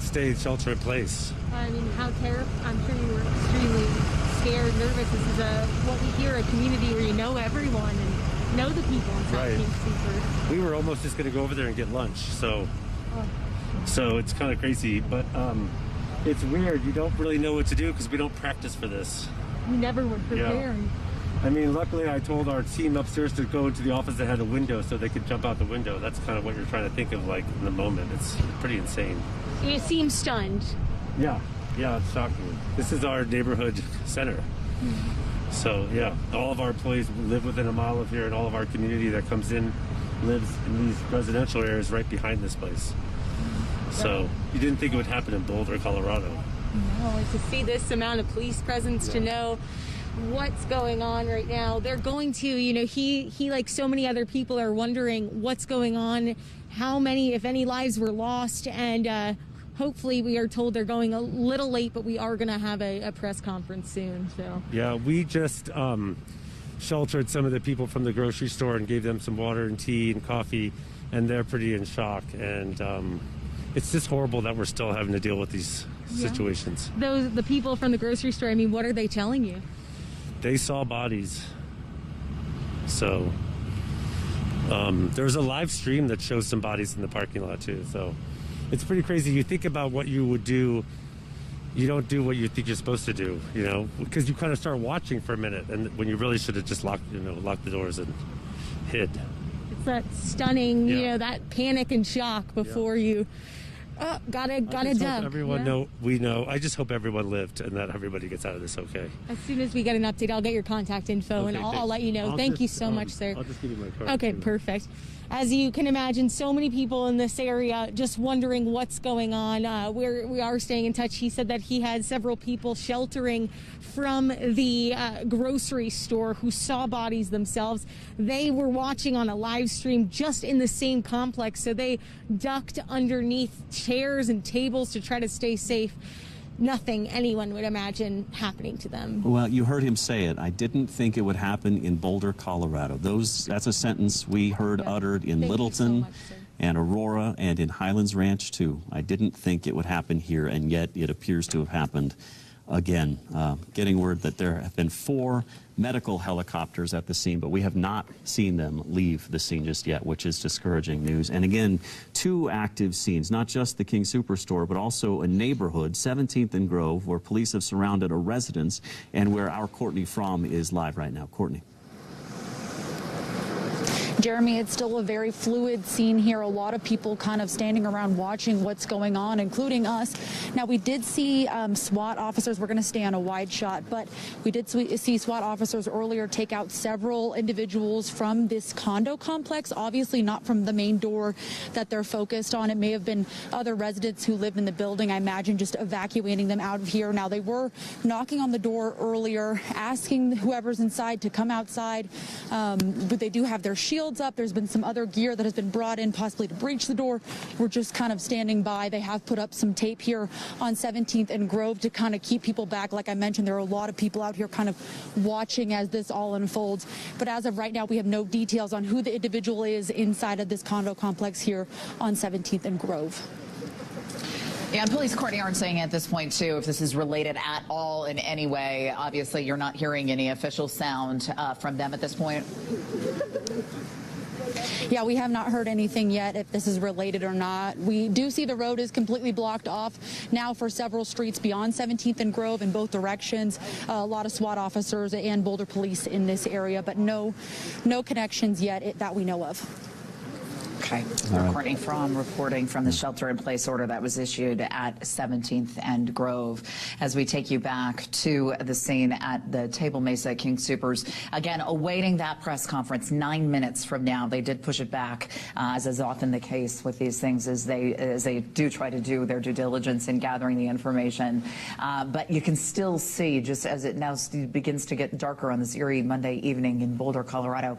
stay shelter in place. I mean, how terrible! I'm sure you were extremely scared, nervous. This is what we hear, a community where you know everyone and know the people inside King Super. We were almost just going to go over there and get lunch, so it's kind of crazy, but it's weird. You don't really know what to do because we don't practice for this. We never were prepared. Yeah. I mean, luckily I told our team upstairs to go into the office that had a window so they could jump out the window. That's kind of what you're trying to think of, like, in the moment. It's pretty insane. You seem stunned. Yeah, it's shocking. This is our neighborhood center. So, yeah, all of our employees live within a mile of here, and all of our community that comes in lives in these residential areas right behind this place. So you didn't think it would happen in Boulder, Colorado. No, to see this amount of police presence, to know what's going on right now. They're going to, he like so many other people are wondering what's going on, how many, if any, lives were lost, and hopefully we are told they're going a little late, but we are going to have a press conference soon. So yeah, we just sheltered some of the people from the grocery store and gave them some water and tea and coffee, and they're pretty in shock. And it's just horrible that we're still having to deal with these situations. The people from the grocery store, I mean, what are they telling you? They saw bodies. So there's a live stream that shows some bodies in the parking lot too. So it's pretty crazy. You think about what you would do. You don't do what you think you're supposed to do, because you kind of start watching for a minute, and when you really should have just locked the doors and hid. It's that stunning, that panic and shock before you got a dub. Everyone we know. I just hope everyone lived and that everybody gets out of this okay. As soon as we get an update, I'll get your contact info and I'll let you know. Thank you so much, sir. I'll just give you my card. Okay, perfect. As you can imagine, so many people in this area just wondering what's going on. We are staying in touch. He said that he had several people sheltering from the grocery store who saw bodies themselves. They were watching on a live stream just in the same complex, so they ducked underneath chairs and tables to try to stay safe. Nothing anyone would imagine happening to them. Well, you heard him say it. I didn't think it would happen in Boulder, Colorado. That's a sentence we heard uttered in Littleton and Aurora and in Highlands Ranch, too. I didn't think it would happen here, and yet it appears to have happened again. Getting word that there have been 4 medical helicopters at the scene, but we have not seen them leave the scene just yet, which is discouraging news. And again, 2 active scenes, not just the King Superstore, but also a neighborhood, 17th and Grove, where police have surrounded a residence and where our Courtney Fromm is live right now. Courtney. Jeremy, it's still a very fluid scene here. A lot of people kind of standing around watching what's going on, including us. Now, we did see SWAT officers. We're going to stay on a wide shot, but we did see SWAT officers earlier take out several individuals from this condo complex, obviously not from the main door that they're focused on. It may have been other residents who lived in the building, I imagine, just evacuating them out of here. Now, they were knocking on the door earlier, asking whoever's inside to come outside, but they do have their shields builds up. There's been some other gear that has been brought in possibly to breach the door. We're just kind of standing by. They have put up some tape here on 17th and Grove to kind of keep people back. Like I mentioned, there are a lot of people out here kind of watching as this all unfolds. But as of right now, we have no details on who the individual is inside of this condo complex here on 17th and Grove. Yeah, and police, Courtney, aren't saying at this point, too, if this is related at all in any way. Obviously, you're not hearing any official sound from them at this point. Yeah, we have not heard anything yet if this is related or not. We do see the road is completely blocked off now for several streets beyond 17th and Grove in both directions. A lot of SWAT officers and Boulder police in this area, but no connections yet that we know of. Okay. Courtney Fromm reporting from the shelter-in-place order that was issued at 17th and Grove. As we take you back to the scene at the Table Mesa King Soopers, again, awaiting that press conference 9 minutes from now. They did push it back, as is often the case with these things, as they do try to do their due diligence in gathering the information. But you can still see, just as it now begins to get darker on this eerie Monday evening in Boulder, Colorado,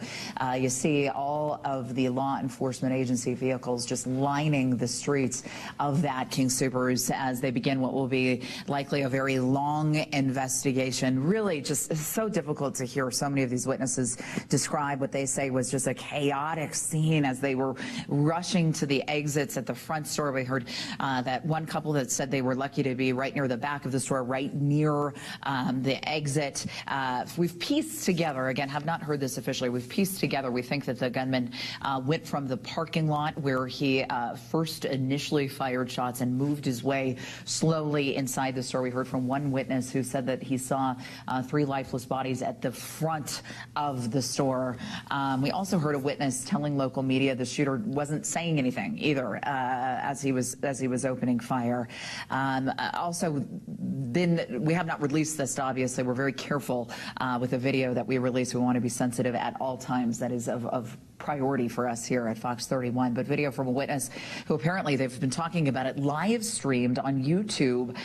you see all of the law enforcement agency vehicles just lining the streets of that King Soopers as they begin what will be likely a very long investigation. Really just so difficult to hear so many of these witnesses describe what they say was just a chaotic scene as they were rushing to the exits at the front store. We heard that one couple that said they were lucky to be right near the back of the store, right near the exit. We've pieced together, again, have not heard this officially, we've pieced together, we think that the gunman went from the parking lot where he first initially fired shots and moved his way slowly inside the store. We heard from one witness who said that he saw 3 lifeless bodies at the front of the store. We also heard a witness telling local media the shooter wasn't saying anything either as he was opening fire. Also, then we have not released this, obviously. We're very careful with the video that we release. We want to be sensitive at all times. That is of priority for us here at Fox 31, but video from a witness who apparently they've been talking about it live streamed on YouTube,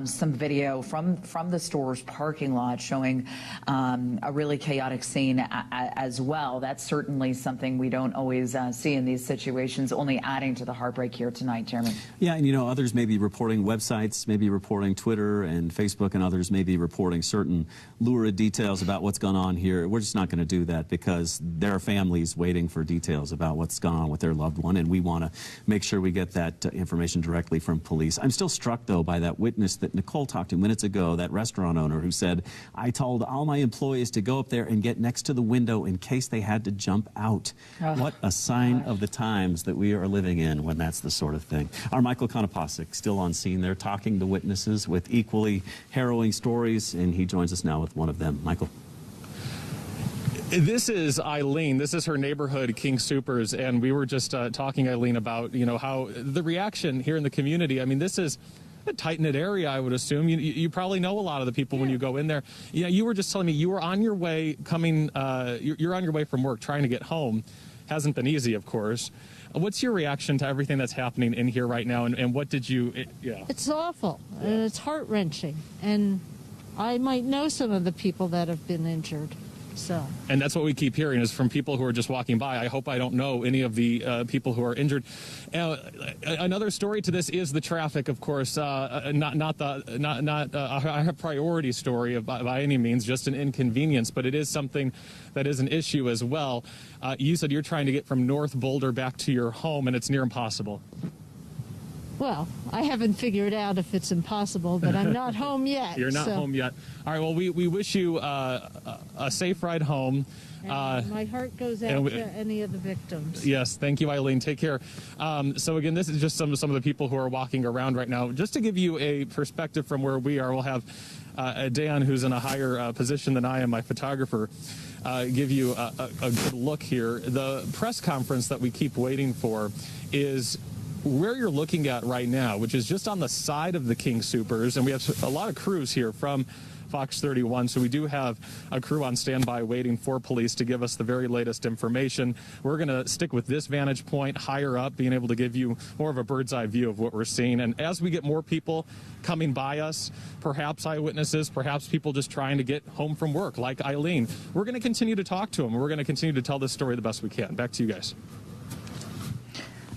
some video from the store's parking lot showing a really chaotic scene as well. That's certainly something we don't always see in these situations, only adding to the heartbreak here tonight, Chairman. Yeah, and others may be reporting websites, maybe reporting Twitter and Facebook, and others may be reporting certain lurid details about what's gone on here. We're just not going to do that because there are families waiting for details about what's gone on with their loved one, and we want to make sure we get that information directly from police. I'm still struck, though, by that witness that Nicole talked to minutes ago, that restaurant owner who said, I told all my employees to go up there and get next to the window in case they had to jump out. What a sign of the times that we are living in when that's the sort of thing. Our Michael Konopasek still on scene there, talking to witnesses with equally harrowing stories, and he joins us now with one of them. Michael. This is Eileen. This is her neighborhood, King Soopers, and we were just talking, Eileen, about how the reaction here in the community. I mean, this is a tight-knit area, I would assume. You probably know a lot of the people when you go in there. You were just telling me you were on your way coming. You're on your way from work, trying to get home. Hasn't been easy, of course. What's your reaction to everything that's happening in here right now, and what did you? It's awful, and it's heart-wrenching, and I might know some of the people that have been injured. So. And that's what we keep hearing is from people who are just walking by. I hope I don't know any of the people who are injured. Another story to this is the traffic, of course, not a priority story by any means, just an inconvenience, but it is something that is an issue as well. You said you're trying to get from North Boulder back to your home, and it's near impossible. Well, I haven't figured out if it's impossible, but I'm not home yet. You're not home yet. All right, well, we wish you a safe ride home. And my heart goes out to any of the victims. Yes, thank you, Eileen. Take care. So, again, this is just some of the people who are walking around right now. Just to give you a perspective from where we are, we'll have Dan, who's in a higher position than I am, my photographer, give you a good look here. The press conference that we keep waiting for is where you're looking at right now, which is just on the side of the King Soopers, and we have a lot of crews here from Fox 31. So we do have a crew on standby waiting for police to give us the very latest information. We're going to stick with this vantage point higher up, being able to give you more of a bird's eye view of what we're seeing. And as we get more people coming by us, perhaps eyewitnesses, perhaps people just trying to get home from work, like Eileen, we're going to continue to talk to them. We're going to continue to tell this story the best we can. Back to you guys.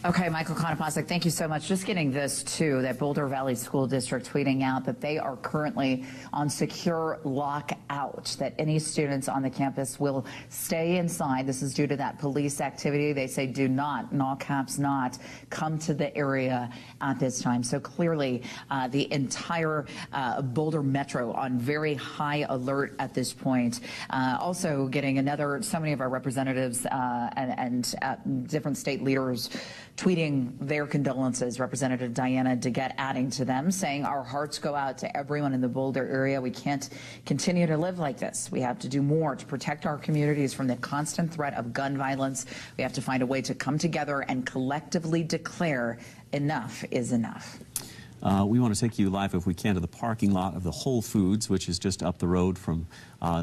Okay, Michael Konopasek, thank you so much. Just getting this, too, that Boulder Valley School District tweeting out that they are currently on secure lockout, that any students on the campus will stay inside. This is due to that police activity. They say do not, in all caps not, come to the area at this time. So clearly, the entire Boulder Metro on very high alert at this point. Also getting so many of our representatives and different state leaders tweeting their condolences. Representative Diana DeGette adding to them, saying our hearts go out to everyone in the Boulder area. We can't continue to live like this. We have to do more to protect our communities from the constant threat of gun violence. We have to find a way to come together and collectively declare enough is enough. We want to take you live, if we can, to the parking lot of the Whole Foods, which is just up the road from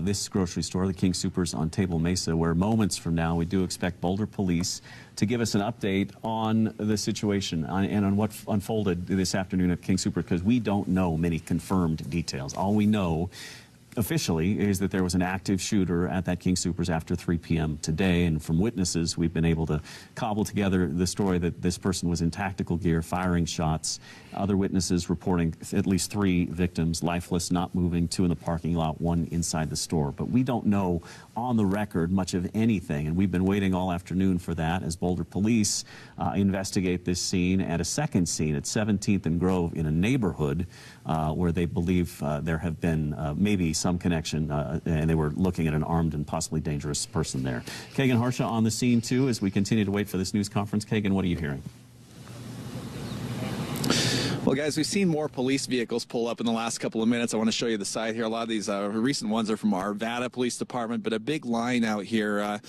this grocery store, the King Soopers on Table Mesa, where moments from now we do expect Boulder police to give us an update on the situation and on what unfolded this afternoon at King Soopers, because we don't know many confirmed details. All we know officially is that there was an active shooter at that King Soopers after 3 p.m. today, and from witnesses we've been able to cobble together the story that this person was in tactical gear firing shots. Other witnesses reporting at least 3 victims, lifeless, not moving, 2 in the parking lot, 1 inside the store. But we don't know on the record much of anything, and we've been waiting all afternoon for that as Boulder police investigate this scene at a second scene at 17th and Grove in a neighborhood where they believe there have been maybe some connection, and they were looking at an armed and possibly dangerous person there. Kagan Harsha on the scene, too, as we continue to wait for this news conference. Kagan, what are you hearing? Well, guys, we've seen more police vehicles pull up in the last couple of minutes. I want to show you the side here. A lot of these recent ones are from our Arvada Police Department, but a big line out here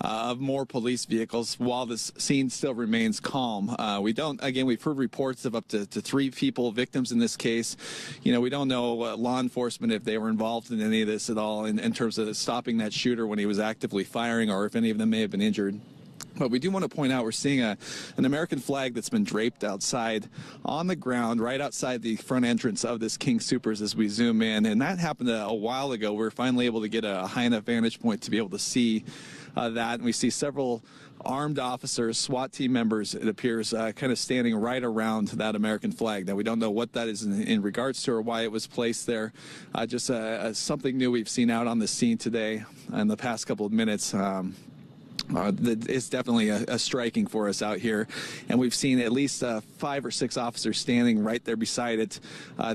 of more police vehicles while this scene still remains calm. We've heard reports of up to 3 victims in this case. You know, we don't know law enforcement if they were involved in any of this at all in terms of stopping that shooter when he was actively firing, or if any of them may have been injured. But we do want to point out we're seeing an American flag that's been draped outside on the ground right outside the front entrance of this King Soopers as we zoom in. And that happened a while ago. We're finally able to get a high enough vantage point to be able to see that. And we see several armed officers, SWAT team members, it appears, kind of standing right around that American flag. Now, we don't know what that is in regards to or why it was placed there. Just something new we've seen out on the scene today in the past couple of minutes. It's definitely a striking for us out here, and we've seen at least 5 or 6 officers standing right there beside it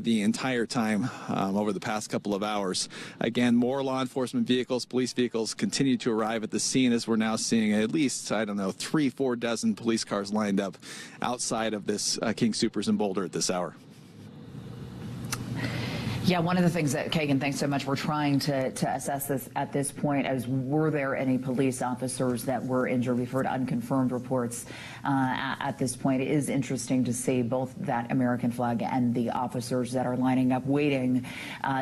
the entire time over the past couple of hours. Again, more law enforcement vehicles, police vehicles continue to arrive at the scene as we're now seeing at least, 3-4 dozen police cars lined up outside of this King Soopers in Boulder at this hour. Yeah, one of the things that, Kagan, thanks so much, we're trying to assess this at this point as were there any police officers that were injured? We've heard unconfirmed reports at this point. It is interesting to see both that American flag and the officers that are lining up waiting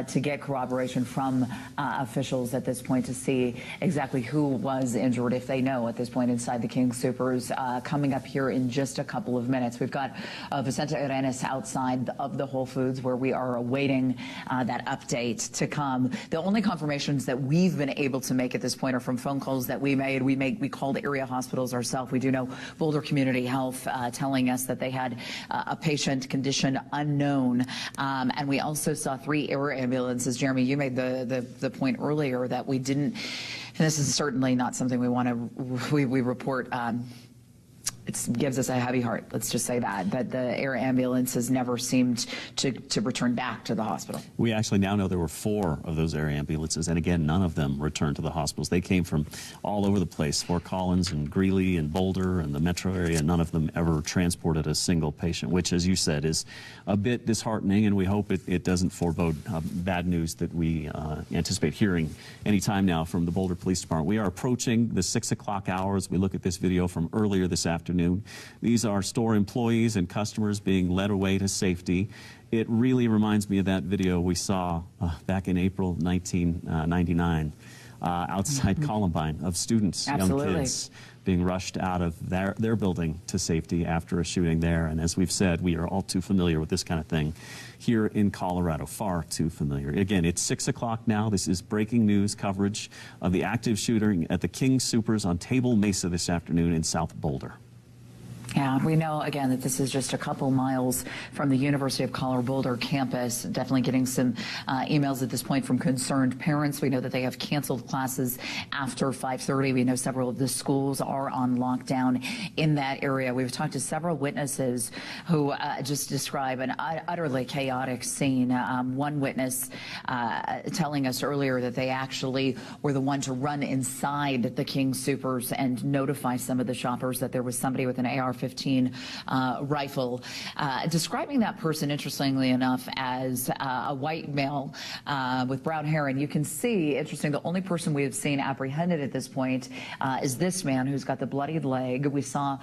to get corroboration from officials at this point to see exactly who was injured, if they know at this point, inside the King Soopers. Coming up here in just a couple of minutes. We've got Vicente Arenas outside of the Whole Foods where we are awaiting that update to come. The only confirmations that we've been able to make at this point are from phone calls that we made. We called area hospitals ourselves. We do know Boulder Community Health telling us that they had a patient condition unknown. And we also saw 3 air ambulances. Jeremy, you made the point earlier that we didn't, and this is certainly not something we want to, we report. It gives us a heavy heart, let's just say that the air ambulances never seemed to return back to the hospital. We actually now know there were 4 of those air ambulances, and again, none of them returned to the hospitals. They came from all over the place, Fort Collins and Greeley and Boulder and the metro area. None of them ever transported a single patient, which, as you said, is a bit disheartening, and we hope it doesn't forebode bad news that we anticipate hearing any time now from the Boulder Police Department. We are approaching the 6 o'clock hour as we look at this video from earlier this afternoon. afternoon. These are store employees and customers being led away to safety. It really reminds me of that video we saw back in April 1999 outside Columbine of students, young kids, being rushed out of their building to safety after a shooting there. And as we've said, we are all too familiar with this kind of thing here in Colorado, far too familiar. Again, it's 6 o'clock now. This is breaking news coverage of the active shooting at the King Soopers on Table Mesa this afternoon in South Boulder. Yeah, we know, again, that this is just a couple miles from the University of Colorado Boulder campus. Definitely getting some emails at this point from concerned parents. We know that they have canceled classes after 5:30. We know several of the schools are on lockdown in that area. We've talked to several witnesses who just describe an utterly chaotic scene. One witness telling us earlier that they actually were the one to run inside the King Soopers and notify some of the shoppers that there was somebody with an AR-15 rifle, describing that person, interestingly enough, as a white male with brown hair. And you can see, interesting, the only person we have seen apprehended at this point is this man who's got the bloodied leg. We saw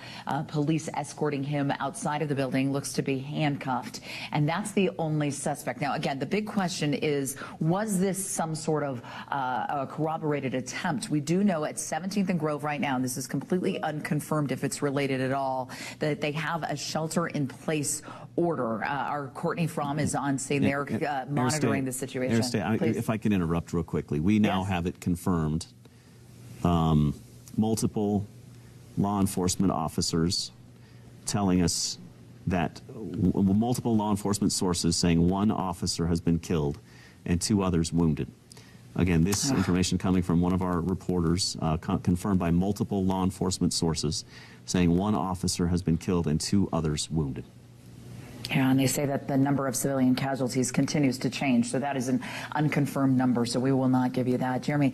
police escorting him outside of the building, looks to be handcuffed, and that's the only suspect. Now, again, the big question is, was this some sort of a corroborated attempt? We do know at 17th and Grove right now, and this is completely unconfirmed if it's related at all, that they have a shelter-in-place order. Our Courtney Fromm is on scene there monitoring the situation. If I can interrupt real quickly. We now have it confirmed. Multiple law enforcement officers telling us that multiple law enforcement sources saying one officer has been killed and 2 others wounded. Again, this information coming from one of our reporters, confirmed by multiple law enforcement sources, saying 1 officer has been killed and 2 others wounded. Yeah, and they say that the number of civilian casualties continues to change, so that is an unconfirmed number, so we will not give you that. Jeremy,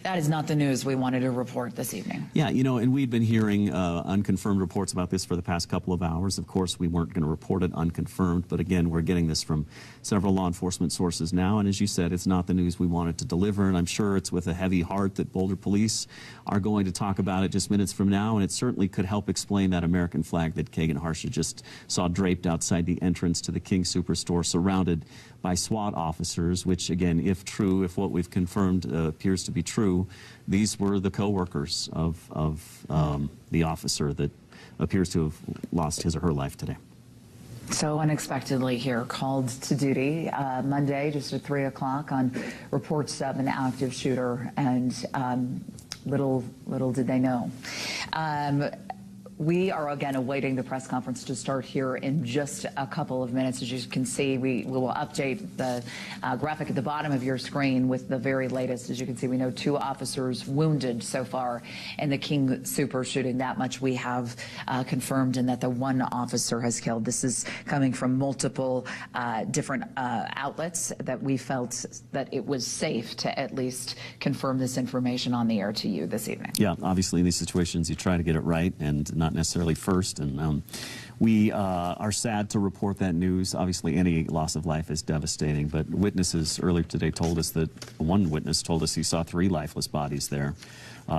that is not the news we wanted to report this evening. Yeah, you know, and we've been hearing unconfirmed reports about this for the past couple of hours. Of course, we weren't going to report it unconfirmed, but again, we're getting this from several law enforcement sources now, and as you said, it's not the news we wanted to deliver, and I'm sure it's with a heavy heart that Boulder police are going to talk about it just minutes from now, and it certainly could help explain that American flag that Kagan Harsha just saw draped outside the entrance to the King Superstore, surrounded by SWAT officers, which again, if true, if what we've confirmed appears to be true, these were the co-workers of the officer that appears to have lost his or her life today. So unexpectedly here, called to duty Monday, just at 3 o'clock, on reports of an active shooter, and little did they know. We are again awaiting the press conference to start here in just a couple of minutes. As you can see, we will update the graphic at the bottom of your screen with the very latest. As you can see, we know 2 officers wounded so far in the King Super shooting. That much we have confirmed, and that the 1 officer has killed. This is coming from multiple different outlets that we felt that it was safe to at least confirm this information on the air to you this evening. Yeah, obviously in these situations you try to get it right and not necessarily first, and we are sad to report that news. Obviously any loss of life is devastating, but witnesses earlier today told us that one witness told us he saw 3 lifeless bodies there.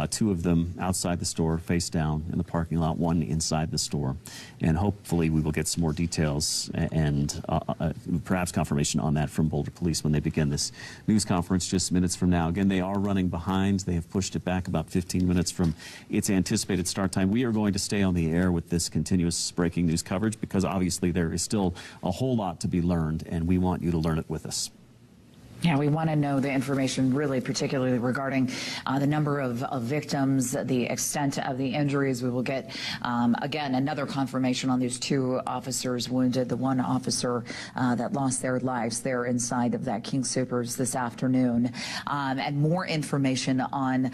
2 of them outside the store, face down in the parking lot, 1 inside the store. And hopefully we will get some more details and perhaps confirmation on that from Boulder Police when they begin this news conference just minutes from now. Again, they are running behind. They have pushed it back about 15 minutes from its anticipated start time. We are going to stay on the air with this continuous breaking news coverage because obviously there is still a whole lot to be learned, and we want you to learn it with us. Yeah, we want to know the information, really, particularly regarding the number of victims, the extent of the injuries. We will get, again, another confirmation on these 2 officers wounded, the 1 officer that lost their lives there inside of that King Supers this afternoon, and more information on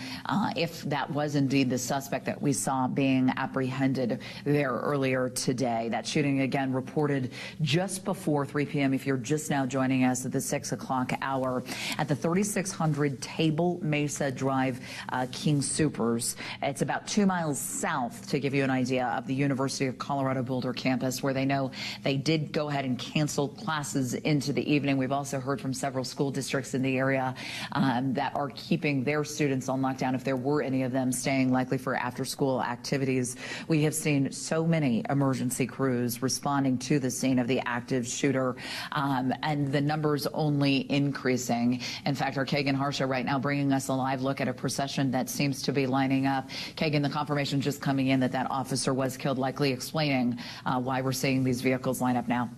if that was indeed the suspect that we saw being apprehended there earlier today. That shooting, again, reported just before 3 p.m. If you're just now joining us at the 6 o'clock hour. hour at the 3600 Table Mesa Drive King Soopers. It's about 2 miles south, to give you an idea, of the University of Colorado Boulder campus, where they know they did go ahead and cancel classes into the evening. We've also heard from several school districts in the area that are keeping their students on lockdown, if there were any of them staying, likely for after-school activities. We have seen so many emergency crews responding to the scene of the active shooter, and the numbers only increasing. In fact, our Kagan Harsha right now bringing us a live look at a procession that seems to be lining up. Kagan, the confirmation just coming in that that officer was killed, likely explaining why we're seeing these vehicles line up now.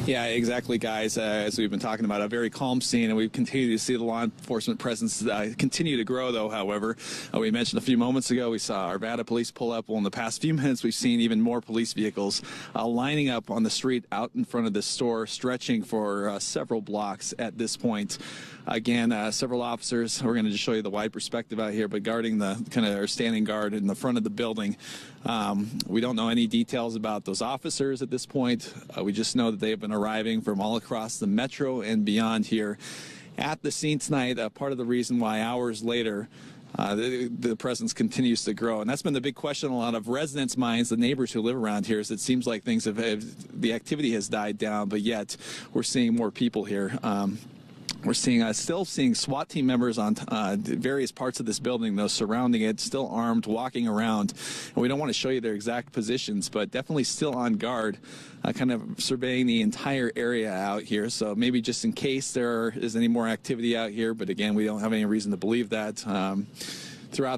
Yeah, exactly, guys. As we've been talking about, a very calm scene, and we continue to see the law enforcement presence continue to grow, though, however. We mentioned a few moments ago we saw Arvada police pull up. Well, in the past few minutes, we've seen even more police vehicles lining up on the street out in front of the store, stretching for several blocks at this point. Again, several officers, we're going to just show you the wide perspective out here, but guarding the kind of standing guard in the front of the building. We don't know any details about those officers at this point. We just know that they have been arriving from all across the metro and beyond here at the scene tonight. Part of the reason why hours later the presence continues to grow. And that's been the big question in a lot of residents' minds, the neighbors who live around here, is it seems like things the activity has died down, but yet we're seeing more people here. We're seeing still seeing SWAT team members on various parts of this building, though, surrounding it, still armed, walking around. And we don't want to show you their exact positions, but definitely still on guard, kind of surveying the entire area out here. So maybe just in case there is any more activity out here, but again, we don't have any reason to believe that.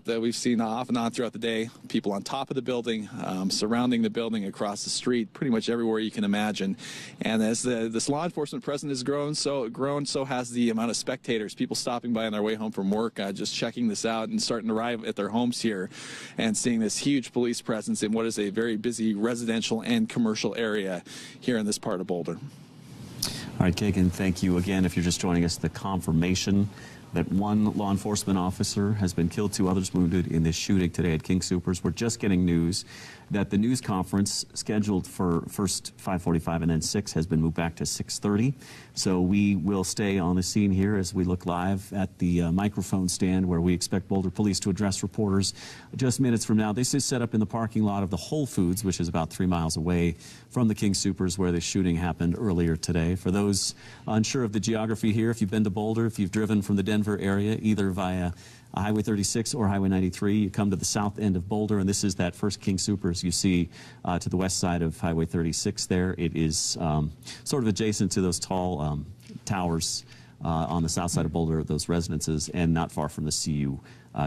We've seen off and on throughout the day, people on top of the building, surrounding the building, across the street, pretty much everywhere you can imagine. And as this law enforcement presence has grown, so has the amount of spectators, people stopping by on their way home from work, just checking this out and starting to arrive at their homes here and seeing this huge police presence in what is a very busy residential and commercial area here in this part of Boulder. All right, Kagan, thank you again. If you're just joining us, the confirmation that one law enforcement officer has been killed, 2 others wounded in this shooting today at King Soopers. We're just getting news that the news conference scheduled for first 5:45 and then 6 has been moved back to 6:30. So we will stay on the scene here as we look live at the microphone stand where we expect Boulder Police to address reporters just minutes from now. This is set up in the parking lot of the Whole Foods, which is about 3 miles away from the King Soopers where the shooting happened earlier today. For those unsure of the geography here, if you've been to Boulder, if you've driven from the Denver area, either via Highway 36 or Highway 93, you come to the south end of Boulder, and this is that first King Soopers you see to the west side of Highway 36 there. It is sort of adjacent to those tall towers on the south side of Boulder, those residences, and not far from the CU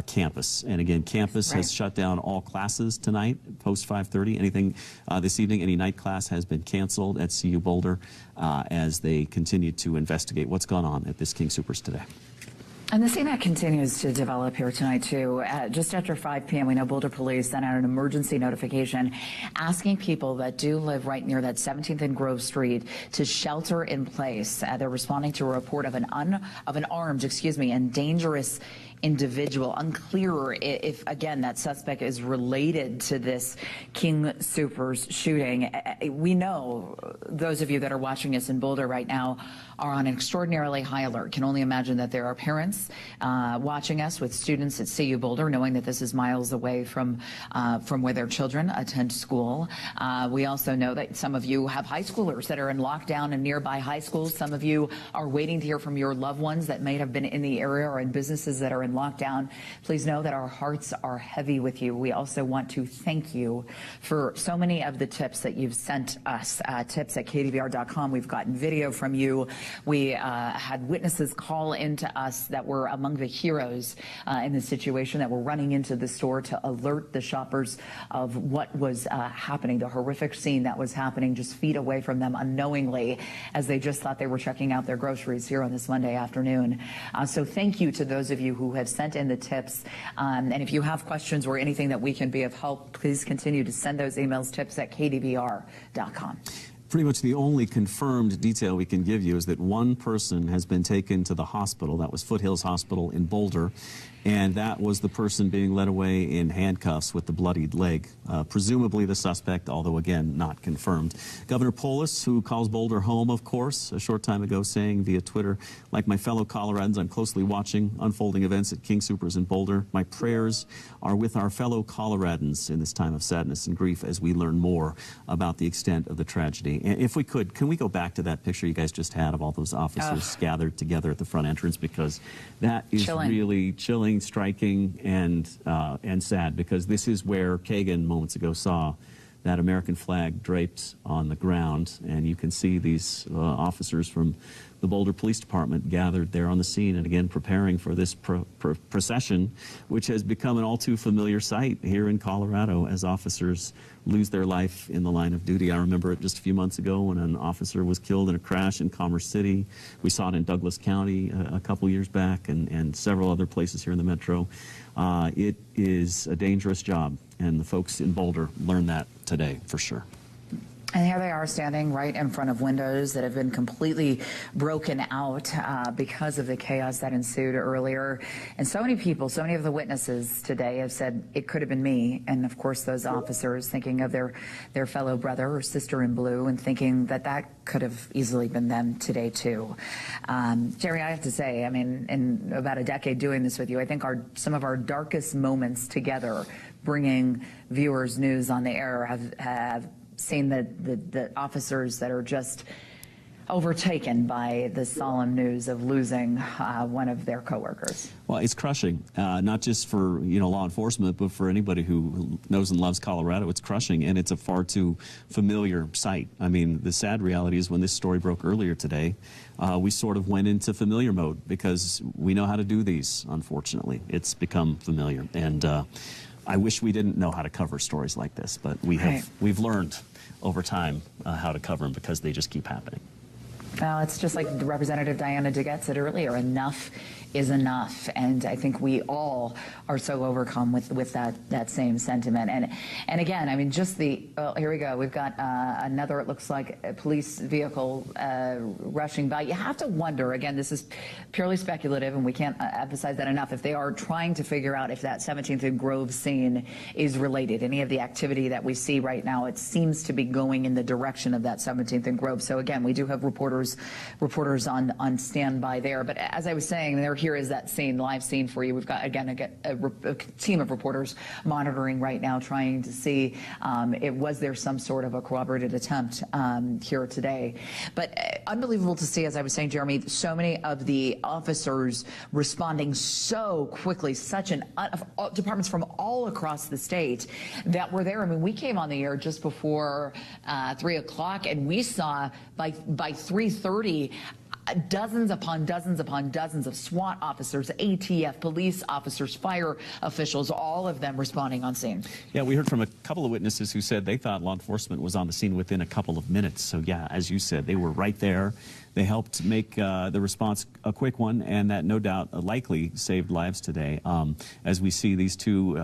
campus. And again, campus has shut down all classes tonight, post 5:30. Anything this evening, any night class has been canceled at CU Boulder as they continue to investigate what's gone on at this King Soopers today. And the scene that continues to develop here tonight, too. Just after 5 p.m., we know Boulder Police sent out an emergency notification asking people that do live right near that 17th and Grove Street to shelter in place. They're responding to a report of an armed, and dangerous individual. Unclear if, again, that suspect is related to this King Soopers shooting. We know those of you that are watching us in Boulder right now are on an extraordinarily high alert. Can only imagine that there are parents watching us with students at CU Boulder, knowing that this is miles away from where their children attend school. We also know that some of you have high schoolers that are in lockdown in nearby high schools. Some of you are waiting to hear from your loved ones that may have been in the area or in businesses that are in lockdown. Please know that our hearts are heavy with you. We also want to thank you for so many of the tips that you've sent us, tips at KDVR.com. We've gotten video from you. We had witnesses call into us that were among the heroes in the situation, that were running into the store to alert the shoppers of what was happening, the horrific scene that was happening just feet away from them unknowingly as they just thought they were checking out their groceries here on this Monday afternoon. So thank you to those of you who have sent in the tips. And if you have questions or anything that we can be of help, please continue to send those emails, tips at KDVR.com. Pretty much the only confirmed detail we can give you is that one person has been taken to the hospital. That was Foothills Hospital in Boulder, and that was the person being led away in handcuffs with the bloodied leg. Presumably the suspect, although again not confirmed. Governor Polis, who calls Boulder home, of course, a short time ago saying via Twitter, like my fellow Coloradans, I'm closely watching unfolding events at King Soopers in Boulder. My prayers are with our fellow Coloradans in this time of sadness and grief as we learn more about the extent of the tragedy. And if we could, can we go back to that picture you guys just had of all those officers gathered together at the front entrance, because that is really chilling, striking, and sad, because this is where Kagan moments ago saw that American flag draped on the ground, and you can see these officers from the Boulder Police Department gathered there on the scene, and again preparing for this procession, which has become an all too familiar sight here in Colorado as officers lose their life in the line of duty. I remember it just a few months ago when an officer was killed in a crash in Commerce City. We saw it in Douglas County a couple years back, and several other places here in the metro. It is a dangerous job, and the folks in Boulder learned that today for sure. And here they are standing right in front of windows that have been completely broken out because of the chaos that ensued earlier. And so many people, so many of the witnesses today have said it could have been me. And of course, those officers thinking of their fellow brother or sister in blue and thinking that that could have easily been them today too. Jerry, I have to say, I mean, in about a decade doing this with you, I think some of our darkest moments together, bringing viewers news on the air, have seen the officers that are just overtaken by the solemn news of losing one of their coworkers. Well, it's crushing, not just for law enforcement, but for anybody who knows and loves Colorado. It's crushing, and it's a far too familiar sight. I mean, the sad reality is when this story broke earlier today, we sort of went into familiar mode because we know how to do these, unfortunately. It's become familiar, and I wish we didn't know how to cover stories like this, but we've learned over time how to cover them because they just keep happening. Well, it's just like Representative Diana DeGette said earlier, enough is enough, and I think we all are so overcome with that same sentiment. And again, I mean, just here we go. We've got another, it looks like, a police vehicle rushing by. You have to wonder, again, this is purely speculative, and we can't emphasize that enough, if they are trying to figure out if that 17th and Grove scene is related. Any of the activity that we see right now, it seems to be going in the direction of that 17th and Grove. So again, we do have reporters on standby there. But as I was saying, here is that scene, live scene for you. We've got, again, a team of reporters monitoring right now, trying to see was there some sort of a corroborated attempt here today. But unbelievable to see, as I was saying, Jeremy, so many of the officers responding so quickly, departments from all across the state that were there. I mean, we came on the air just before 3 o'clock, and we saw by 3:30 dozens upon dozens upon dozens of SWAT officers, ATF, police officers, fire officials, all of them responding on scene. Yeah, we heard from a couple of witnesses who said they thought law enforcement was on the scene within a couple of minutes. So yeah, as you said, they were right there. They helped make the response a quick one, and that no doubt likely saved lives today. As we see these two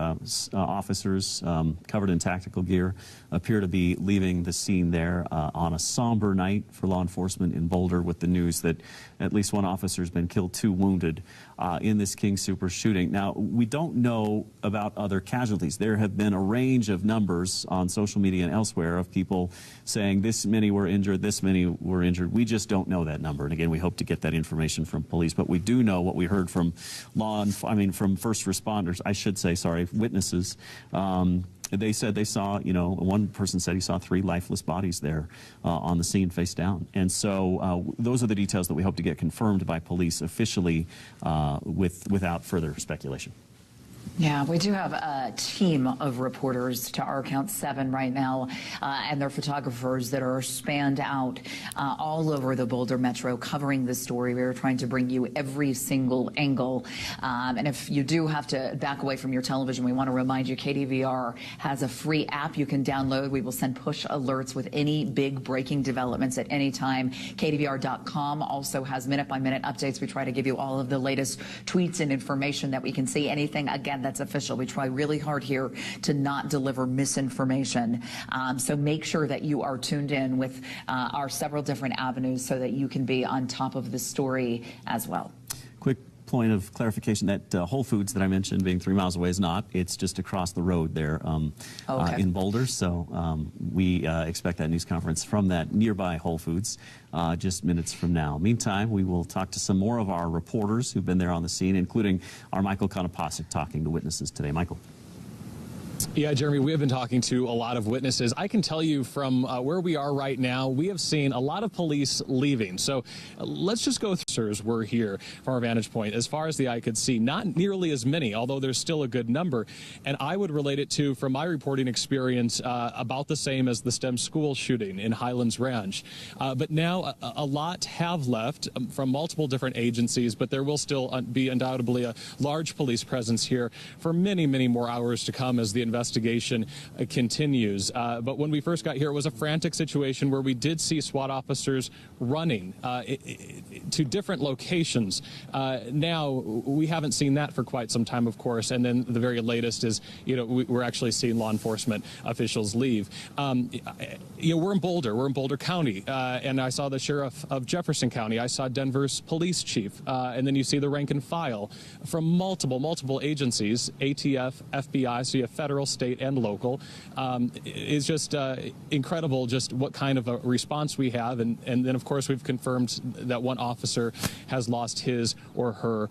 officers covered in tactical gear appear to be leaving the scene there on a somber night for law enforcement in Boulder, with the news that at least one officer has been killed, 2 wounded in this King Soopers shooting. Now, we don't know about other casualties. There have been a range of numbers on social media and elsewhere of people saying this many were injured, this many were injured. We just don't know that number. And again, we hope to get that information from police. But we do know what we heard from from first responders, I should say, sorry, witnesses. They said they saw, one person said he saw 3 lifeless bodies there on the scene face down. And so those are the details that we hope to get confirmed by police officially without further speculation. Yeah, we do have a team of reporters, to our count 7 right now, and they're photographers that are spanned out all over the Boulder Metro covering this story. We are trying to bring you every single angle. And if you do have to back away from your television, we want to remind you KDVR has a free app you can download. We will send push alerts with any big breaking developments at any time. KDVR.com also has minute-by-minute updates. We try to give you all of the latest tweets and information that we can see. Anything, again, again, that's official. We try really hard here to not deliver misinformation. So make sure that you are tuned in with our several different avenues so that you can be on top of the story as well. Quick point of clarification, that Whole Foods that I mentioned being 3 miles away is not. It's just across the road there in Boulder. So we expect that news conference from that nearby Whole Foods just minutes from now. Meantime, we will talk to some more of our reporters who've been there on the scene, including our Michael Konopasek talking to witnesses today. Michael. Yeah, Jeremy, we have been talking to a lot of witnesses. I can tell you from where we are right now, we have seen a lot of police leaving. So let's just go through. We're here from our vantage point. As far as the eye could see, not nearly as many, although there's still a good number. And I would relate it to, from my reporting experience, about the same as the STEM school shooting in Highlands Ranch. But now a lot have left from multiple different agencies, but there will still be undoubtedly a large police presence here for many, many more hours to come as the investigation continues. But when we first got here, it was a frantic situation where we did see SWAT officers running to different locations. Now, we haven't seen that for quite some time, of course, and then the very latest is, we're actually seeing law enforcement officials leave. We're in Boulder County, and I saw the sheriff of Jefferson County. I saw Denver's police chief, and then you see the rank and file from multiple agencies, ATF, FBI, so you have federal, state, and local. It's just incredible just what kind of a response we have. And then, of course, we've confirmed that one officer has lost his or her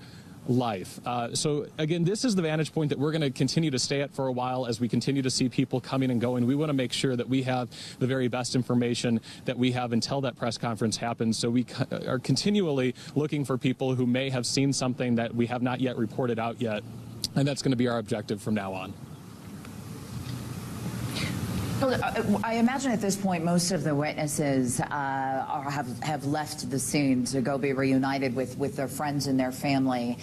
life. So, again, this is the vantage point that we're going to continue to stay at for a while as we continue to see people coming and going. We want to make sure that we have the very best information that we have until that press conference happens. So we are continually looking for people who may have seen something that we have not yet reported out yet. And that's going to be our objective from now on. I imagine at this point most of the witnesses have left the scene to go be reunited with their friends and their family.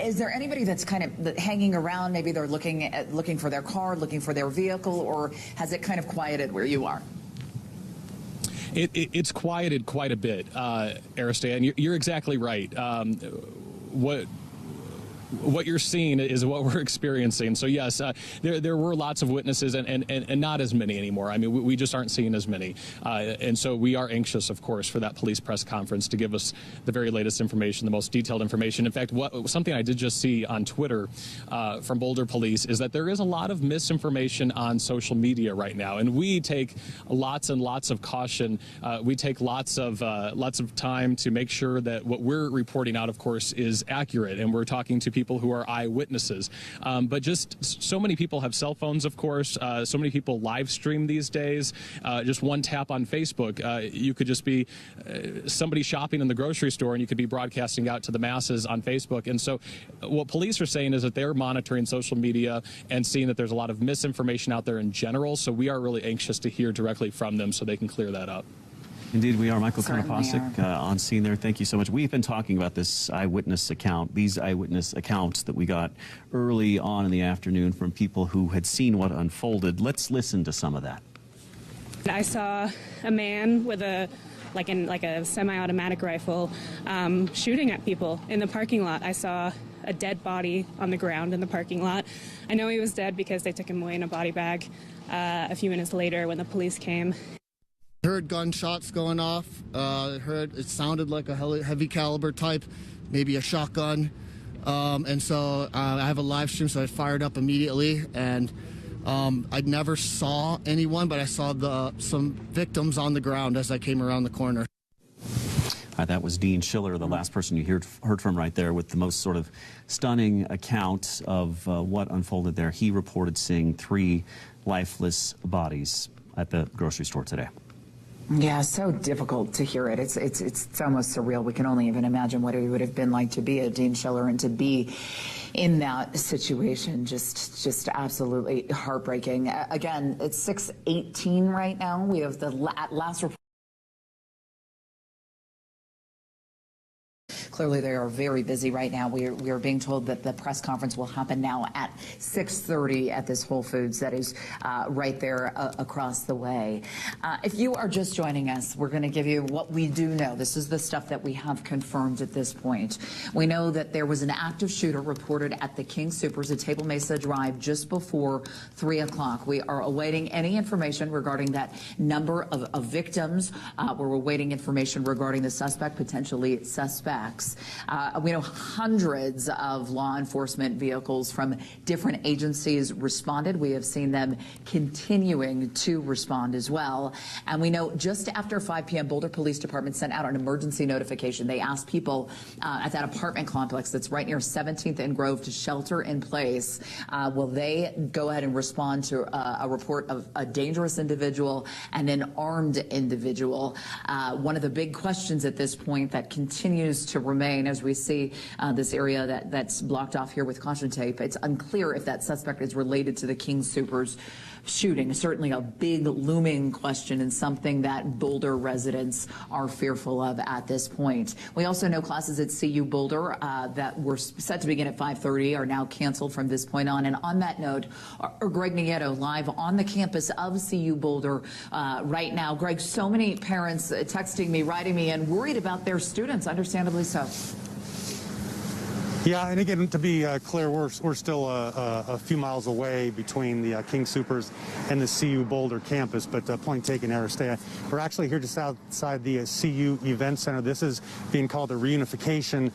Is there anybody that's kind of hanging around? Maybe they're looking for their car, looking for their vehicle, or has it kind of quieted where you are? It's quieted quite a bit, Aristea, and you're exactly right. What you're seeing is what we're experiencing. So yes, there were lots of witnesses and not as many anymore. I mean, we just aren't seeing as many. And so we are anxious, of course, for that police press conference to give us the very latest information, the most detailed information. In fact, something I did just see on Twitter from Boulder Police is that there is a lot of misinformation on social media right now. And we take lots and lots of caution. We take lots of time to make sure that what we're reporting out, of course, is accurate. And we're talking to people who are eyewitnesses. But just so many people have cell phones, of course. So many people live stream these days. Just one tap on Facebook, you could just be somebody shopping in the grocery store and you could be broadcasting out to the masses on Facebook. And so what police are saying is that they're monitoring social media and seeing that there's a lot of misinformation out there in general. So we are really anxious to hear directly from them so they can clear that up. Indeed, we are. Michael Konopasek on scene there. Thank you so much. We've been talking about this eyewitness account, these eyewitness accounts that we got early on in the afternoon from people who had seen what unfolded. Let's listen to some of that. I saw a man with a semi-automatic rifle shooting at people in the parking lot. I saw a dead body on the ground in the parking lot. I know he was dead because they took him away in a body bag a few minutes later when the police came. Heard gunshots going off. It sounded like a heavy caliber type, maybe a shotgun. And so I have a live stream, so I fired up immediately. And I never saw anyone, but I saw some victims on the ground as I came around the corner. That was Dean Schiller, the last person you heard from right there, with the most sort of stunning account of what unfolded there. He reported seeing 3 lifeless bodies at the grocery store today. Yeah, so difficult to hear it. It's almost surreal. We can only even imagine what it would have been like to be a Dean Schiller and to be in that situation. Just absolutely heartbreaking. Again, it's 6:18 right now. We have the last report. Clearly, they are very busy right now. We are being told that the press conference will happen now at 6:30 at this Whole Foods that is right there across the way. If you are just joining us, we're going to give you what we do know. This is the stuff that we have confirmed at this point. We know that there was an active shooter reported at the King Soopers at Table Mesa Drive just before 3 o'clock. We are awaiting any information regarding that number of victims. We're awaiting information regarding the suspect, potentially suspects. We know hundreds of law enforcement vehicles from different agencies responded. We have seen them continuing to respond as well. And we know just after 5 p.m., Boulder Police Department sent out an emergency notification. They asked people at that apartment complex that's right near 17th and Grove to shelter in place. Will they go ahead and respond to a report of a dangerous individual and an armed individual? One of the big questions at this point that continues to remain as we see this area that's blocked off here with caution tape, it's unclear if that suspect is related to the King Soopers shooting. Certainly a big looming question and something that Boulder residents are fearful of at this point. We also know classes at CU Boulder that were set to begin at 5:30 are now canceled from this point on. And on that note, Greg Nieto live on the campus of CU Boulder right now. Greg, so many parents texting me, writing me, and worried about their students, understandably so. Yeah, and again, to be clear, we're still a few miles away between the King Soopers and the CU Boulder campus, but point taken, Aristea. We're actually here just outside the CU Event Center. This is being called the reunification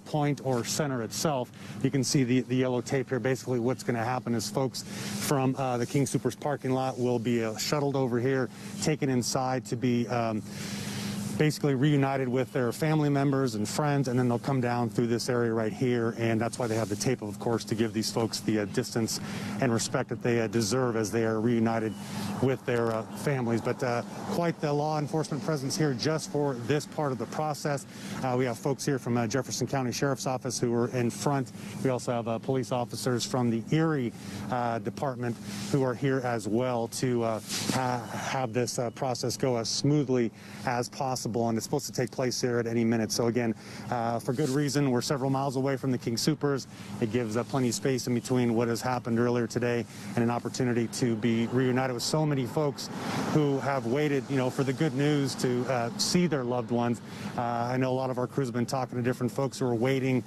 point or center itself. You can see the yellow tape here. Basically, what's going to happen is folks from the King Soopers parking lot will be shuttled over here, taken inside to be basically reunited with their family members and friends, and then they'll come down through this area right here, and that's why they have the tape, of course, to give these folks the distance and respect that they deserve as they are reunited with their families. But quite the law enforcement presence here just for this part of the process. We have folks here from Jefferson County Sheriff's Office who are in front. We also have police officers from the Erie Department who are here as well to have this process go as smoothly as possible. And it's supposed to take place here at any minute. So again, for good reason, we're several miles away from the King Soopers. It gives plenty of space in between what has happened earlier today and an opportunity to be reunited with so many folks who have waited, for the good news to see their loved ones. I know a lot of our crews have been talking to different folks who are waiting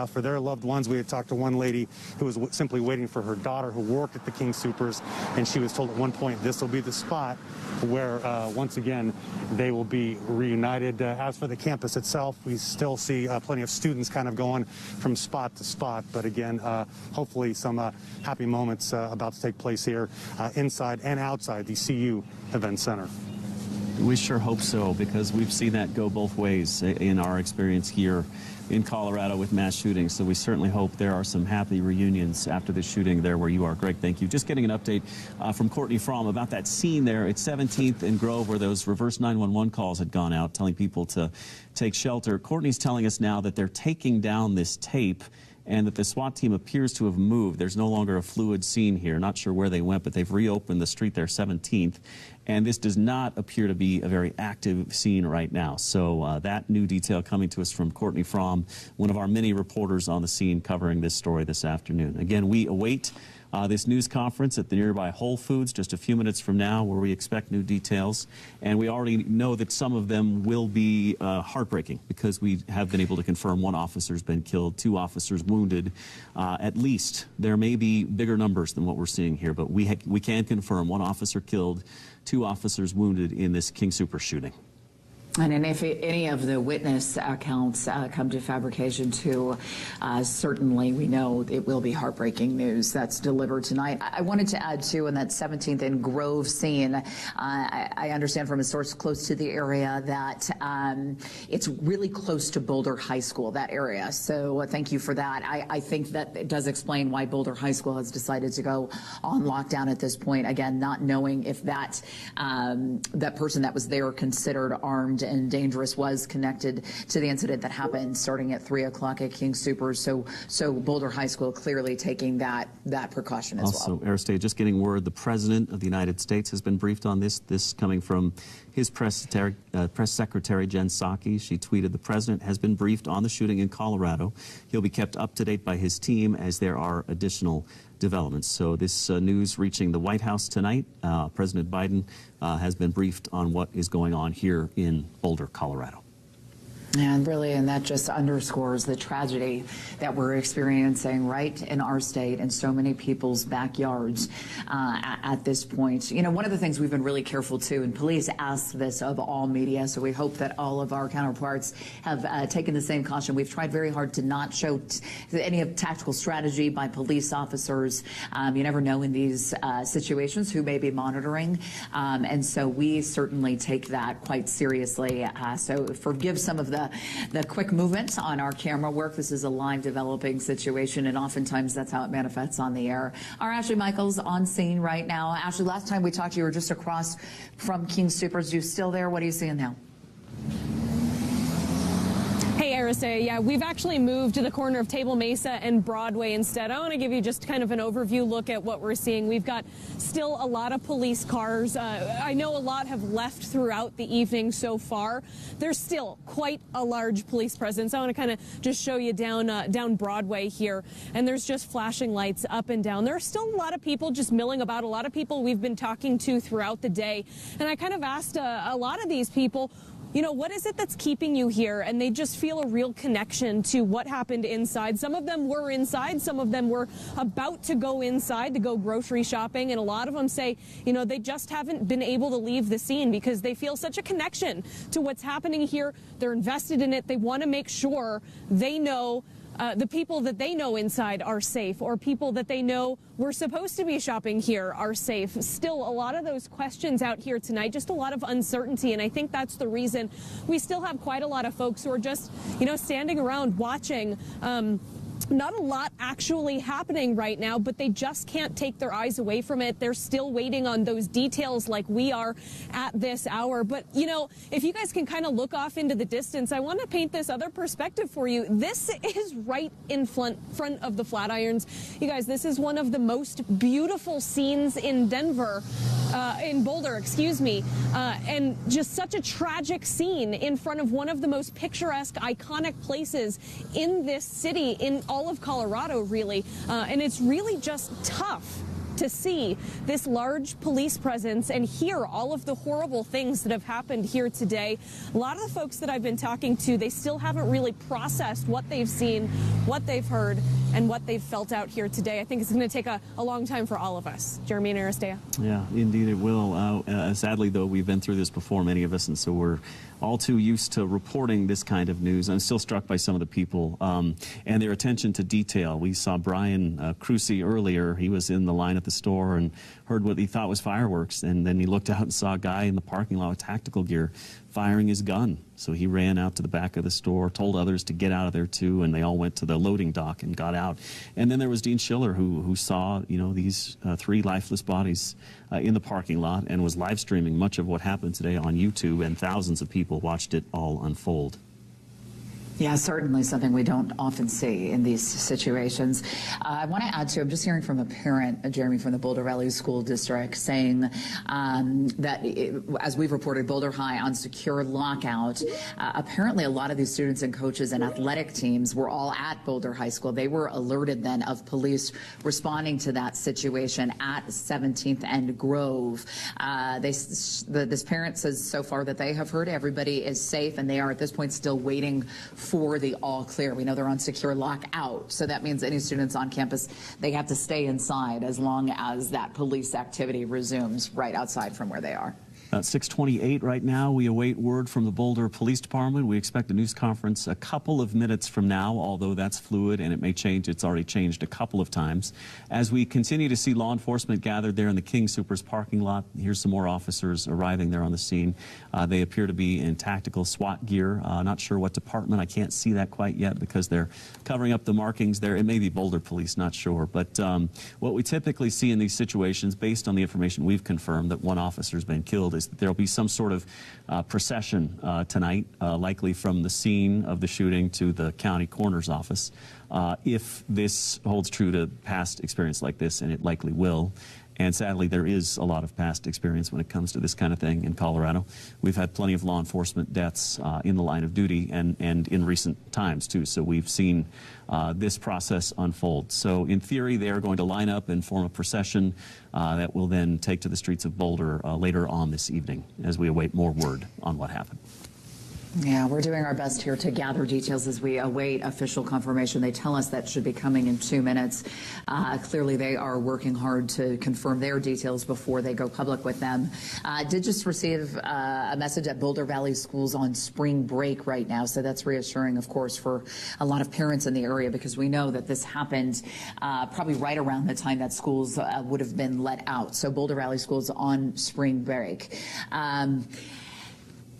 for their loved ones. We had talked to one lady who was simply waiting for her daughter who worked at the King Soopers, and she was told at one point this will be the spot where once again they will be reunited. As for the campus itself, we still see plenty of students kind of going from spot to spot, but again, hopefully some happy moments about to take place here inside and outside the CU Event Center. We sure hope so, because we've seen that go both ways in our experience here in Colorado with mass shootings. So we certainly hope there are some happy reunions after the shooting there where you are. Greg, thank you. Just getting an update from Courtney Fromm about that scene there at 17th and Grove where those reverse 911 calls had gone out telling people to take shelter. Courtney's telling us now that they're taking down this tape and that the SWAT team appears to have moved. There's no longer a fluid scene here. Not sure where they went, but they've reopened the street there, 17th. And this does not appear to be a very active scene right now. So that new detail coming to us from Courtney Fromm, one of our many reporters on the scene covering this story this afternoon. Again, we await this news conference at the nearby Whole Foods just a few minutes from now, where we expect new details. And we already know that some of them will be heartbreaking, because we have been able to confirm one officer's been killed, 2 officers wounded. At least there may be bigger numbers than what we're seeing here, but we can confirm 1 officer killed, 2 officers wounded in this King Sooper shooting. And if any of the witness accounts come to fabrication too, certainly we know it will be heartbreaking news that's delivered tonight. I wanted to add too, in that 17th and Grove scene, I understand from a source close to the area that it's really close to Boulder High School, that area. So thank you for that. I think that it does explain why Boulder High School has decided to go on lockdown at this point. Again, not knowing if that person that was there considered armed armed and dangerous was connected to the incident that happened starting at 3 o'clock at King Soopers. So Boulder High School clearly taking that precaution as well. Also, Aristide, just getting word, the President of the United States has been briefed on this. This coming from his press secretary, Jen Psaki. She tweeted, the President has been briefed on the shooting in Colorado. He'll be kept up to date by his team as there are additional developments. So this news reaching the White House tonight. President Biden has been briefed on what is going on here in Boulder, Colorado. And really, and that just underscores the tragedy that we're experiencing right in our state and so many people's backyards at this point. You know, one of the things we've been really careful too, and police ask this of all media, so we hope that all of our counterparts have taken the same caution. We've tried very hard to not show any of tactical strategy by police officers. You never know in these situations who may be monitoring, and so we certainly take that quite seriously. So forgive some of the quick movements on our camera work. This is a live developing situation, and oftentimes that's how it manifests on the air. Our Ashley Michaels on scene right now. Ashley, last time we talked, you were just across from King Soopers. You still there? What are you seeing now? Hey, Aristide, yeah, we've actually moved to the corner of Table Mesa and Broadway instead. I want to give you just kind of an overview look at what we're seeing. We've got still a lot of police cars. I know a lot have left throughout the evening so far. There's still quite a large police presence. I want to kind of just show you down Broadway here, and there's just flashing lights up and down. There are still a lot of people just milling about, a lot of people we've been talking to throughout the day, and I kind of asked a lot of these people, you know, what is it that's keeping you here? And they just feel a real connection to what happened inside. Some of them were inside. Some of them were about to go inside to go grocery shopping. And a lot of them say, you know, they just haven't been able to leave the scene because they feel such a connection to what's happening here. They're invested in it. They want to make sure they know the people that they know inside are safe, or people that they know were supposed to be shopping here are safe. Still, a lot of those questions out here tonight, just a lot of uncertainty, and I think that's the reason we still have quite a lot of folks who are just, you know, standing around watching. Not a lot actually happening right now, but they just can't take their eyes away from it. They're still waiting on those details like we are at this hour. But, you know, if you guys can kind of look off into the distance, I want to paint this other perspective for you. This is right in front of the Flatirons. You guys, this is one of the most beautiful scenes in Denver, in Boulder, excuse me, and just such a tragic scene in front of one of the most picturesque, iconic places in this city, in all of Colorado, really. And it's really just tough to see this large police presence and hear all of the horrible things that have happened here today. A lot of the folks that I've been talking to, they still haven't really processed what they've seen, what they've heard, and what they've felt out here today. I think it's going to take a long time for all of us. Jeremy and Aristea. Yeah, indeed it will. Sadly, though, we've been through this before, many of us, and so we're all too used to reporting this kind of news. I'm still struck by some of the people and their attention to detail. We saw Brian Crucy earlier. He was in the line at the store and heard what he thought was fireworks, and then he looked out and saw a guy in the parking lot with tactical gear firing his gun. So he ran out to the back of the store, told others to get out of there too, and they all went to the loading dock and got out. And then there was Dean Schiller, who saw, you know, these 3 lifeless bodies in the parking lot and was live streaming much of what happened today on YouTube, and thousands of people watched it all unfold. Yeah, certainly something we don't often see in these situations. I want to add to, I'm just hearing from a parent, Jeremy, from the Boulder Valley School District, saying that, as we've reported, Boulder High on secure lockout. Apparently, a lot of these students and coaches and athletic teams were all at Boulder High School. They were alerted then of police responding to that situation at 17th and Grove. This parent says so far that they have heard everybody is safe, and they are at this point still waiting for the all clear. We know they're on secure lockout, so that means any students on campus, they have to stay inside as long as that police activity resumes right outside from where they are. 6:28 right now. We await word from the Boulder Police Department. We expect a news conference a couple of minutes from now, although that's fluid and it may change. It's already changed a couple of times. As we continue to see law enforcement gathered there in the King Soopers parking lot, here's some more officers arriving there on the scene. They appear to be in tactical SWAT gear. Not sure what department. I can't see that quite yet because they're covering up the markings there. It may be Boulder Police, not sure. But what we typically see in these situations, based on the information we've confirmed that one officer's been killed, is that there will be some sort of procession tonight, likely from the scene of the shooting to the county coroner's office. If this holds true to past experience like this, and it likely will, and sadly there is a lot of past experience when it comes to this kind of thing in Colorado. We've had plenty of law enforcement deaths in the line of duty and in recent times too, so we've seen this process unfold. So in theory they are going to line up and form a procession that will then take to the streets of Boulder later on this evening as we await more word on what happened. Yeah, we're doing our best here to gather details as we await official confirmation. They tell us that should be coming in 2 minutes. Clearly, they are working hard to confirm their details before they go public with them. Did just receive a message at Boulder Valley Schools on spring break right now, so that's reassuring, of course, for a lot of parents in the area, because we know that this happened probably right around the time that schools would have been let out. So Boulder Valley Schools on spring break.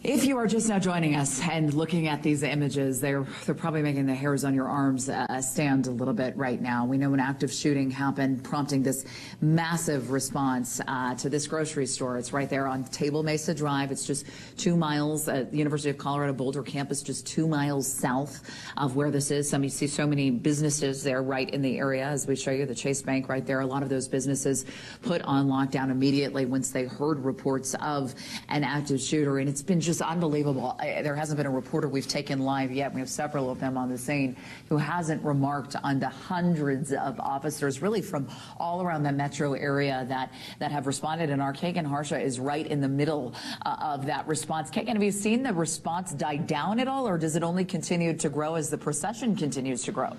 If you are just now joining us and looking at these images, they're probably making the hairs on your arms stand a little bit right now. We know an active shooting happened, prompting this massive response to this grocery store. It's right there on Table Mesa Drive. It's just 2 miles at the University of Colorado Boulder campus, just 2 miles south of where this is. You see so many businesses there right in the area, as we show you, the Chase Bank right there. A lot of those businesses put on lockdown immediately once they heard reports of an active shooter, and it's been just unbelievable. There hasn't been a reporter we've taken live yet. We have several of them on the scene who hasn't remarked on the hundreds of officers really from all around the metro area that have responded, and our Kagan Harsha is right in the middle of that response. Kagan, have you seen the response die down at all, or does it only continue to grow as the procession continues to grow?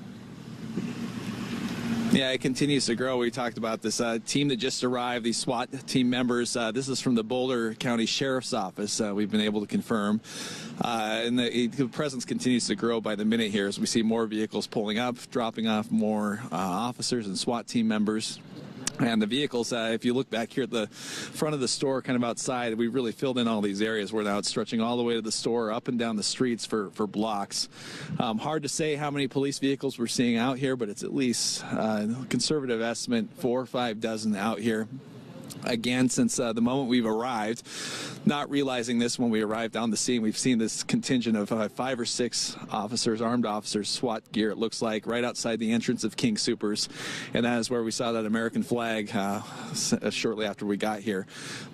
Yeah, it continues to grow. We talked about this team that just arrived, these SWAT team members. This is from the Boulder County Sheriff's Office. We've been able to confirm. And the presence continues to grow by the minute here as we see more vehicles pulling up, dropping off more officers and SWAT team members. And the vehicles, if you look back here at the front of the store, kind of outside, we really filled in all these areas where now it's stretching all the way to the store, up and down the streets for blocks. Hard to say how many police vehicles we're seeing out here, but it's at least conservative estimate 4 or 5 dozen out here. Again, since the moment we've arrived, not realizing this when we arrived on the scene, we've seen this contingent of 5 or 6 officers, armed officers, SWAT gear, it looks like, right outside the entrance of King Soopers. And that is where we saw that American flag shortly after we got here.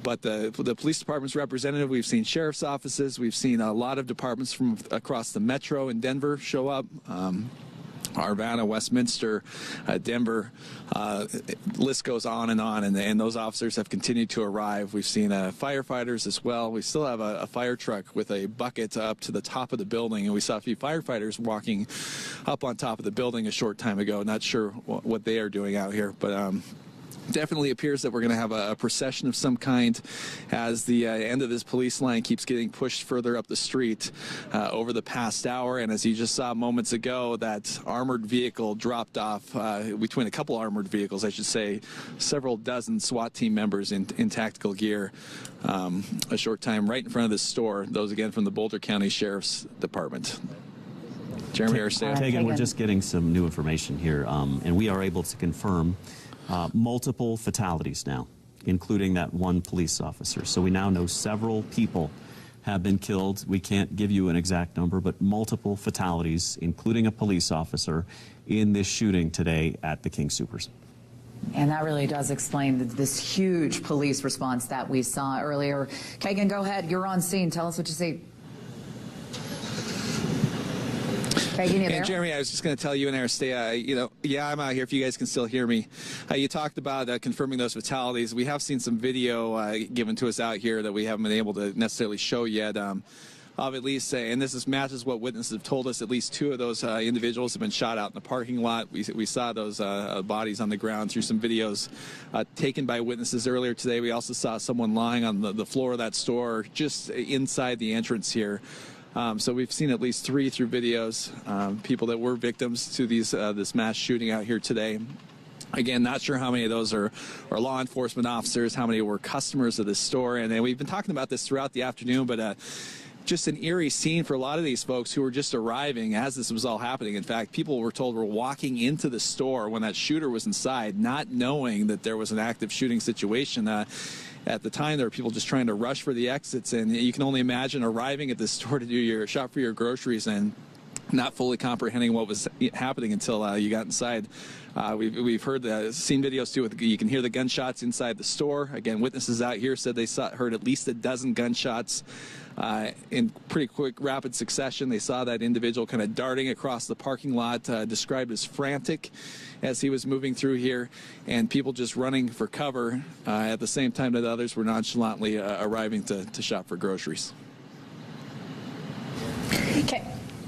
But the police department's representative, we've seen sheriff's offices, we've seen a lot of departments from across the metro in Denver show up. Arvada, Westminster, Denver, list goes on, and those officers have continued to arrive. We've seen firefighters as well. We still have a fire truck with a bucket up to the top of the building, and we saw a few firefighters walking up on top of the building a short time ago. Not sure what they are doing out here, but definitely appears that we're going to have a procession of some kind as the end of this police line keeps getting pushed further up the street over the past hour. And as you just saw moments ago, that armored vehicle dropped off between a couple armored vehicles, I should say, several dozen SWAT team members in tactical gear a short time right in front of this store. Those again from the Boulder County Sheriff's Department. Jeremy Arstad. Kagan, we're just getting some new information here, and we are able to confirm multiple fatalities now, including that one police officer. So we now know several people have been killed. We can't give you an exact number, but multiple fatalities, including a police officer, in this shooting today at the King Soopers. And that really does explain this huge police response that we saw earlier. Kagan, go ahead. You're on scene. Tell us what you see. And Jeremy, I was just going to tell you and Aristea, yeah, I'm out here if you guys can still hear me. You talked about confirming those fatalities. We have seen some video given to us out here that we haven't been able to necessarily show yet. Of at least, and this matches what witnesses have told us, at least 2 of those individuals have been shot out in the parking lot. We saw those bodies on the ground through some videos taken by witnesses earlier today. We also saw someone lying on the floor of that store just inside the entrance here. So we've seen at least 3 through videos, people that were victims to this mass shooting out here today. Again, not sure how many of those are law enforcement officers, how many were customers of this store. And we've been talking about this throughout the afternoon, but just an eerie scene for a lot of these folks who were just arriving as this was all happening. In fact, people were told were walking into the store when that shooter was inside, not knowing that there was an active shooting situation. At the time, there were people just trying to rush for the exits, and you can only imagine arriving at the store to do your shop for your groceries and not fully comprehending what was happening until you got inside. We've heard seen videos too. You can hear the gunshots inside the store. Again, witnesses out here said they heard at least a dozen gunshots in pretty quick, rapid succession. They saw that individual kind of darting across the parking lot, described as frantic as he was moving through here, and people just running for cover at the same time that others were nonchalantly arriving to shop for groceries. Okay.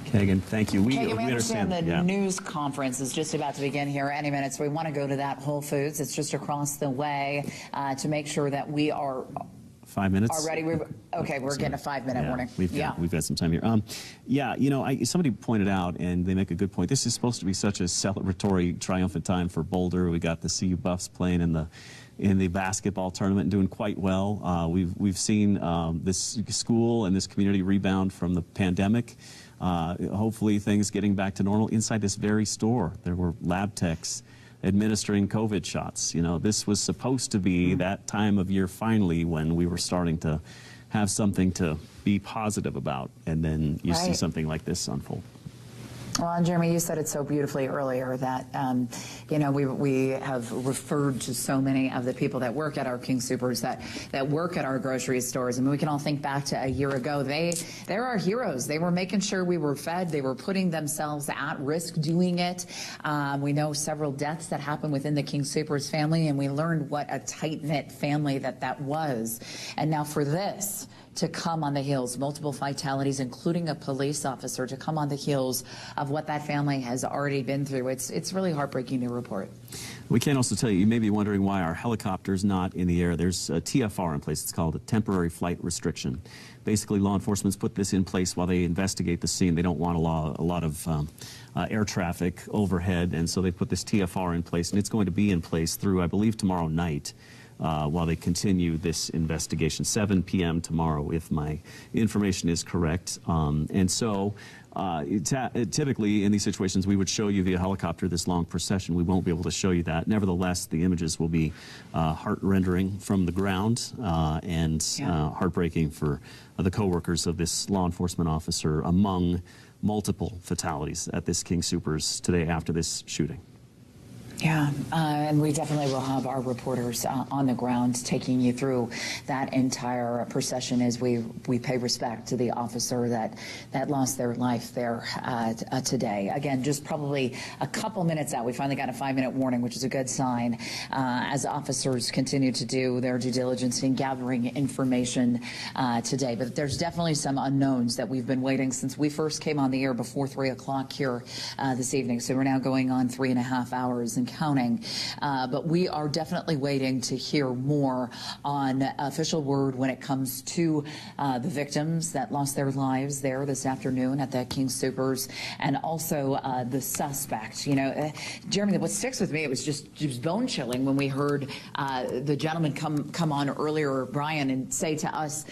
Kagan, thank you. We understand the yeah. news conference is just about to begin here any minute, so we want to go to that Whole Foods. It's just across the way to make sure that we are 5 minutes. Already, we're getting a 5-minute warning. We've got some time here. Yeah, you know, somebody pointed out, and they make a good point. This is supposed to be such a celebratory, triumphant time for Boulder. We got the CU Buffs playing in the basketball tournament and doing quite well. We've seen this school and this community rebound from the pandemic. Hopefully things getting back to normal. Inside this very store, there were lab techs administering COVID shots. You know, this was supposed to be that time of year finally when we were starting to have something to be positive about, and then you see something like this unfold. Well, and Jeremy, you said it so beautifully earlier that, you know, we have referred to so many of the people that work at our King Supers, that work at our grocery stores. I mean, we can all think back to a year ago. They're our heroes. They were making sure we were fed. They were putting themselves at risk doing it. We know several deaths that happened within the King Supers family, and we learned what a tight-knit family that was. And now for this to come on the heels, multiple fatalities, including a police officer, to come on the heels of what that family has already been through. It's really heartbreaking to report. We can also tell you, you may be wondering why our helicopter's not in the air. There's a TFR in place. It's called a temporary flight restriction. Basically, law enforcement's put this in place while they investigate the scene. They don't want a lot of air traffic overhead, and so they put this TFR in place, and it's going to be in place through, I believe, tomorrow night. While they continue this investigation, 7 p.m. tomorrow, if my information is correct. And so typically in these situations, we would show you via helicopter this long procession. We won't be able to show you that. Nevertheless, the images will be heart-rendering from the ground and heartbreaking for the co-workers of this law enforcement officer among multiple fatalities at this King Supers today after this shooting. Yeah, and we definitely will have our reporters on the ground taking you through that entire procession as we pay respect to the officer that lost their life there today. Again, just probably a couple minutes out. We finally got a 5-minute warning, which is a good sign, as officers continue to do their due diligence in gathering information today. But there's definitely some unknowns that we've been waiting since we first came on the air before 3 o'clock here this evening. So we're now going on 3.5 hours and counting, but we are definitely waiting to hear more on official word when it comes to the victims that lost their lives there this afternoon at the King Supers, and also the suspect. You know, Jeremy, what sticks with me, it was bone chilling when we heard the gentleman come on earlier, Brian, and say to us,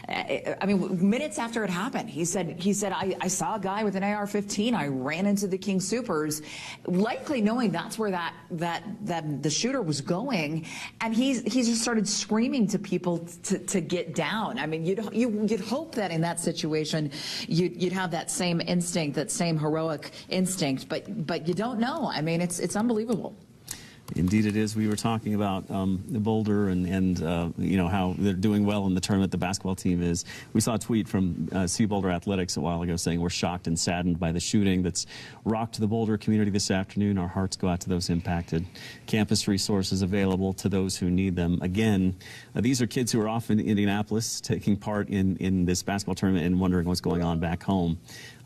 I mean, minutes after it happened, he said I saw a guy with an AR-15. I ran into the King Supers, likely knowing that's where that the shooter was going, and he just started screaming to people to get down. I mean, you'd hope that in that situation you'd have that same instinct, that same heroic instinct, but you don't know. I mean, it's unbelievable. Indeed it is. We were talking about the Boulder and you know, how they're doing well in the tournament, the basketball team is. We saw a tweet from CU Boulder Athletics a while ago saying we're shocked and saddened by the shooting that's rocked the Boulder community this afternoon. Our hearts go out to those impacted. Campus resources available to those who need them. Again, these are kids who are off in Indianapolis taking part in this basketball tournament and wondering what's going on back home.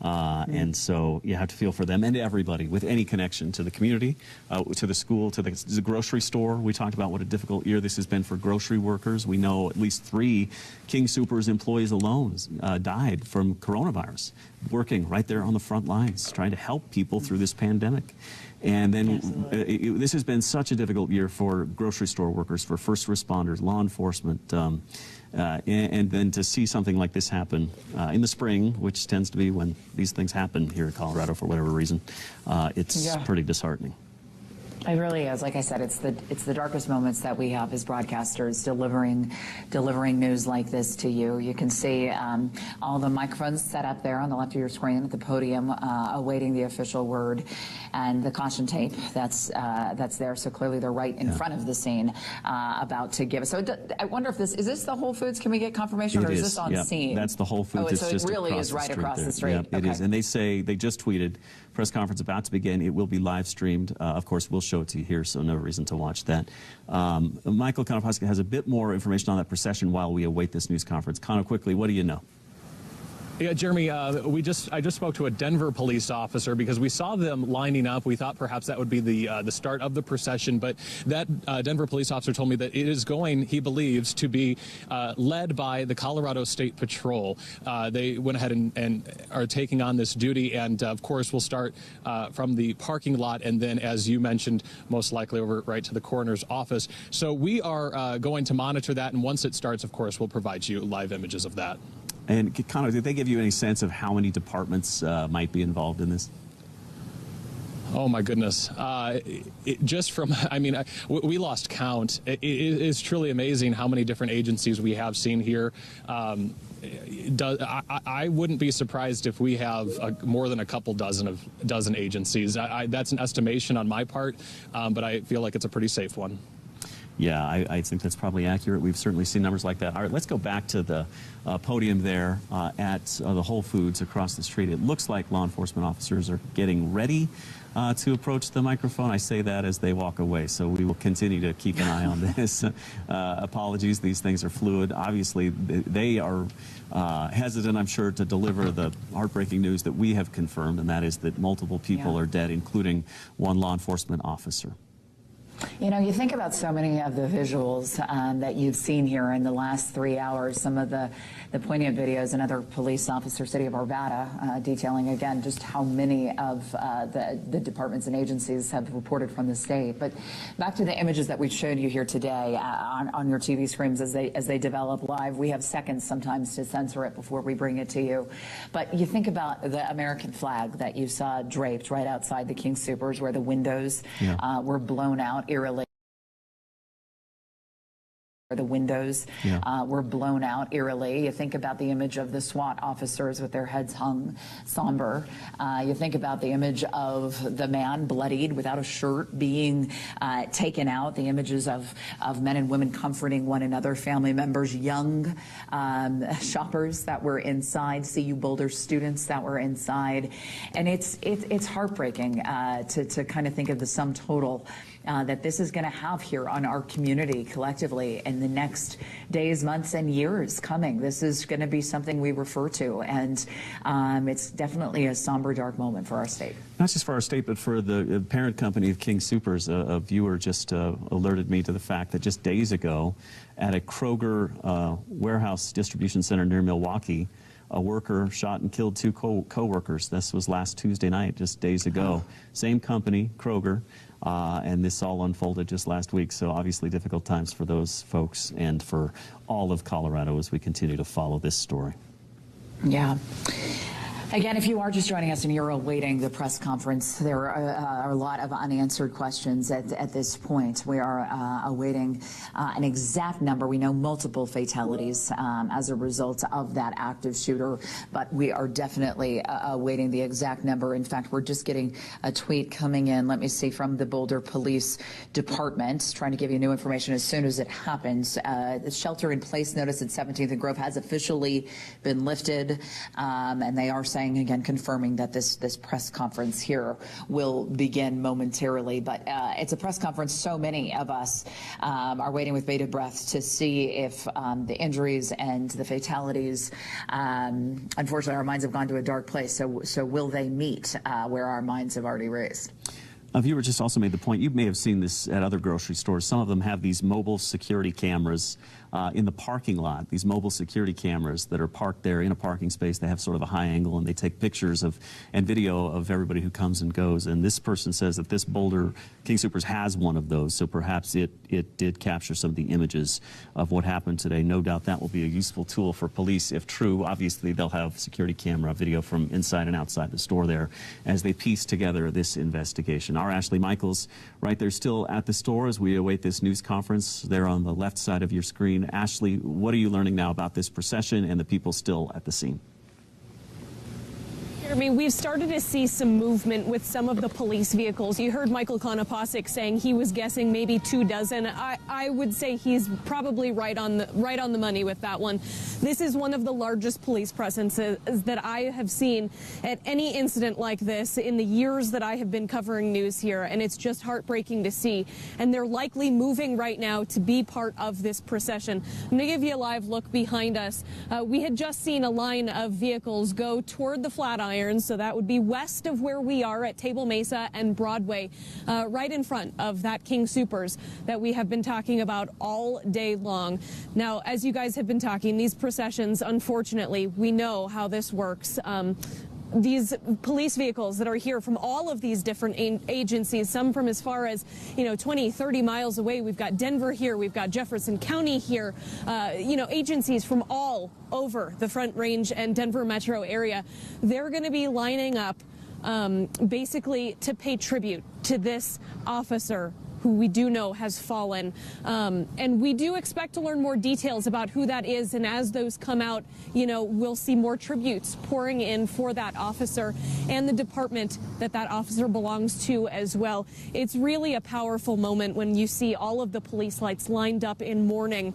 And so you have to feel for them and everybody with any connection to the community, to the school, to the grocery store. We talked about what a difficult year this has been for grocery workers. We know at least 3 King Supers employees alone died from coronavirus, working right there on the front lines, trying to help people through this pandemic. And then this has been such a difficult year for grocery store workers, for first responders, law enforcement, and then to see something like this happen in the spring, which tends to be when these things happen here in Colorado for whatever reason, it's pretty disheartening. It really is. Like I said, it's the darkest moments that we have as broadcasters, delivering news like this to you. You can see all the microphones set up there on the left of your screen at the podium, awaiting the official word, and the caution tape that's there. So clearly they're right in front of the scene, about to give us. So I wonder if is this the Whole Foods? Can we get confirmation, or is this on scene? That's the Whole Foods. So it really is right across the street. It is, and they say they just tweeted, press conference about to begin. It will be live streamed. Of course, we'll show it to you here, so no reason to watch that. Michael Konopowski has a bit more information on that procession while we await this news conference. Kono, quickly, what do you know? Yeah, Jeremy, I just spoke to a Denver police officer because we saw them lining up. We thought perhaps that would be the start of the procession, but that Denver police officer told me that it is going, he believes, to be led by the Colorado State Patrol. They went ahead and are taking on this duty, and of course we'll start from the parking lot, and then, as you mentioned, most likely over right to the coroner's office. So we are going to monitor that, and once it starts, of course, we'll provide you live images of that. And Connor, did they give you any sense of how many departments might be involved in this? Oh my goodness! Just from, I mean, we lost count. It is truly amazing how many different agencies we have seen here. I wouldn't be surprised if we have more than a couple dozen agencies. That's an estimation on my part, but I feel like it's a pretty safe one. Yeah, I think that's probably accurate. We've certainly seen numbers like that. All right, let's go back to the podium there at the Whole Foods across the street. It looks like law enforcement officers are getting ready to approach the microphone. I say that as they walk away, so we will continue to keep an eye on this. Apologies, these things are fluid. Obviously, they are hesitant, I'm sure, to deliver the heartbreaking news that we have confirmed, and that is that multiple people are dead, including one law enforcement officer. You know, you think about so many of the visuals that you've seen here in the last 3 hours, some of the poignant videos, another police officer, City of Arvada, detailing again just how many of the departments and agencies have reported from the state. But back to the images that we showed you here today on your TV screens as they develop live. We have seconds sometimes to censor it before we bring it to you. But you think about the American flag that you saw draped right outside the King Soopers, where the windows were blown out eerily. The windows were blown out eerily. You think about the image of the SWAT officers with their heads hung somber. You think about the image of the man bloodied without a shirt being taken out. The images of men and women comforting one another, family members, young shoppers that were inside, CU Boulder students that were inside. And it's heartbreaking to kind of think of the sum total that this is going to have here on our community collectively in the next days, months, and years coming. This is going to be something we refer to, and it's definitely a somber, dark moment for our state. Not just for our state, but for the parent company of King Soopers. A viewer just alerted me to the fact that just days ago at a Kroger warehouse distribution center near Milwaukee, a worker shot and killed two co-workers. This was last Tuesday night, just days ago. Same company, Kroger. And this all unfolded just last week, so obviously difficult times for those folks and for all of Colorado as we continue to follow this story. Yeah. Again, if you are just joining us and you're awaiting the press conference, there are a lot of unanswered questions at this point. We are awaiting an exact number. We know multiple fatalities as a result of that active shooter, but we are definitely awaiting the exact number. In fact, we're just getting a tweet coming in, let me see, from the Boulder Police Department, trying to give you new information as soon as it happens. The shelter-in-place notice at 17th and Grove has officially been lifted, and they are saying, again, confirming that this press conference here will begin momentarily. But it's a press conference so many of us are waiting with bated breath to see if the injuries and the fatalities, unfortunately, our minds have gone to a dark place. So will they meet where our minds have already raced? A viewer just also made the point, you may have seen this at other grocery stores, some of them have these mobile security cameras in the parking lot, these mobile security cameras that are parked there in a parking space. They have sort of a high angle and they take pictures of and video of everybody who comes and goes. And this person says that this Boulder King Soopers has one of those, so perhaps it did capture some of the images of what happened today. No doubt that will be a useful tool for police if true. Obviously, they'll have security camera video from inside and outside the store there as they piece together this investigation. Our Ashley Michaels right there still at the store as we await this news conference there on the left side of your screen. Ashley, what are you learning now about this procession and the people still at the scene? I mean, we've started to see some movement with some of the police vehicles. You heard Michael Konopasek saying he was guessing maybe 24. I would say he's probably right on the money with that one. This is one of the largest police presences that I have seen at any incident like this in the years that I have been covering news here, and it's just heartbreaking to see. And they're likely moving right now to be part of this procession. I'm going to give you a live look behind us. We had just seen a line of vehicles go toward the Flatiron. So that would be west of where we are at Table Mesa and Broadway, right in front of that King Soopers that we have been talking about all day long. Now, as you guys have been talking, these processions, unfortunately, we know how this works. These police vehicles that are here from all of these different agencies, some from as far as, 20, 30 miles away. We've got Denver here. We've got Jefferson County here. Agencies from all over the Front Range and Denver metro area. They're going to be lining up basically to pay tribute to this officer who we do know has fallen. And we do expect to learn more details about who that is. And as those come out, we'll see more tributes pouring in for that officer and the department that officer belongs to as well. It's really a powerful moment when you see all of the police lights lined up in mourning,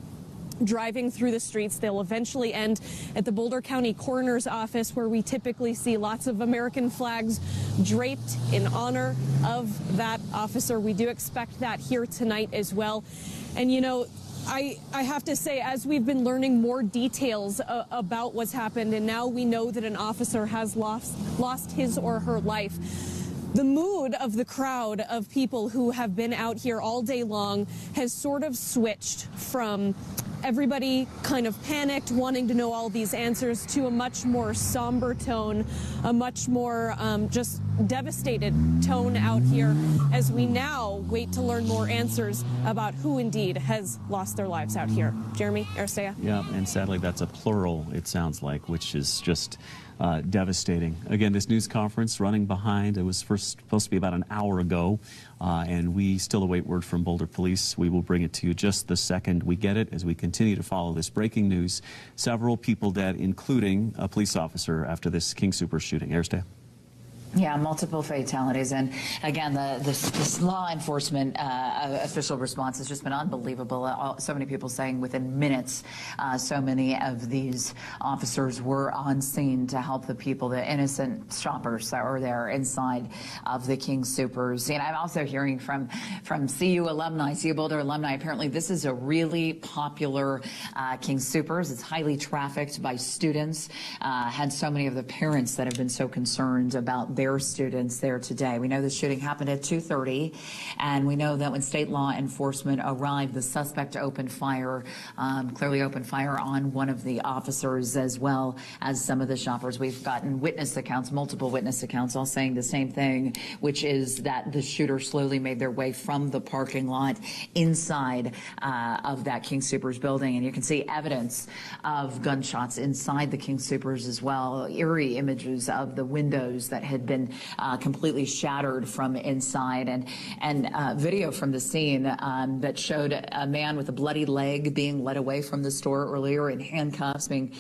driving through the streets. They'll eventually end at the Boulder County Coroner's Office, where we typically see lots of American flags draped in honor of that officer. We do expect that here tonight as well. And I have to say, as we've been learning more details about what's happened, and now we know that an officer has lost his or her life, the mood of the crowd of people who have been out here all day long has sort of switched from everybody kind of panicked, wanting to know all these answers, to a much more somber tone, a much more just devastated tone out here as we now wait to learn more answers about who indeed has lost their lives out here. Jeremy, Aristea. Yeah, and sadly that's a plural, it sounds like, which is just devastating. Again, this news conference running behind. It was first supposed to be about an hour ago, and we still await word from Boulder Police. We will bring it to you just the second we get it as we continue to follow this breaking news. Several people dead, including a police officer after this King Soopers shooting. Aristea. Yeah, multiple fatalities. And again, this law enforcement official response has just been unbelievable. So many people saying within minutes, so many of these officers were on scene to help the people, the innocent shoppers that were there inside of the King Soopers. And I'm also hearing from CU alumni, CU Boulder alumni, apparently this is a really popular King Soopers. It's highly trafficked by students. Had so many of the parents that have been so concerned about their students there today. We know the shooting happened at 2:30, and we know that when state law enforcement arrived, the suspect opened fire, clearly opened fire on one of the officers as well as some of the shoppers. We've gotten witness accounts, multiple witness accounts, all saying the same thing, which is that the shooter slowly made their way from the parking lot inside of that King Soopers building. And you can see evidence of gunshots inside the King Soopers as well, eerie images of the windows that had been completely shattered from inside, and video from the scene that showed a man with a bloody leg being led away from the store earlier in handcuffs, being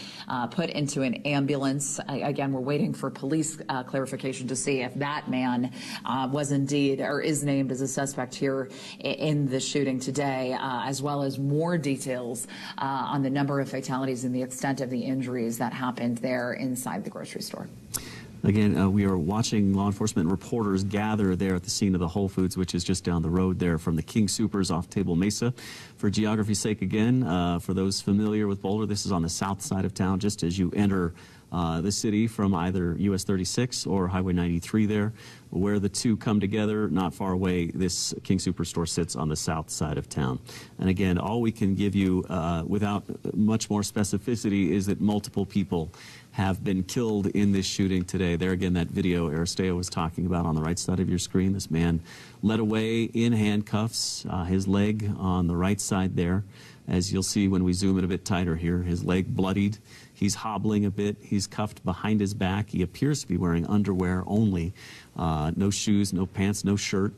put into an ambulance. Again, we're waiting for police clarification to see if that man was indeed or is named as a suspect here in the shooting today, as well as more details on the number of fatalities and the extent of the injuries that happened there inside the grocery store. Again, we are watching law enforcement reporters gather there at the scene of the Whole Foods, which is just down the road there from the King Soopers off Table Mesa. For geography's sake again, for those familiar with Boulder, this is on the south side of town, just as you enter the city from either US 36 or Highway 93 there, where the two come together, not far away. This King Superstore sits on the south side of town. And again, all we can give you without much more specificity is that multiple people have been killed in this shooting today. There again, that video Aristea was talking about on the right side of your screen. This man led away in handcuffs, his leg on the right side there. As you'll see when we zoom in a bit tighter here, his leg bloodied. He's hobbling a bit. He's cuffed behind his back. He appears to be wearing underwear only. No shoes, no pants, no shirt.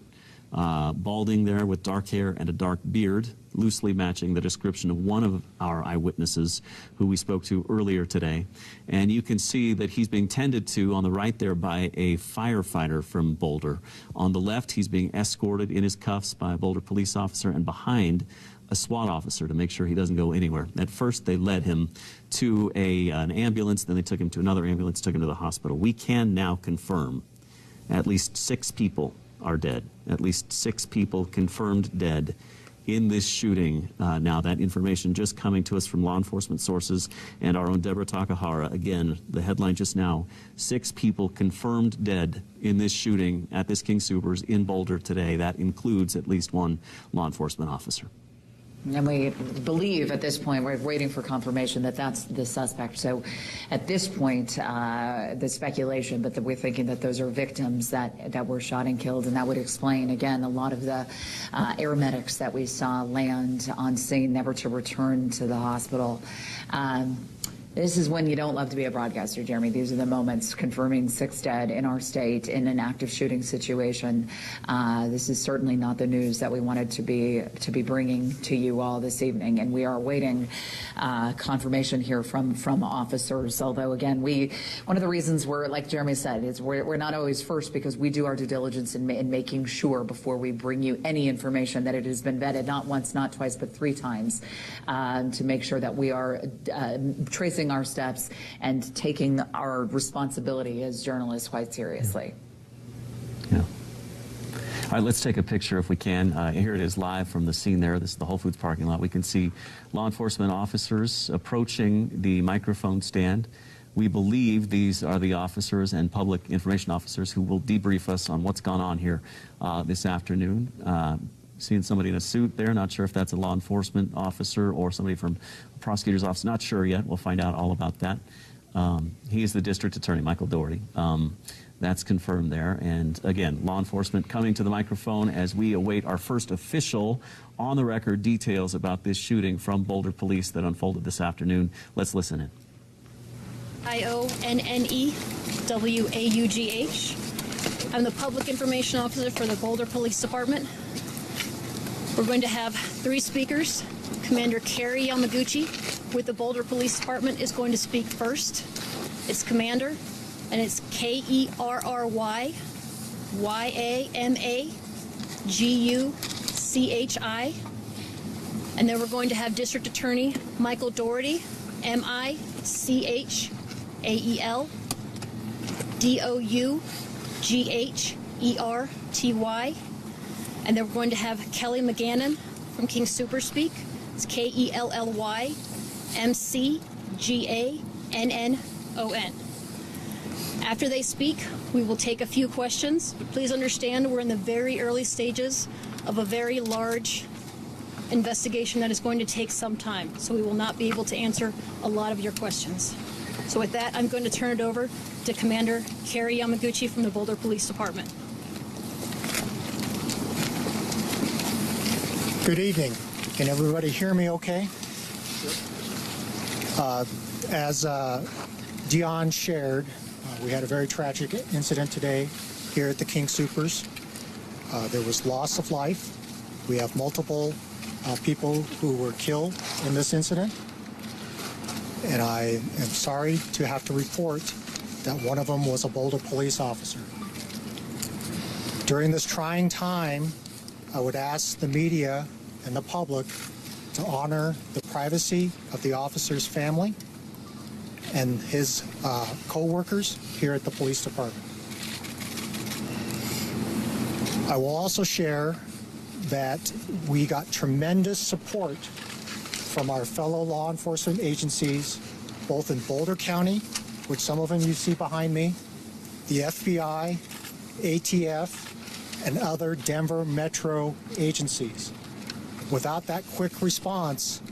Balding there with dark hair and a dark beard, loosely matching the description of one of our eyewitnesses who we spoke to earlier today. And you can see that he's being tended to on the right there by a firefighter from Boulder. On the left, he's being escorted in his cuffs by a Boulder police officer, and behind a SWAT officer to make sure he doesn't go anywhere. At first, they led him to an ambulance, then they took him to another ambulance, took him to the hospital. We can now confirm at least 6 people are dead. At least 6 people confirmed dead in this shooting. Now, that information just coming to us from law enforcement sources and our own Deborah Takahara. Again, the headline just now, 6 people confirmed dead in this shooting at this King Soopers in Boulder today. That includes at least 1 law enforcement officer. And we believe at this point, we're waiting for confirmation that that's the suspect. So at this point, the speculation, but we're thinking that those are victims that were shot and killed. And that would explain, again, a lot of the aeromedics that we saw land on scene, never to return to the hospital. This is when you don't love to be a broadcaster, Jeremy. These are the moments confirming 6 dead in our state in an active shooting situation. This is certainly not the news that we wanted to be bringing to you all this evening, and we are awaiting confirmation here from officers. Although, again, one of the reasons we're, like Jeremy said, is we're not always first because we do our due diligence in making sure before we bring you any information that it has been vetted not once, not twice, but 3 times to make sure that we are tracing our steps and taking our responsibility as journalists quite seriously. Yeah. All right, let's take a picture if we can. Here it is live from the scene there. This is the Whole Foods parking lot. We can see law enforcement officers approaching the microphone stand. We believe these are the officers and public information officers who will debrief us on what's gone on here this afternoon. Seeing somebody in a suit there, not sure if that's a law enforcement officer or somebody from a prosecutor's office, not sure yet. We'll find out all about that. He is the district attorney, Michael Doherty. That's confirmed there. And again, law enforcement coming to the microphone as we await our first official on-the-record details about this shooting from Boulder Police that unfolded this afternoon. Let's listen in. IONNEWAUGH. I'm the public information officer for the Boulder Police Department. We're going to have 3 speakers. Commander Kerry Yamaguchi with the Boulder Police Department is going to speak first. It's Commander, and it's KERRYYAMAGUCHI. And then we're going to have District Attorney Michael Doherty, MICHAEL DOUGHERTY. And then we're going to have Kelly McGannon from King Super speak. It's KELLYMCGANNON. After they speak, we will take a few questions. But please understand we're in the very early stages of a very large investigation that is going to take some time. So we will not be able to answer a lot of your questions. So with that, I'm going to turn it over to Commander Kerry Yamaguchi from the Boulder Police Department. Good evening. Can everybody hear me okay? As Dion shared, we had a very tragic incident today here at the King Soopers. There was loss of life. We have multiple people who were killed in this incident. And I am sorry to have to report that one of them was a Boulder police officer. During this trying time, I would ask the media and the public to honor the privacy of the officer's family and his co-workers here at the police department. I will also share that we got tremendous support from our fellow law enforcement agencies, both in Boulder County which some of them you see behind me, the FBI, ATF, and other Denver metro agencies. Without that quick response,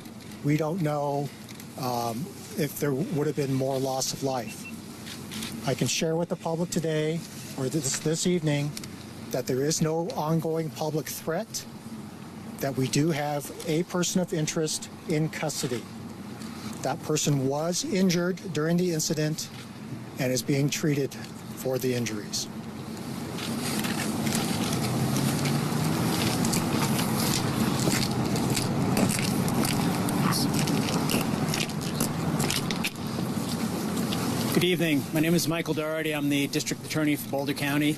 we don't know if there would have been more loss of life. I can share with the public today, or this evening, that there is no ongoing public threat, that we do have a person of interest in custody. That person was injured during the incident and is being treated for the injuries. Good evening. My name is Michael Doherty. I'm the District Attorney for Boulder County.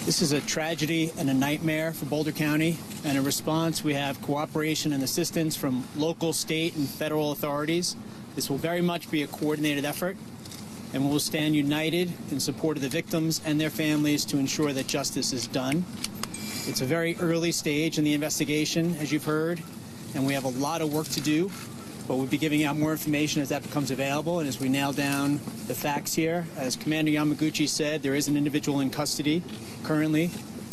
This is a tragedy and a nightmare for Boulder County, and in response we have cooperation and assistance from local, state, and federal authorities. This will very much be a coordinated effort, and we will stand united in support of the victims and their families to ensure that justice is done. It's a very early stage in the investigation, as you've heard, and we have a lot of work to do, but we'll be giving out more information as that becomes available and as we nail down the facts here. As Commander Yamaguchi said, there is an individual in custody currently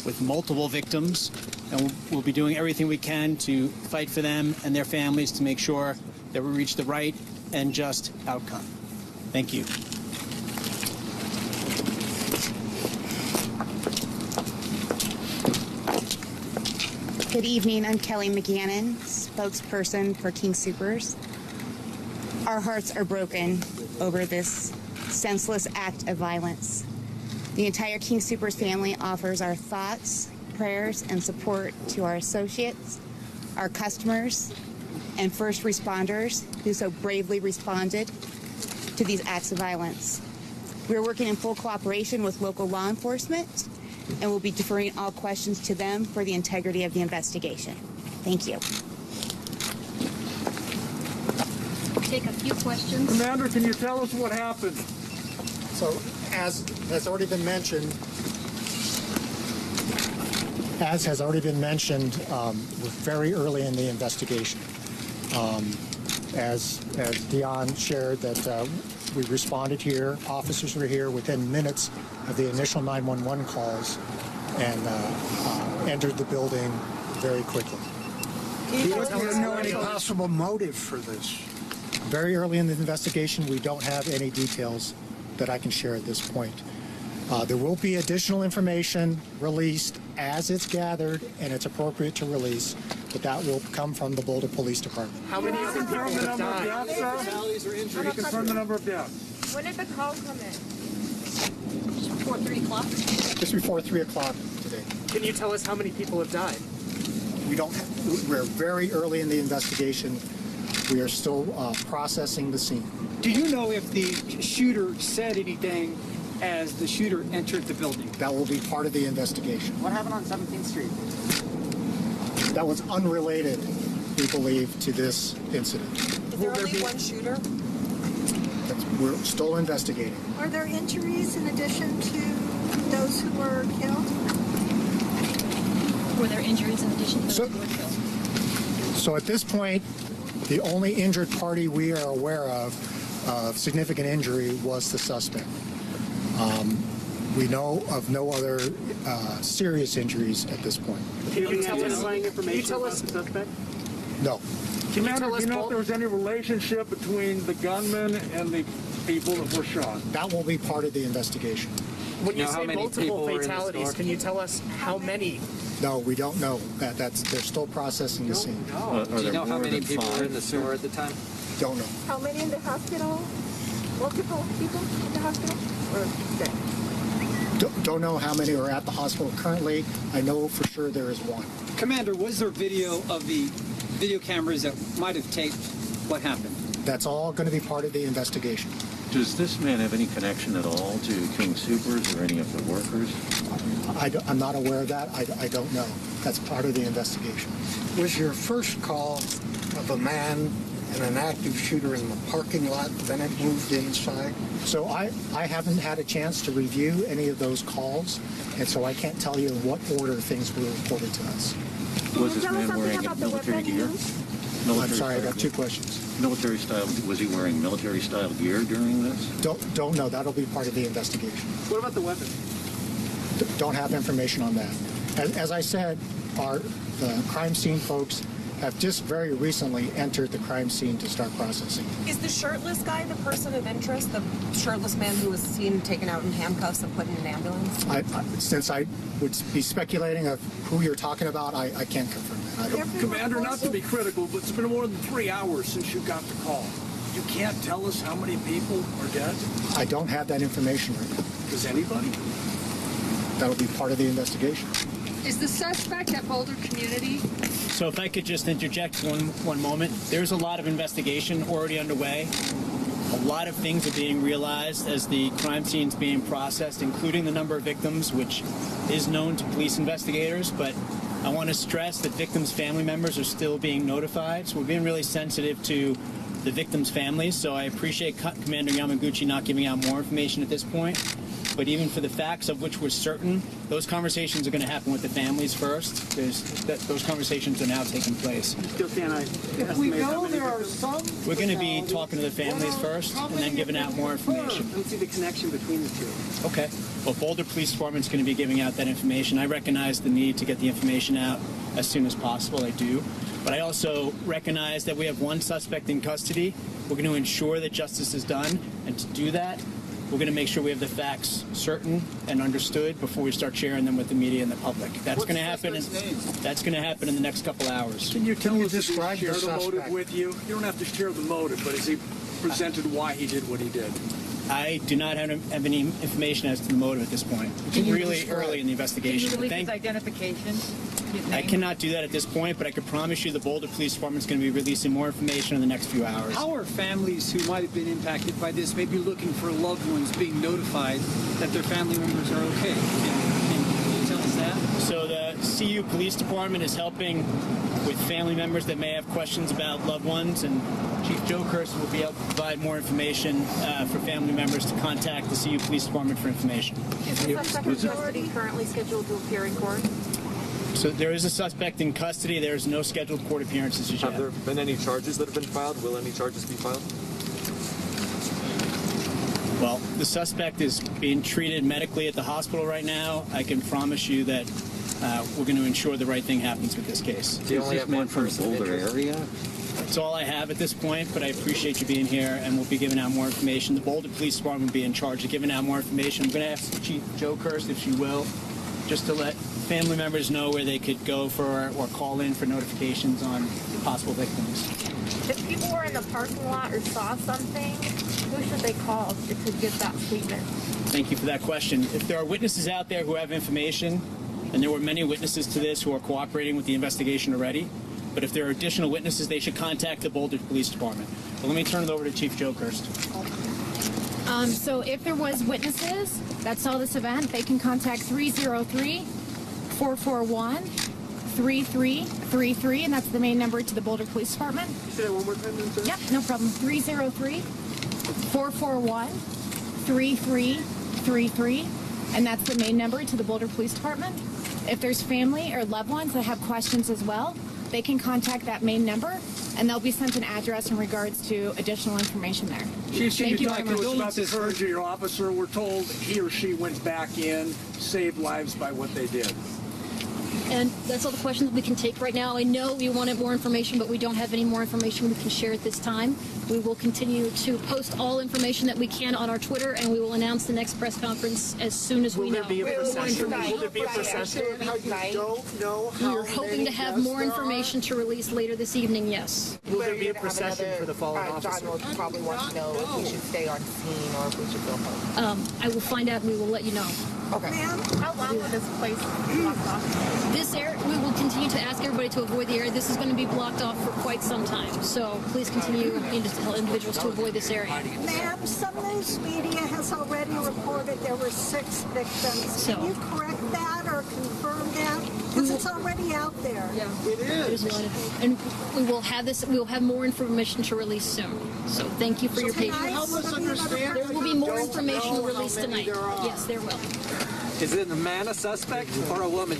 with multiple victims, and we'll be doing everything we can to fight for them and their families to make sure that we reach the right and just outcome. Thank you. Good evening. I'm Kelly McGannon, spokesperson for King Soopers. Our hearts are broken over this senseless act of violence. The entire King Soopers family offers our thoughts, prayers, and support to our associates, our customers, and first responders who so bravely responded to these acts of violence. We are working in full cooperation with local law enforcement, and we'll be deferring all questions to them for the integrity of the investigation. Thank you. Take a few questions. Commander, can you tell us what happened? So, as has already been mentioned, we're very early in the investigation. As Dion shared, that we responded here, officers were here within minutes of the initial 911 calls and entered the building very quickly. Do you know any possible motive for this? Very early in the investigation, we don't have any details that I can share at this point. There will be additional information released as it's gathered and it's appropriate to release, but that will come from the Boulder Police Department. How many people have died? Fatalities or injuries? Can you confirm the number of deaths? When did the call come in? Before 3 o'clock? Just before 3 o'clock today. Can you tell us how many people have died? We're very early in the investigation. We are still processing the scene. Do you know if the shooter said anything as the shooter entered the building? That will be part of the investigation. What happened on 17th Street? That was unrelated, we believe, to this incident. Is there only one shooter? We're still investigating. Are there injuries in addition to those who were killed? Were there injuries in addition to those who were killed? So at this point, the only injured party we are aware of significant injury was the suspect. We know of no other serious injuries at this point. Can you tell us the suspect? No. Commander, do you know if there was any relationship between the gunman and the people that were shot? That will be part of the investigation. When you say multiple fatalities, can you tell us how many? No, we don't know. They're still processing the scene. Do you know how many people were in the store at the time? Don't know. How many in the hospital? Multiple people in the hospital? Or dead? Don't know how many are at the hospital currently. I know for sure there is one. Commander, was there video of the video cameras that might have taped what happened? That's all going to be part of the investigation. Does this man have any connection at all to King Soopers or any of the workers? I'm not aware of that. I don't know. That's part of the investigation. Was your first call of a man and an active shooter in the parking lot, then it moved inside? So I haven't had a chance to review any of those calls, and so I can't tell you in what order things were reported to us. Was this man wearing military gear? I'm sorry, I got two questions. Military style, was he wearing military style gear during this? Don't know. That'll be part of the investigation. What about the weapon? Don't have information on that. As I said, the crime scene folks have just very recently entered the crime scene to start processing. Is the shirtless guy the person of interest, the shirtless man who was seen taken out in handcuffs and put in an ambulance? Since I would be speculating of who you're talking about, I can't confirm that. Commander, not to be critical, but it's been more than 3 hours since you got the call. You can't tell us how many people are dead? I don't have that information right now. Does anybody? That'll be part of the investigation. Is the suspect at Boulder Community? So if I could just interject one moment. There's a lot of investigation already underway. A lot of things are being realized as the crime scene's being processed, including the number of victims, which is known to police investigators. But I want to stress that victims' family members are still being notified. So we're being really sensitive to the victims' families. So I appreciate Commander Yamaguchi not giving out more information at this point. But even for the facts of which we're certain, those conversations are going to happen with the families first. Those conversations are now taking place. Still can't If we know there are some... We're going to be talking to the families first and then giving out more information. I don't see the connection between the two. Okay. Well, Boulder Police Department's going to be giving out that information. I recognize the need to get the information out as soon as possible. I do. But I also recognize that we have one suspect in custody. We're going to ensure that justice is done. And to do that, we're going to make sure we have the facts certain and understood before we start sharing them with the media and the public. That's going to happen. That's going to happen in the next couple hours. Can you tell us if he shared the motive with you? You don't have to share the motive, but has he presented why he did what he did? I do not have any information as to the motive at this point. It's really early in the investigation. Can you release his identification? I cannot do that at this point, but I can promise you the Boulder Police Department is going to be releasing more information in the next few hours. How are families who might have been impacted by this, maybe looking for loved ones, being notified that their family members are okay? Can you tell us that? So the CU Police Department is helping with family members that may have questions about loved ones, and Chief Joe Kirsten will be able to provide more information for family members to contact the CU Police Department for information. Is the suspect in custody currently scheduled to appear in court? So there is a suspect in custody. There is no scheduled court appearances yet. Have there been any charges that have been filed? Will any charges be filed? Well, the suspect is being treated medically at the hospital right now. I can promise you that we're going to ensure the right thing happens with this case. Do you only have one from the Boulder area? That's all I have at this point, but I appreciate you being here, and we'll be giving out more information. The Boulder Police Department will be in charge of giving out more information. I'm going to ask Chief Joe Kirst, if she will, just to let family members know where they could go for or call in for notifications on possible victims. If people were in the parking lot or saw something, who should they call to get that statement? Thank you for that question. If there are witnesses out there who have information, and there were many witnesses to this who are cooperating with the investigation already, but if there are additional witnesses, they should contact the Boulder Police Department. But let me turn it over to Chief Joe Kirst. So if there was witnesses that saw this event, they can contact 303-441-3333, and that's the main number to the Boulder Police Department. Say that one more time, then, sir? Yep, no problem. 303-441-3333, and that's the main number to the Boulder Police Department. If there's family or loved ones that have questions as well, they can contact that main number, and they'll be sent an address in regards to additional information there. Thank you very much. About the courage of your officer, we're told he or she went back in, saved lives by what they did. And that's all the questions we can take right now. I know we wanted more information, but we don't have any more information we can share at this time. We will continue to post all information that we can on our Twitter, and we will announce the next press conference as soon as we know. Will there be a procession? We're hoping to have more information to release later this evening, yes. Will there be a procession for the fallen officer? John probably wants to know if we should stay on scene or if we should go home. I will find out and we will let you know. Okay. Ma'am, how long will this place be blocked off? This area, we will continue to ask everybody to avoid the area. This is going to be blocked off for quite some time. So please continue to tell individuals to avoid this area. Ma'am, some news media has already reported there were 6 victims. Can you correct that or confirm that? Because it's already out there. Yeah, it is. And we will have this. We will have more information to release soon. So thank you for your patience. Help us understand. There will be more information released tonight. Yes, there will. Is it a man a suspect or a woman?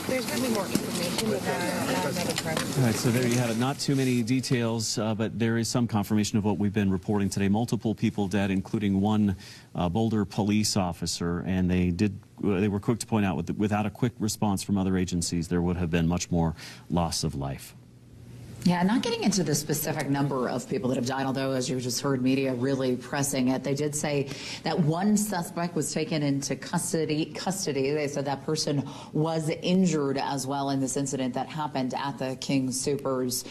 There's going to be more information with that. All right, so there you have it. Not too many details, but there is some confirmation of what we've been reporting today. Multiple people dead, including one Boulder police officer, and they were quick to point out without a quick response from other agencies, there would have been much more loss of life. Yeah, not getting into the specific number of people that have died, although, as you just heard, media really pressing it. They did say that one suspect was taken into custody. They said that person was injured as well in this incident that happened at the King Soopers.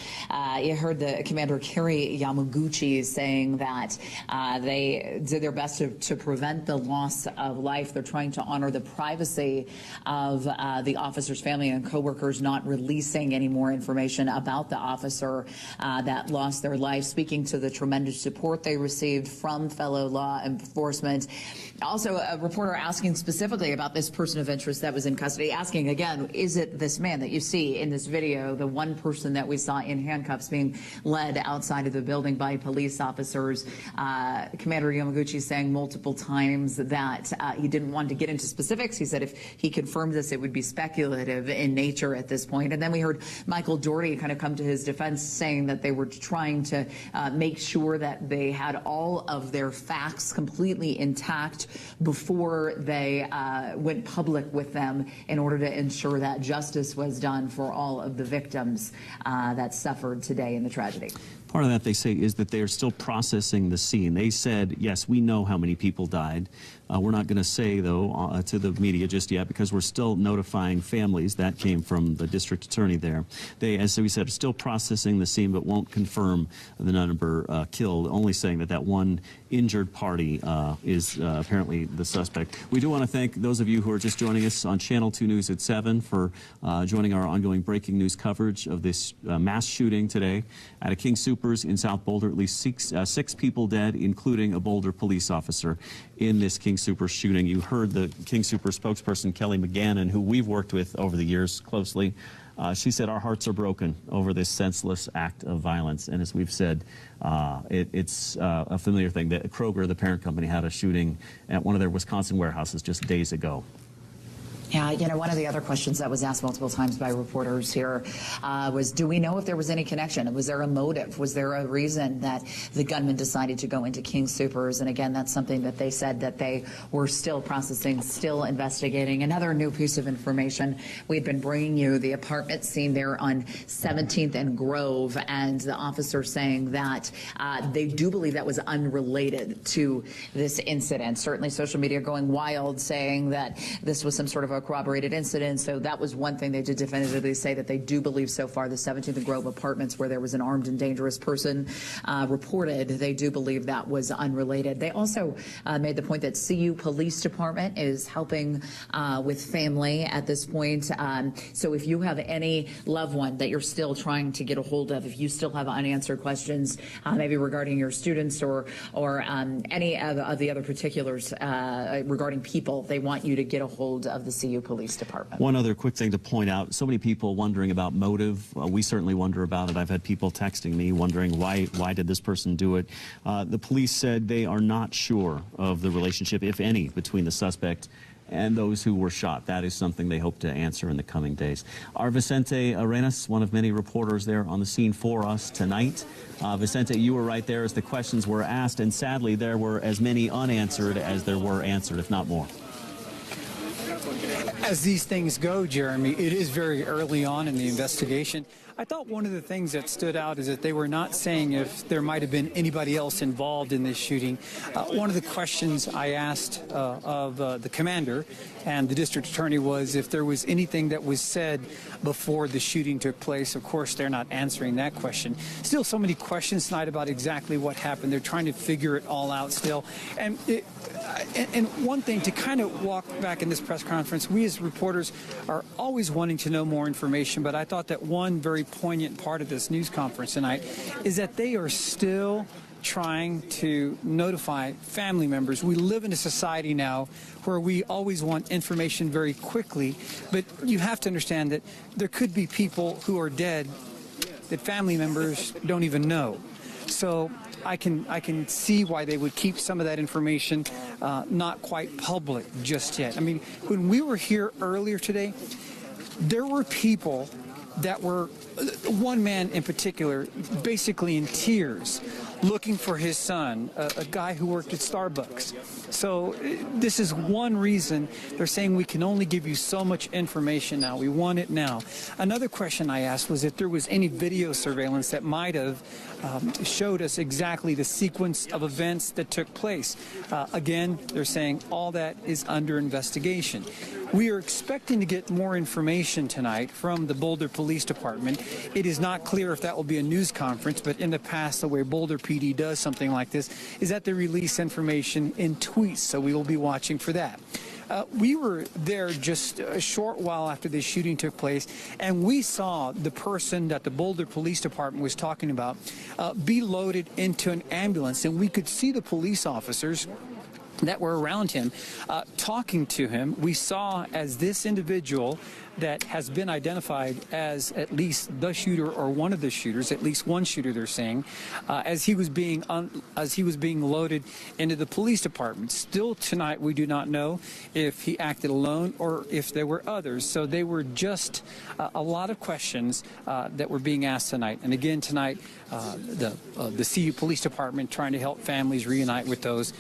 You heard the Commander Kerry Yamaguchi saying that they did their best to prevent the loss of life. They're trying to honor the privacy of the officer's family and coworkers, not releasing any more information about the officer that lost their life, speaking to the tremendous support they received from fellow law enforcement. Also, a reporter asking specifically about this person of interest that was in custody, asking again, is it this man that you see in this video, the one person that we saw in handcuffs being led outside of the building by police officers? Commander Yamaguchi saying multiple times that he didn't want to get into specifics. He said if he confirmed this, it would be speculative in nature at this point. And then we heard Michael Doherty kind of come to his defense, saying that they were trying to make sure that they had all of their facts completely intact before they went public with them in order to ensure that justice was done for all of the victims that suffered today in the tragedy. Part of that, they say, is that they are still processing the scene. They said, yes, we know how many people died. We're not going to say, though, to the media just yet, because we're still notifying families. That came from the district attorney there. They, as we said, are still processing the scene, but won't confirm the number killed, only saying that one injured party is apparently the suspect. We do want to thank those of you who are just joining us on Channel 2 News at 7 for joining our ongoing breaking news coverage of this mass shooting today at a King Soopers in South Boulder. At least six people dead, including a Boulder police officer in this King Soopers shooting. You heard the King Soopers spokesperson, Kelly McGannon, who we've worked with over the years closely. She said our hearts are broken over this senseless act of violence. And as we've said, it's a familiar thing that Kroger, the parent company, had a shooting at one of their Wisconsin warehouses just days ago. Yeah, you know, one of the other questions that was asked multiple times by reporters here was, do we know if there was any connection? Was there a motive? Was there a reason that the gunman decided to go into King Soopers? And again, that's something that they said that they were still processing, still investigating. Another new piece of information, we'd been bringing you the apartment scene there on 17th and Grove, and the officer saying that they do believe that was unrelated to this incident. Certainly social media going wild, saying that this was some sort of a corroborated incident. So that was one thing they did definitively say, that they do believe so far the 17th and Grove apartments where there was an armed and dangerous person reported, they do believe that was unrelated. They also made the point that CU Police Department is helping with family at this point. So if you have any loved one that you're still trying to get a hold of, if you still have unanswered questions, maybe regarding your students or any of the other particulars regarding people, they want you to get a hold of the CU Police Department. One other quick thing to point out, so many people wondering about motive. We certainly wonder about it. I've had people texting me wondering why did this person do it. The police said they are not sure of the relationship, if any, between the suspect and those who were shot. That is something they hope to answer in the coming days. Our Vicente Arenas, one of many reporters there on the scene for us tonight. Vicente, you were right there as the questions were asked, and sadly there were as many unanswered as there were answered, if not more. As these things go, Jeremy, it is very early on in the investigation. I thought one of the things that stood out is that they were not saying if there might have been anybody else involved in this shooting. One of the questions I asked of the commander and the district attorney was if there was anything that was said before the shooting took place. Of course, they're not answering that question. Still so many questions tonight about exactly what happened. They're trying to figure it all out still. And one thing, to kind of walk back in this press conference, we as reporters are always wanting to know more information, but I thought that one very poignant part of this news conference tonight is that they are still trying to notify family members. We live in a society now where we always want information very quickly, but you have to understand that there could be people who are dead that family members don't even know. So I can see why they would keep some of that information not quite public just yet. I mean, when we were here earlier today, there were people that were, one man in particular, basically in tears, looking for his son, a guy who worked at Starbucks. So this is one reason they're saying we can only give you so much information now. We want it now. Another question I asked was if there was any video surveillance that might have showed us exactly the sequence of events that took place. Again, they're saying all that is under investigation. We are expecting to get more information tonight from the Boulder Police Department. It is not clear if that will be a news conference, but in the past, the way Boulder PD does something like this is that they release information in tweets, so we will be watching for that. We were there just a short while after this shooting took place, and we saw the person that the Boulder Police Department was talking about be loaded into an ambulance, and we could see the police officers that were around him talking to him. We saw as this individual that has been identified as at least the shooter or one of the shooters, at least one shooter they're saying, as he was being loaded into the police department. Still tonight we do not know if he acted alone or if there were others. So they were just a lot of questions that were being asked tonight. And again tonight the CU Police Department trying to help families reunite with those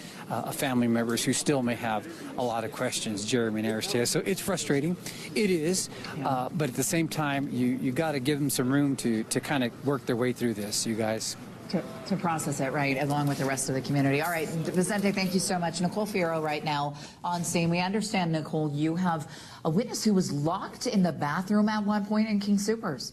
family members who still may have a lot of questions, Jeremy and Aristea. So it's frustrating. It is. But at the same time, you got to give them some room to kind of work their way through this, you guys. To process it, right, along with the rest of the community. All right, Vicente, thank you so much. Nicole Fierro right now on scene. We understand, Nicole, you have a witness who was locked in the bathroom at one point in King Soopers.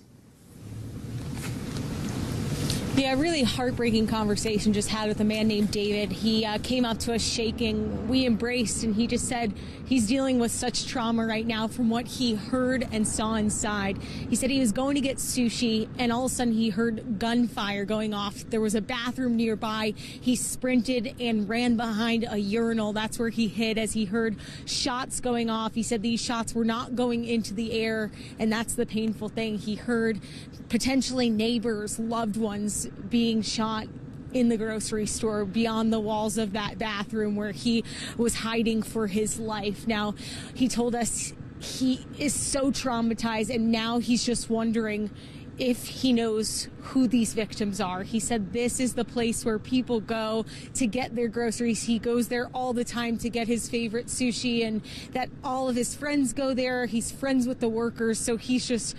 Yeah, really heartbreaking conversation just had with a man named David. He came up to us shaking. We embraced, and he just said he's dealing with such trauma right now from what he heard and saw inside. He said he was going to get sushi, and all of a sudden he heard gunfire going off. There was a bathroom nearby. He sprinted and ran behind a urinal. That's where he hid as he heard shots going off. He said these shots were not going into the air, and that's the painful thing. He heard potentially neighbors, loved ones being shot in the grocery store beyond the walls of that bathroom where he was hiding for his life. Now, he told us he is so traumatized, and now he's just wondering if he knows who these victims are. He said this is the place where people go to get their groceries. He goes there all the time to get his favorite sushi, and that all of his friends go there. He's friends with the workers, so he's just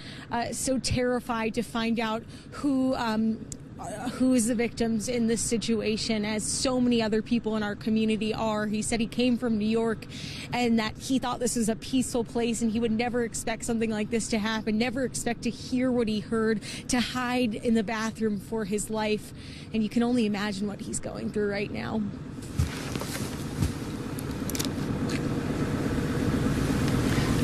so terrified to find out who is the victims in this situation, as so many other people in our community are. He said he came from New York and that he thought this was a peaceful place, and he would never expect something like this to happen, never expect to hear what he heard, to hide in the bathroom for his life. And you can only imagine what he's going through right now.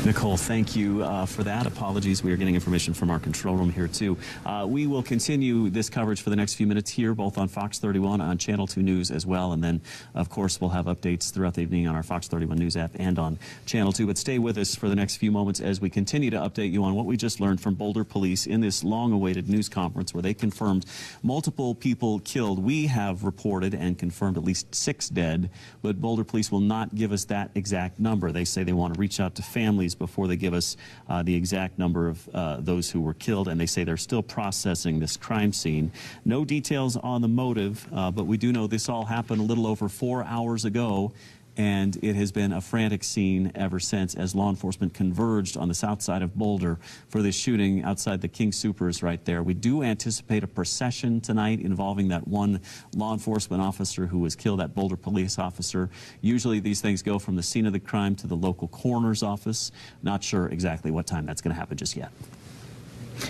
Nicole, thank you for that. Apologies, we are getting information from our control room here too. We will continue this coverage for the next few minutes here, both on Fox 31, on Channel 2 News as well, and then, of course, we'll have updates throughout the evening on our Fox 31 News app and on Channel 2. But stay with us for the next few moments as we continue to update you on what we just learned from Boulder Police in this long-awaited news conference where they confirmed multiple people killed. We have reported and confirmed at least 6 dead, but Boulder Police will not give us that exact number. They say they want to reach out to families before they give us the exact number of those who were killed, and they say they're still processing this crime scene. No details on the motive, but we do know this all happened a little over 4 hours ago, and it has been a frantic scene ever since as law enforcement converged on the south side of Boulder for this shooting outside the King Soopers right there. We do anticipate a procession tonight involving that one law enforcement officer who was killed, that Boulder police officer. Usually these things go from the scene of the crime to the local coroner's office. Not sure exactly what time that's going to happen just yet.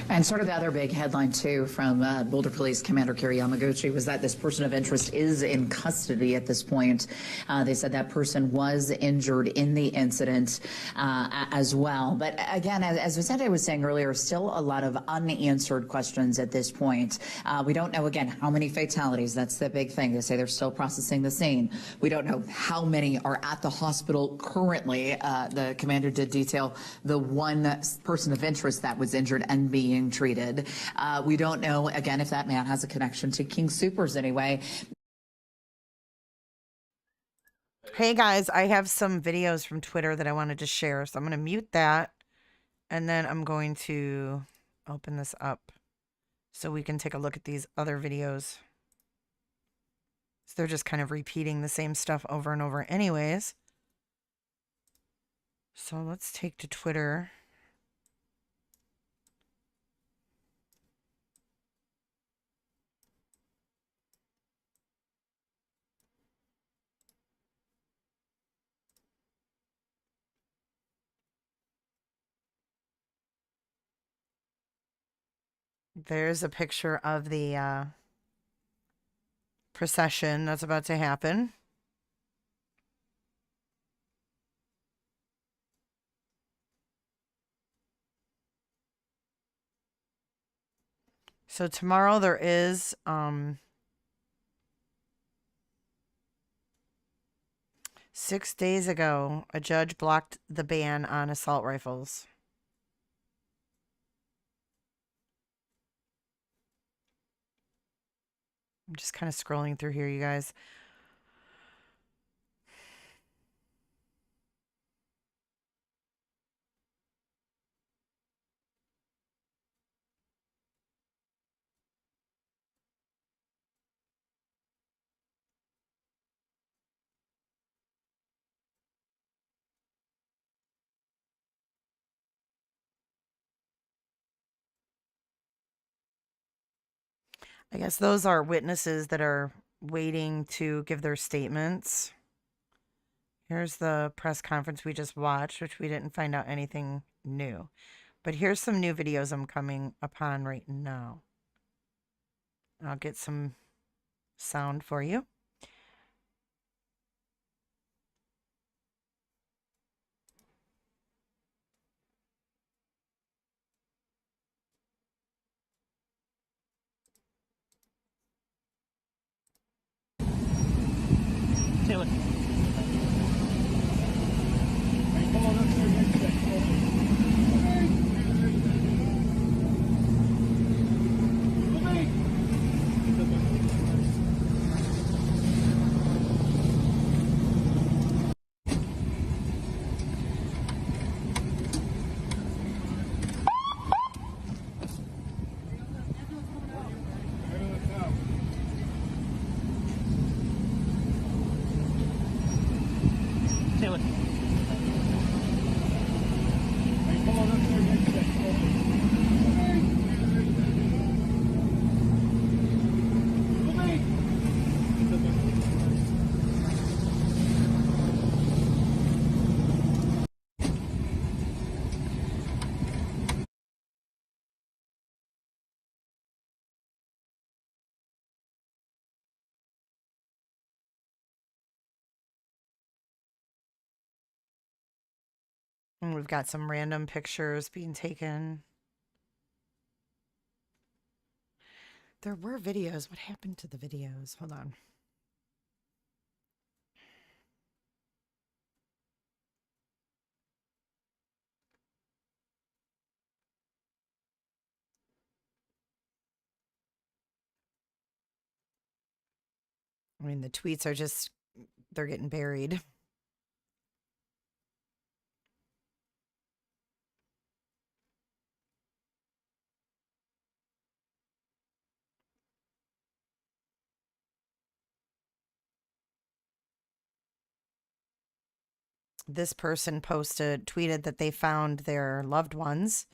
And sort of the other big headline, too, from Boulder Police Commander Kerry Yamaguchi was that this person of interest is in custody at this point. They said that person was injured in the incident as well. But again, as Vicente was saying earlier, still a lot of unanswered questions at this point. We don't know, again, how many fatalities. That's the big thing. They say they're still processing the scene. We don't know how many are at the hospital currently. The commander did detail the one person of interest that was injured and being treated. We don't know, again, if that man has a connection to King Soopers anyway. Hey guys, I have some videos from Twitter that I wanted to share, so I'm going to mute that, and then I'm going to open this up so we can take a look at these other videos. So they're just kind of repeating the same stuff over and over anyways. So let's take to Twitter. There's a picture of the procession that's about to happen. So tomorrow there is 6 days ago, a judge blocked the ban on assault rifles. I'm just kind of scrolling through here, you guys. I guess those are witnesses that are waiting to give their statements. Here's the press conference we just watched, which we didn't find out anything new. But here's some new videos I'm coming upon right now. I'll get some sound for you. Taylor. Taylor. And we've got some random pictures being taken. There were videos. What happened to the videos? Hold on. I mean, the tweets are just, they're getting buried. This person tweeted that they found their loved ones.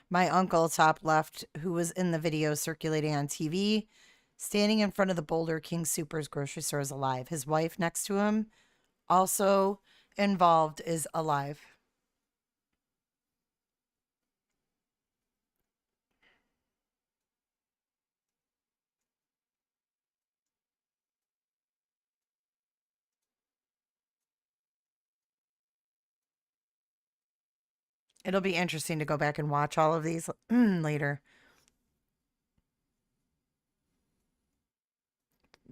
My uncle, top left, who was in the video circulating on TV, standing in front of the Boulder King Soopers grocery store, is alive. His wife next to him, also involved, is alive. It'll be interesting to go back and watch all of these later.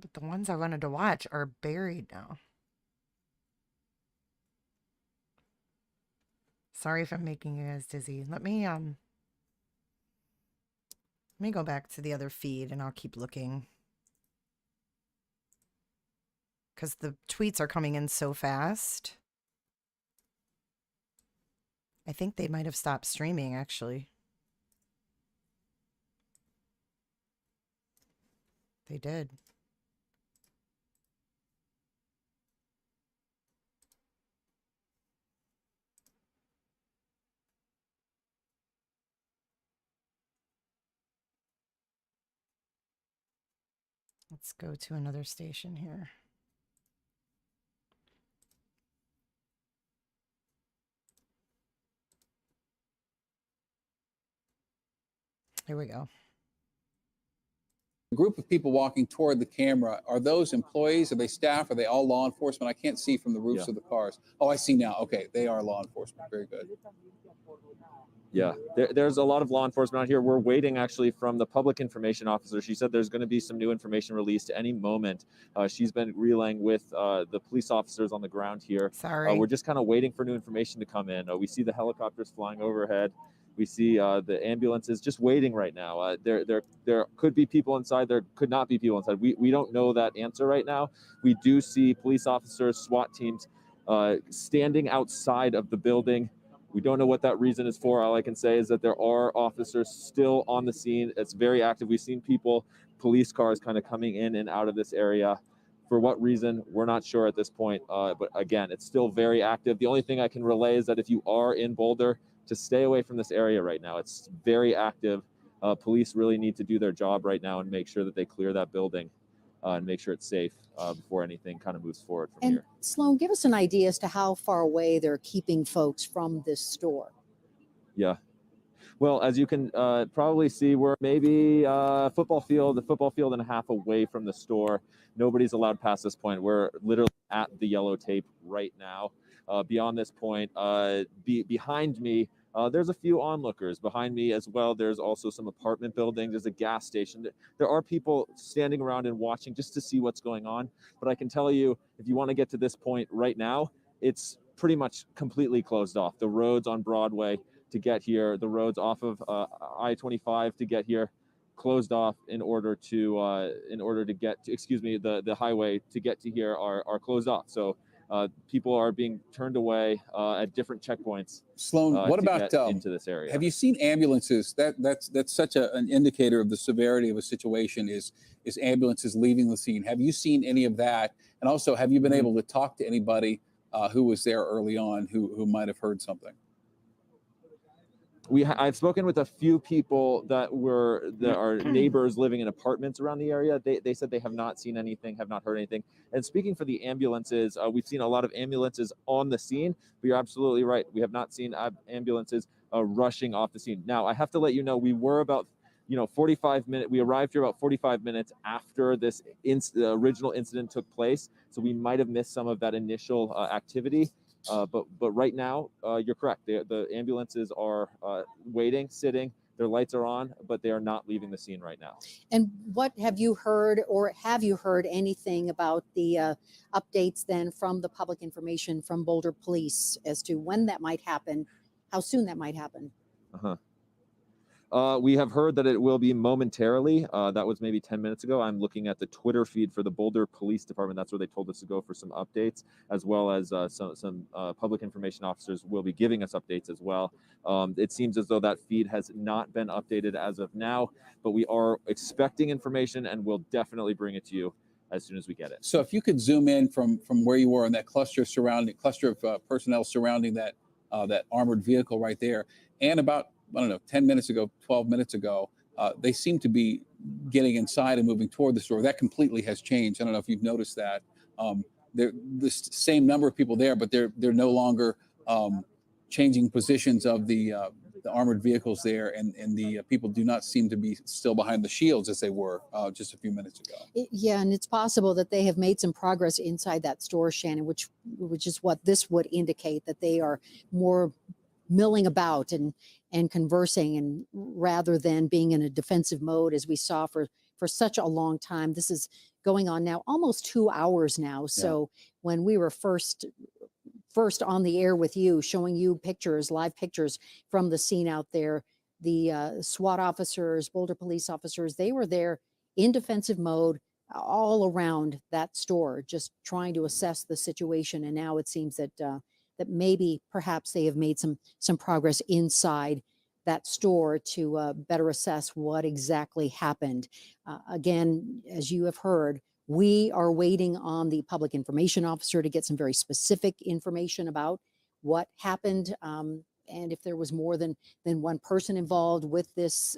But the ones I wanted to watch are buried now. Sorry if I'm making you guys dizzy. Let me go back to the other feed and I'll keep looking. because the tweets are coming in so fast. I think they might have stopped streaming, actually. They did. Let's go to another station here. Here we go. A group of people walking toward the camera, are those employees? Are they staff? Are they all law enforcement? I can't see from the roofs of the cars. Oh, I see now. Okay, they are law enforcement. Very good. Yeah, there's a lot of law enforcement out here. We're waiting actually from the public information officer. She said there's going to be some new information released any moment. She's been relaying with the police officers on the ground here. Sorry. We're just kind of waiting for new information to come in. We see the helicopters flying overhead. We see the ambulances just waiting right now. There could be people inside. There could not be people inside. We don't know that answer right now. We do see police officers, SWAT teams standing outside of the building. We don't know what that reason is for. All I can say is that there are officers still on the scene. It's very active. We've seen people, police cars kind of coming in and out of this area. For what reason, we're not sure at this point. But again, it's still very active. The only thing I can relay is that if you are in Boulder, to stay away from this area right now. It's very active. Police really need to do their job right now and make sure that they clear that building and make sure it's safe before anything kind of moves forward from here. Sloan, give us an idea as to how far away they're keeping folks from this store. Yeah. Well, as you can probably see, we're maybe a football field and a half away from the store. Nobody's allowed past this point. We're literally at the yellow tape right now. Beyond this point, behind me, there's a few onlookers. Behind me as well, there's also some apartment buildings. There's a gas station. There are people standing around and watching just to see what's going on. But I can tell you, if you want to get to this point right now, it's pretty much completely closed off. The roads on Broadway to get here, the roads off of I-25 to get here, closed off in order to get to, the highway to get to here are closed off. So people are being turned away at different checkpoints. Sloan, what about into this area? Have you seen ambulances? That's such an indicator of the severity of a situation. Is ambulances leaving the scene? Have you seen any of that? And also, have you been able to talk to anybody who was there early on who might have heard something? I've spoken with a few people that are neighbors living in apartments around the area. They said they have not seen anything, have not heard anything. And speaking for the ambulances, we've seen a lot of ambulances on the scene, but you're absolutely right. We have not seen ambulances rushing off the scene. Now, I have to let you know, we were about 45 minutes. We arrived here about 45 minutes after this the original incident took place. So we might have missed some of that initial activity. But right now, you're correct. The ambulances are waiting, sitting. Their lights are on, but they are not leaving the scene right now. And what have you heard, or have you heard anything about the updates then from the public information from Boulder Police as to when that might happen, how soon that might happen? We have heard that it will be momentarily. That was maybe 10 minutes ago. I'm looking at the Twitter feed for the Boulder Police Department. That's where they told us to go for some updates, as well as some public information officers will be giving us updates as well. It seems as though that feed has not been updated as of now, but we are expecting information and we'll definitely bring it to you as soon as we get it. So if you could zoom in from where you were in that cluster of personnel surrounding that armored vehicle right there, and about 10 minutes ago, 12 minutes ago, they seem to be getting inside and moving toward the store. That completely has changed. I don't know if you've noticed that. They're the same number of people there, but they're no longer changing positions of the armored vehicles there, and the people do not seem to be still behind the shields as they were just a few minutes ago. Yeah, and it's possible that they have made some progress inside that store, Shannon, which is what this would indicate, that they are more milling about and conversing, and rather than being in a defensive mode as we saw for such a long time. This is going on now almost 2 hours now. So when we were first on the air with you, showing you live pictures from the scene out there, the SWAT officers, Boulder police officers, they were there in defensive mode, all around that store, just trying to assess the situation. And now it seems that that maybe perhaps they have made some progress inside that store to better assess what exactly happened. Again, as you have heard, we are waiting on the public information officer to get some very specific information about what happened, and if there was more than one person involved with this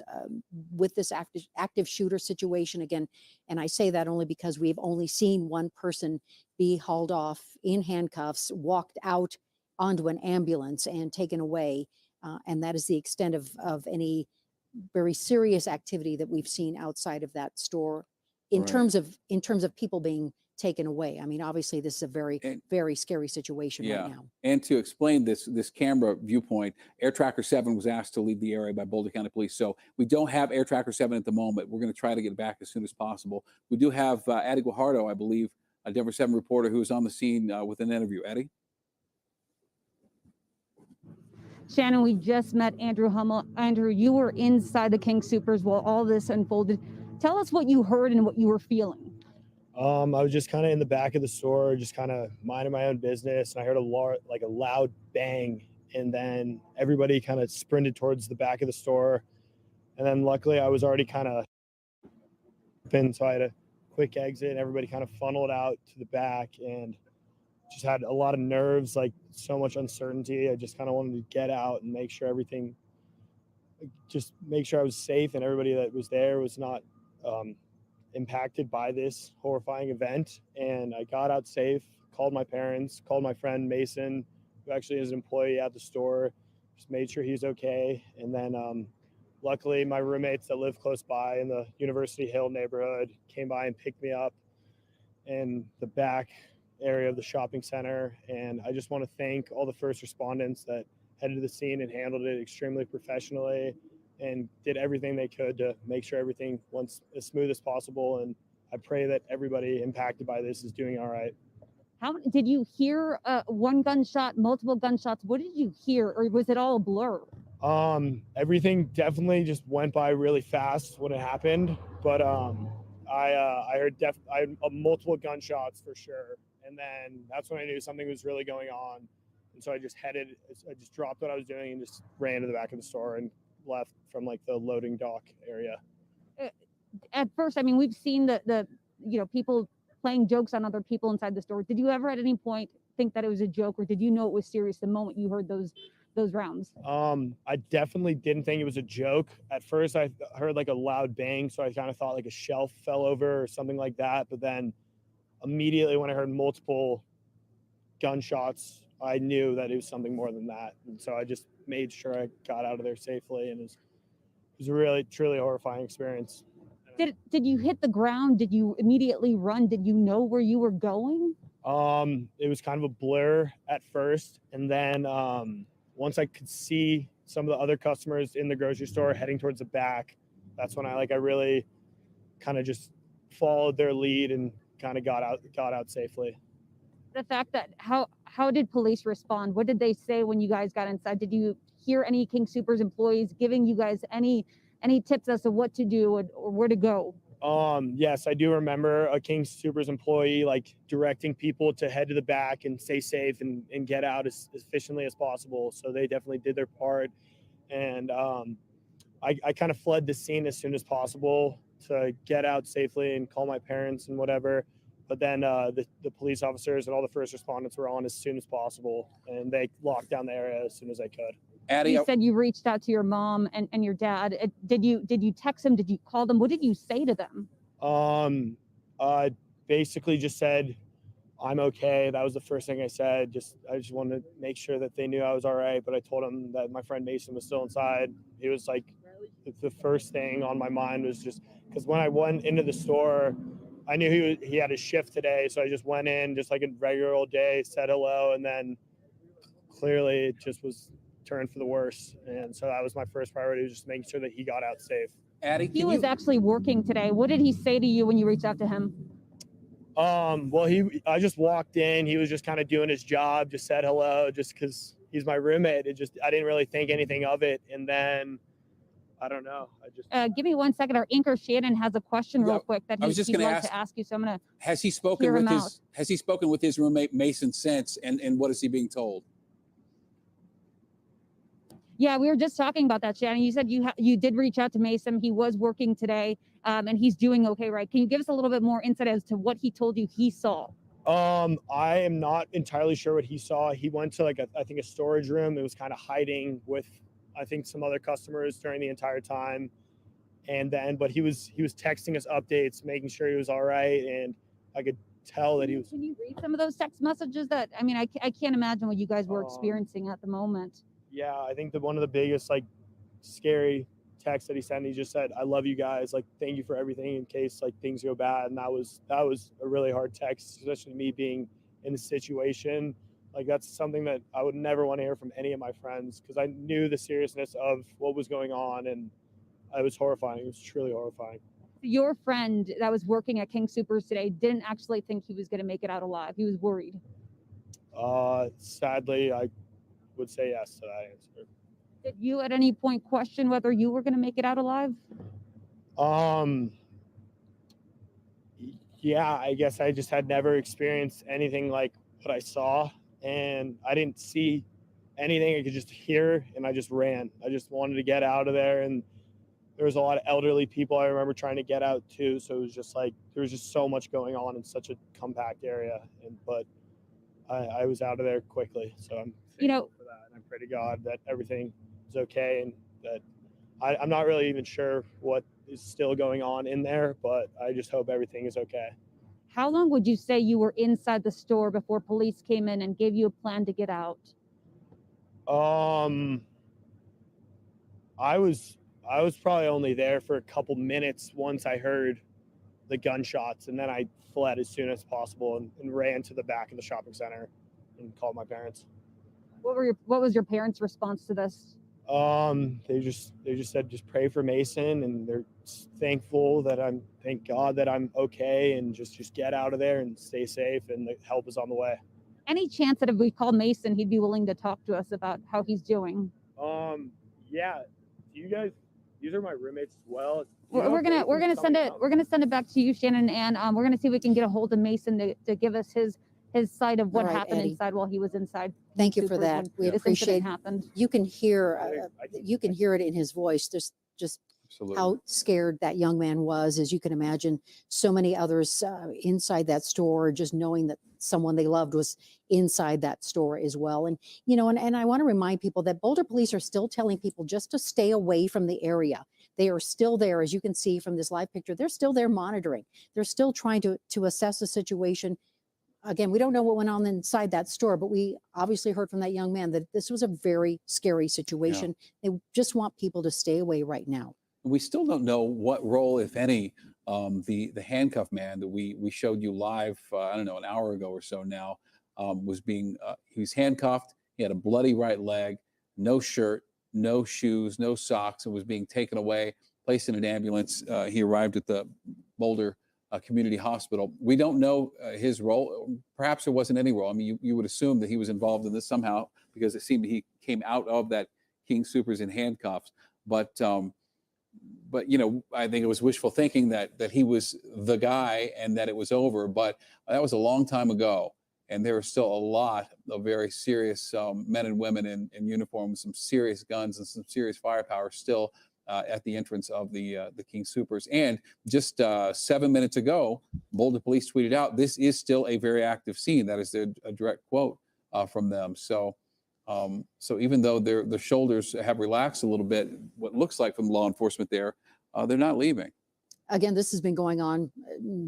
active shooter situation. Again, and I say that only because we've only seen one person be hauled off in handcuffs, walked out onto an ambulance, and taken away. And that is the extent of any very serious activity that we've seen outside of that store in Right. terms of people being taken away. I mean, obviously, this is a very scary situation right now. And to explain this camera viewpoint, Air Tracker 7 was asked to leave the area by Boulder County Police. So we don't have Air Tracker 7 at the moment. We're going to try to get it back as soon as possible. We do have Addie Guajardo, I believe, a Denver 7 reporter who is on the scene with an interview. Addie? Shannon, we just met Andrew Hummel. Andrew, you were inside the King Soopers while all this unfolded. Tell us what you heard and what you were feeling. I was just kind of in the back of the store, just kind of minding my own business, and I heard a loud bang, and then everybody kind of sprinted towards the back of the store, and then luckily I was already kind of open, so I had a quick exit, and everybody kind of funneled out to the back, and just had a lot of nerves, like so much uncertainty. I just kind of wanted to get out and make sure I was safe, and everybody that was there was not impacted by this horrifying event. And I got out safe, called my parents, called my friend Mason, who actually is an employee at the store, just made sure he's okay. And then luckily my roommates that live close by in the University Hill neighborhood came by and picked me up in the back area of the shopping center. And I just want to thank all the first respondents that headed to the scene and handled it extremely professionally and did everything they could to make sure everything went as smooth as possible. And I pray that everybody impacted by this is doing all right. How did you hear one gunshot, multiple gunshots? What did you hear, or was it all a blur? Everything definitely just went by really fast when it happened, but I heard multiple gunshots for sure, and then that's when I knew something was really going on. And so I just dropped what I was doing and just ran to the back of the store and left from like the loading dock area. At first, I mean, we've seen the people playing jokes on other people inside the store. Did you ever at any point think that it was a joke, or did you know it was serious the moment you heard those rounds? I definitely didn't think it was a joke. At first I heard like a loud bang, so I kind of thought like a shelf fell over or something like that. But then immediately when I heard multiple gunshots, I knew that it was something more than that. And so I just made sure I got out of there safely, and it was a really, truly horrifying experience. Did you hit the ground? Did you immediately run? Did you know where you were going? It was kind of a blur at first. And then once I could see some of the other customers in the grocery store heading towards the back, that's when I really kind of just followed their lead and kind of got out safely. The fact that how did police respond? What did they say when you guys got inside? Did you hear any King Soopers employees giving you guys any tips as to what to do or where to go? Yes, I do remember a King Soopers employee directing people to head to the back and stay safe and get out as efficiently as possible. So they definitely did their part. And I kind of fled the scene as soon as possible to get out safely and call my parents and whatever. But then the police officers and all the first respondents were on as soon as possible, and they locked down the area as soon as I could. Addie, you said you reached out to your mom and your dad. Did you text them? Did you call them? What did you say to them? I basically just said, I'm okay. That was the first thing I said. I just wanted to make sure that they knew I was all right. But I told them that my friend Mason was still inside. He was the first thing on my mind was just because when I went into the store, I knew he had a shift today. So I just went in just like a regular old day, said hello, and then clearly it just was turned for the worse. And so that was my first priority, was just making sure that he got out safe. Addie, he was actually working today. What did he say to you when you reached out to him? Well, I just walked in. He was just kind of doing his job, just said hello, just because he's my roommate. I didn't really think anything of it. And then I don't know. I just Give me 1 second. Our anchor Shannon has a question real Yeah, quick that I was just he'd going to like ask, to ask you. So I'm going to has he spoken hear with him his has he spoken with his roommate Mason since, and what is he being told? Yeah, we were just talking about that, Shannon. You said you did reach out to Mason. He was working today, and he's doing okay, right? Can you give us a little bit more insight as to what he told you he saw? I am not entirely sure what he saw. He went to like I think a storage room. It was kind of hiding with I think some other customers during the entire time. And then but he was texting us updates, making sure he was all right, and I could tell that he was. Can you read some of those text messages? That I mean, I can't imagine what you guys were experiencing at the moment. Yeah, I think that one of the biggest like scary texts that he sent, he just said, "I love you guys. Like, thank you for everything in case like things go bad." And that was a really hard text, especially me being in the situation. Like, that's something that I would never want to hear from any of my friends, because I knew the seriousness of what was going on, and it was horrifying. It was truly horrifying. Your friend that was working at King Supers today didn't actually think he was going to make it out alive. He was worried. Sadly, I would say yes to that answer. Did you at any point question whether you were going to make it out alive? Yeah, I guess I just had never experienced anything like what I saw, and I didn't see anything. I could just hear, and I just ran. I just wanted to get out of there, and there was a lot of elderly people I remember trying to get out too. So it was just like there was just so much going on in such a compact area, but I was out of there quickly. So I'm thankful for that, and I pray to God that everything is okay, and that I'm not really even sure what is still going on in there, but I just hope everything is okay. How long would you say you were inside the store before police came in and gave you a plan to get out? I was probably only there for a couple minutes once I heard the gunshots, and then I fled as soon as possible and ran to the back of the shopping center and called my parents. What was your parents' response to this? They just said just pray for Mason, and they're thankful that thank God that I'm okay, and just get out of there and stay safe, and the help is on the way. Any chance that if we called Mason, he'd be willing to talk to us about how he's doing? Yeah. Do you guys? These are my roommates as well. We're gonna send it back to you, Shannon, and we're gonna see if we can get a hold of Mason to give us his side of what happened Eddie. inside while he was inside. Thank you for that. We appreciate. Happened. You can hear it in his voice. There's just Absolutely. how scared that young man was, as you can imagine. So many others inside that store, just knowing that someone they loved was inside that store as well. And and I want to remind people that Boulder police are still telling people just to stay away from the area. They are still there, as you can see from this live picture. They're still there monitoring. They're still trying to assess the situation. Again, we don't know what went on inside that store, but we obviously heard from that young man that this was a very scary situation. Yeah. They just want people to stay away right now. We still don't know what role, if any, the handcuff man that we showed you live, I don't know, an hour ago or so now, was being, he was handcuffed. He had a bloody right leg, no shirt, no shoes, no socks, and was being taken away, placed in an ambulance. He arrived at the Boulder Community Hospital. We don't know his role. Perhaps there wasn't any role. I mean, you would assume that he was involved in this somehow, because it seemed he came out of that King Supers in handcuffs. But I think it was wishful thinking that he was the guy and that it was over. But that was a long time ago, and there are still a lot of very serious men and women in uniform with some serious guns and some serious firepower still at the entrance of the King Supers. And just 7 minutes ago, Boulder police tweeted out, "This is still a very active scene." That is a direct quote from them. So even though their shoulders have relaxed a little bit, what looks like from law enforcement there, they're not leaving. Again, this has been going on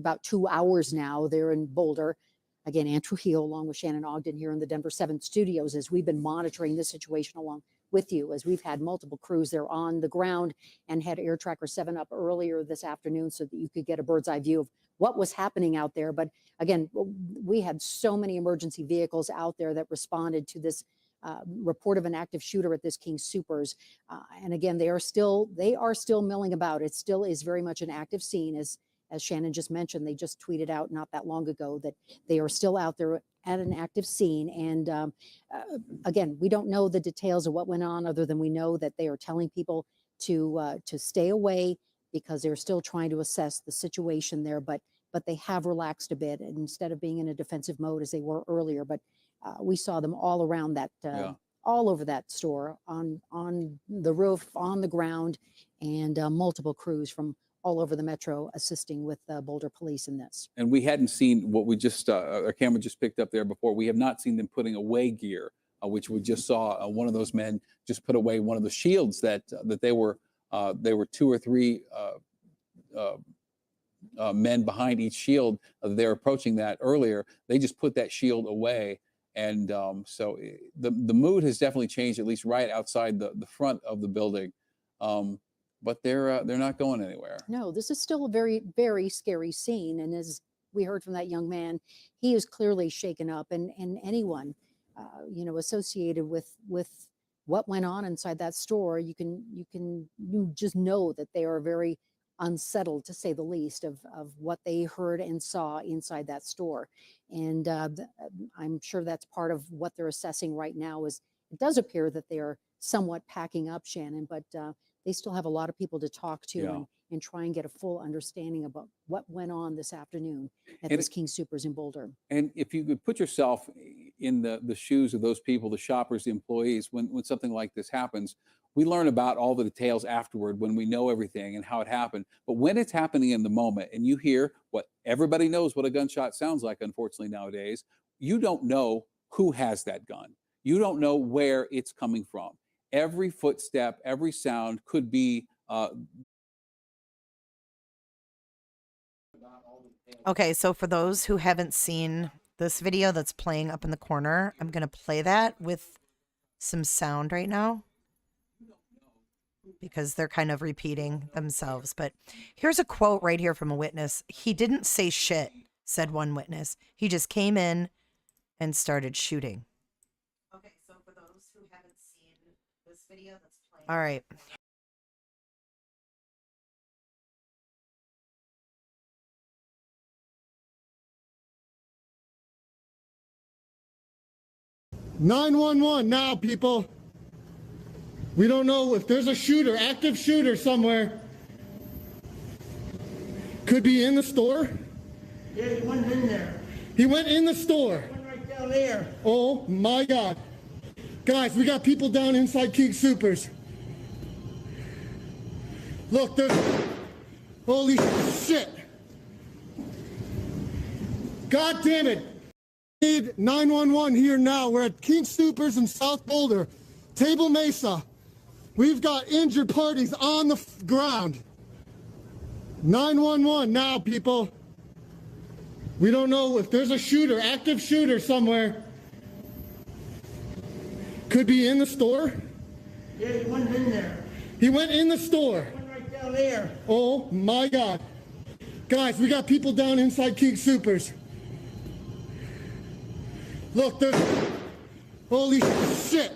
about 2 hours now. They're in Boulder. Again, Ann Trujillo, along with Shannon Ogden here in the Denver 7 studios, as we've been monitoring this situation along with you, as we've had multiple crews there on the ground and had Air Tracker 7 up earlier this afternoon so that you could get a bird's eye view of what was happening out there. But again, we had so many emergency vehicles out there that responded to this report of an active shooter at this King Supers. And again, they are still milling about. It still is very much an active scene. As Shannon just mentioned, they just tweeted out not that long ago that they are still out there at an active scene. And again, we don't know the details of what went on, other than we know that they are telling people to stay away because they're still trying to assess the situation there. But they have relaxed a bit, and instead of being in a defensive mode as they were earlier. But we saw them all around that, all over that store, on the roof, on the ground, and multiple crews from all over the metro assisting with Boulder police in this. And we hadn't seen what we just, our camera just picked up there before. We have not seen them putting away gear, which we just saw one of those men just put away one of the shields that they were 2 or 3 men behind each shield. They're approaching that earlier. They just put that shield away. And so the mood has definitely changed, at least right outside the front of the building. But they're not going anywhere. No, this is still a very, very scary scene. And as we heard from that young man, he is clearly shaken up. And anyone, associated with what went on inside that store, you just know that they are very unsettled, to say the least, of what they heard and saw inside that store. And I'm sure that's part of what they're assessing right now. Is it does appear that they are somewhat packing up, Shannon, but they still have a lot of people to talk to and try and get a full understanding about what went on this afternoon at this King Soopers in Boulder. And if you could put yourself in the shoes of those people, the shoppers, the employees, when something like this happens, we learn about all the details afterward when we know everything and how it happened. But when it's happening in the moment and you hear what everybody knows what a gunshot sounds like, unfortunately nowadays, you don't know who has that gun. You don't know where it's coming from. Every footstep, every sound could be. Okay, so for those who haven't seen this video that's playing up in the corner, I'm going to play that with some sound right now because they're kind of repeating themselves. But here's a quote right here from a witness. "He didn't say shit," said one witness. "He just came in and started shooting." Okay, so for those who haven't seen this video that's playing. All right. "911 now, people. We don't know if there's a shooter, active shooter somewhere. Could be in the store." Yeah, he went in there. He went in the store. He went right down there. Oh my God. Guys, we got people down inside King Soopers. Look, there's, holy shit. God damn it. Need 911 here now. We're at King Soopers in South Boulder, Table Mesa. We've got injured parties on the ground. 911 now, people. We don't know if there's a shooter, active shooter somewhere. Could be in the store. Yeah, he went in there. He went in the store. He went right down there. Oh my God. Guys, we got people down inside King Soopers. Look, there's, holy shit.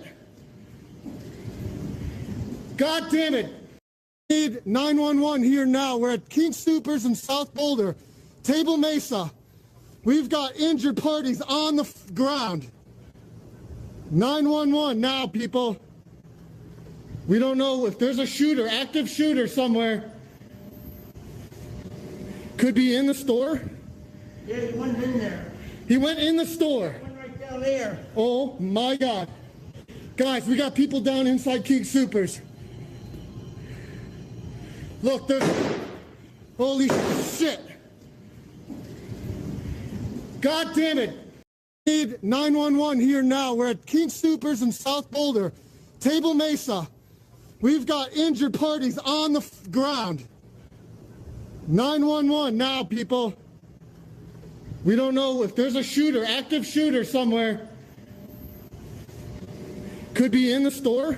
God damn it. Need 911 here now. We're at King Soopers in South Boulder, Table Mesa. We've got injured parties on the ground. 911 now, people. We don't know if there's a shooter, active shooter somewhere. Could be in the store. Yeah, he went in there. He went in the store. He went right down there. Oh my God. Guys, we got people down inside King Soopers. Look, there's, holy shit. God damn it. Need 911 here now. We're at King Soopers in South Boulder, Table Mesa. We've got injured parties on the ground. 911 now, people. We don't know if there's a shooter, active shooter somewhere. Could be in the store.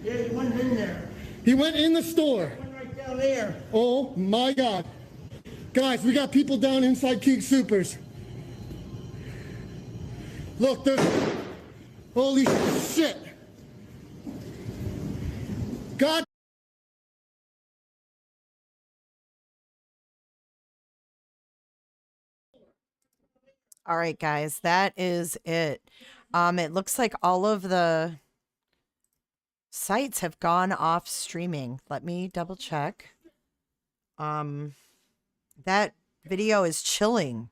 Yeah, he went in there. He went in the store. He went right down there. Oh my God. Guys, we got people down inside King Soopers. Look, there's, holy shit. God. All right, guys, that is it. It looks like all of the sites have gone off streaming. Let me double check. That video is chilling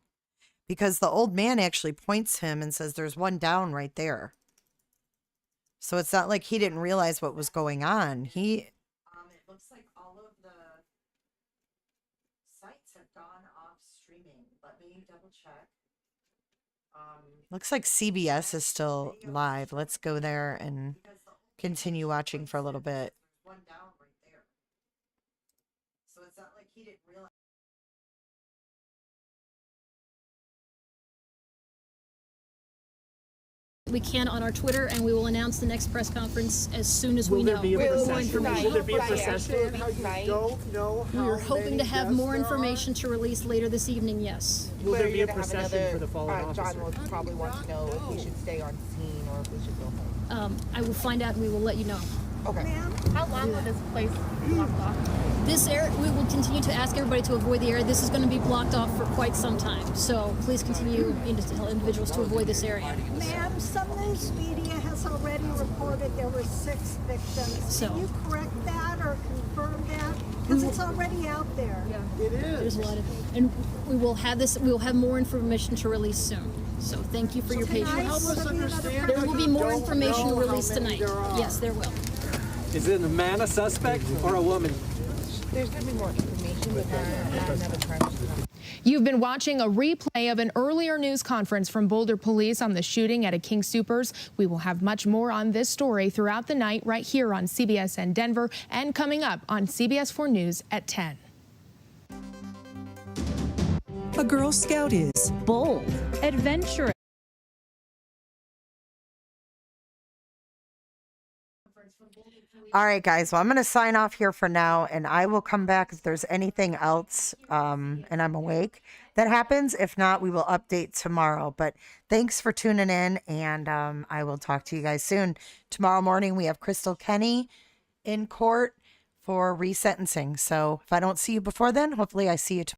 because the old man actually points him and says there's one down right there. So it's not like he didn't realize what was going on. It looks like all of the sites have gone off streaming. Let me double check. Looks like CBS is still live. Let's go there and continue watching for a little bit. One down right there. So it's not like he didn't realize. We can on our Twitter, and we will announce the next press conference as soon as we know. Will there More be a information. procession? We're hoping to have more information to release later this evening, yes. Will there be a procession for the fallen officer? John will probably want to know if we should stay on scene or if we should go home. I will find out and we will let you know. Okay. How long will this place be blocked off? This area, we will continue to ask everybody to avoid the area. This is going to be blocked off for quite some time. So please continue to tell individuals to avoid this area. Ma'am, some news media has already reported there were 6 victims. Can you correct that or confirm that? Because it's already out there. Yeah, it is. There's a lot of, and we will have this. We will have more information to release soon. So thank you for your patience. There will be more information released tonight. Yes, there will. Is it a man, a suspect, or a woman? There's going to be more information, but not another crime. You've been watching a replay of an earlier news conference from Boulder police on the shooting at a King Soopers. We will have much more on this story throughout the night right here on CBS and Denver and coming up on CBS 4 News at 10. A Girl Scout is bold, adventurous. All right, guys. Well, I'm going to sign off here for now, and I will come back if there's anything else and I'm awake that happens. If not, we will update tomorrow. But thanks for tuning in, and I will talk to you guys soon. Tomorrow morning, we have Crystal Kenny in court for resentencing. So if I don't see you before then, hopefully I see you tomorrow.